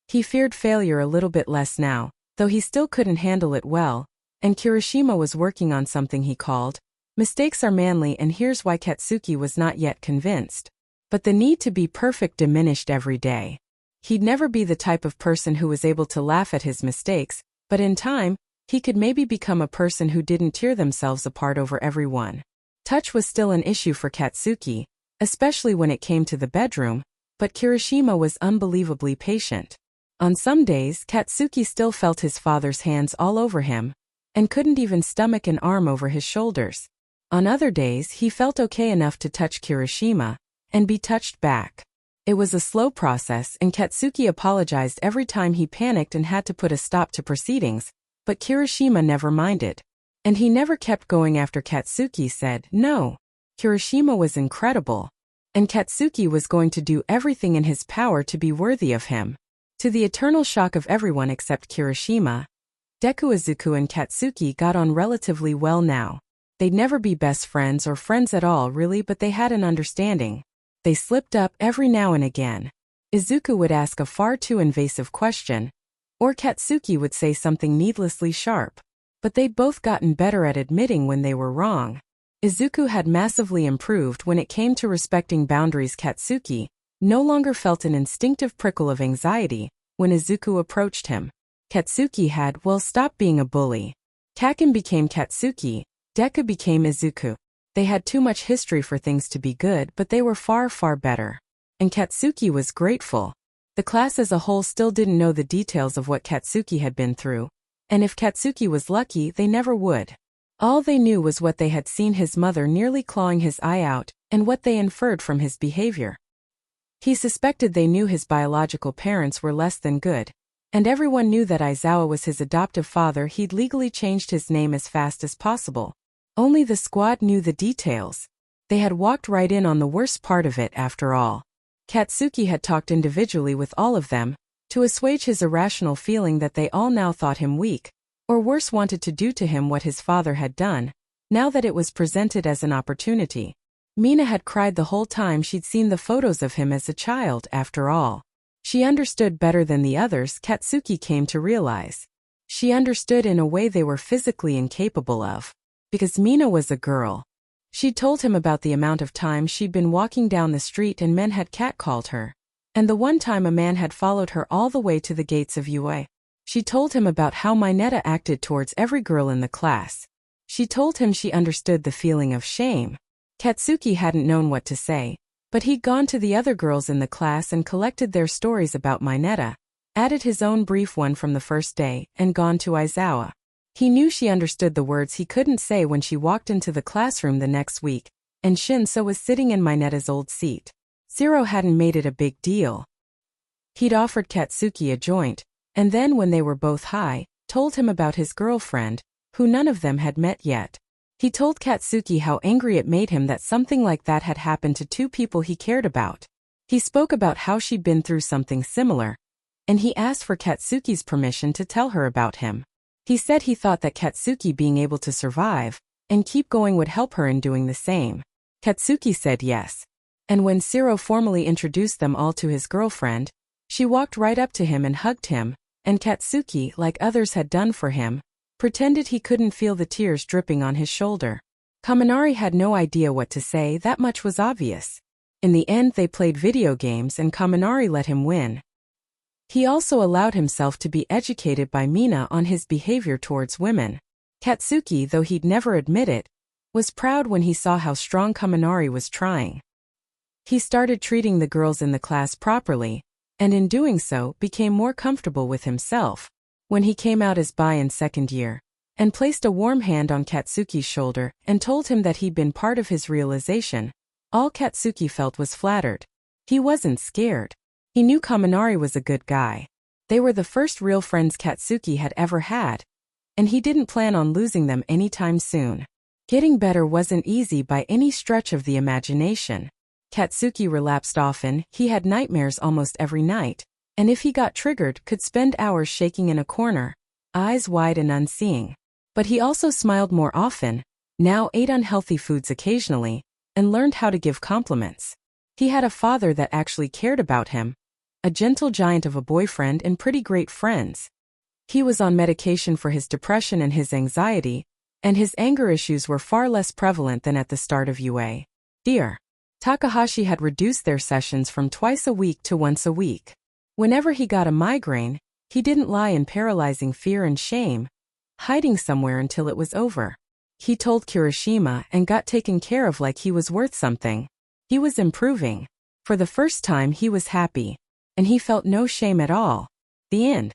He feared failure a little bit less now, though he still couldn't handle it well, and Kirishima was working on something he called, "Mistakes are manly," and here's why Katsuki was not yet convinced. But the need to be perfect diminished every day. He'd never be the type of person who was able to laugh at his mistakes, but in time, he could maybe become a person who didn't tear themselves apart over everyone. Touch was still an issue for Katsuki, especially when it came to the bedroom, but Kirishima was unbelievably patient. On some days, Katsuki still felt his father's hands all over him, and couldn't even stomach an arm over his shoulders. On other days, he felt okay enough to touch Kirishima, and be touched back. It was a slow process, and Katsuki apologized every time he panicked and had to put a stop to proceedings, but Kirishima never minded. And he never kept going after Katsuki said no. Kirishima was incredible. And Katsuki was going to do everything in his power to be worthy of him. To the eternal shock of everyone except Kirishima, Deku Izuku and Katsuki got on relatively well now. They'd never be best friends or friends at all really, but they had an understanding. They slipped up every now and again. Izuku would ask a far too invasive question, or Katsuki would say something needlessly sharp. But they'd both gotten better at admitting when they were wrong. Izuku had massively improved when it came to respecting boundaries. Katsuki no longer felt an instinctive prickle of anxiety when Izuku approached him. Katsuki had, stopped being a bully. Kaken became Katsuki, Deku became Izuku. They had too much history for things to be good, but they were far, far better. And Katsuki was grateful. The class as a whole still didn't know the details of what Katsuki had been through, and if Katsuki was lucky, they never would. All they knew was what they had seen his mother nearly clawing his eye out, and what they inferred from his behavior. He suspected they knew his biological parents were less than good, and everyone knew that Aizawa was his adoptive father. He'd legally changed his name as fast as possible. Only the squad knew the details. They had walked right in on the worst part of it after all. Katsuki had talked individually with all of them, to assuage his irrational feeling that they all now thought him weak, or worse wanted to do to him what his father had done, now that it was presented as an opportunity. Mina had cried the whole time she'd seen the photos of him as a child. After all, she understood better than the others. Katsuki came to realize. She understood in a way they were physically incapable of. Because Mina was a girl. She'd told him about the amount of time she'd been walking down the street and men had catcalled her. And the one time a man had followed her all the way to the gates of UA. She told him about how Mineta acted towards every girl in the class. She told him she understood the feeling of shame. Katsuki hadn't known what to say, but he'd gone to the other girls in the class and collected their stories about Mineta, added his own brief one from the first day, and gone to Aizawa. He knew she understood the words he couldn't say when she walked into the classroom the next week, and Shinso was sitting in Mineta's old seat. Sero hadn't made it a big deal. He'd offered Katsuki a joint, and then when they were both high, told him about his girlfriend, who none of them had met yet. He told Katsuki how angry it made him that something like that had happened to two people he cared about. He spoke about how she'd been through something similar, and he asked for Katsuki's permission to tell her about him. He said he thought that Katsuki being able to survive and keep going would help her in doing the same. Katsuki said yes. And when Sero formally introduced them all to his girlfriend, she walked right up to him and hugged him, and Katsuki, like others had done for him, pretended he couldn't feel the tears dripping on his shoulder. Kaminari had no idea what to say, that much was obvious. In the end they played video games and Kaminari let him win. He also allowed himself to be educated by Mina on his behavior towards women. Katsuki, though he'd never admit it, was proud when he saw how strong Kaminari was trying. He started treating the girls in the class properly, and in doing so became more comfortable with himself. When he came out as bi in second year, and placed a warm hand on Katsuki's shoulder and told him that he'd been part of his realization, all Katsuki felt was flattered. He wasn't scared. He knew Kaminari was a good guy. They were the first real friends Katsuki had ever had, and he didn't plan on losing them anytime soon. Getting better wasn't easy by any stretch of the imagination. Katsuki relapsed often, he had nightmares almost every night, and if he got triggered could spend hours shaking in a corner, eyes wide and unseeing. But he also smiled more often, now ate unhealthy foods occasionally, and learned how to give compliments. He had a father that actually cared about him, a gentle giant of a boyfriend and pretty great friends. He was on medication for his depression and his anxiety, and his anger issues were far less prevalent than at the start of UA. Dear. Takahashi had reduced their sessions from twice a week to once a week. Whenever he got a migraine, he didn't lie in paralyzing fear and shame, hiding somewhere until it was over. He told Kirishima and got taken care of like he was worth something. He was improving. For the first time he was happy, and he felt no shame at all. The end.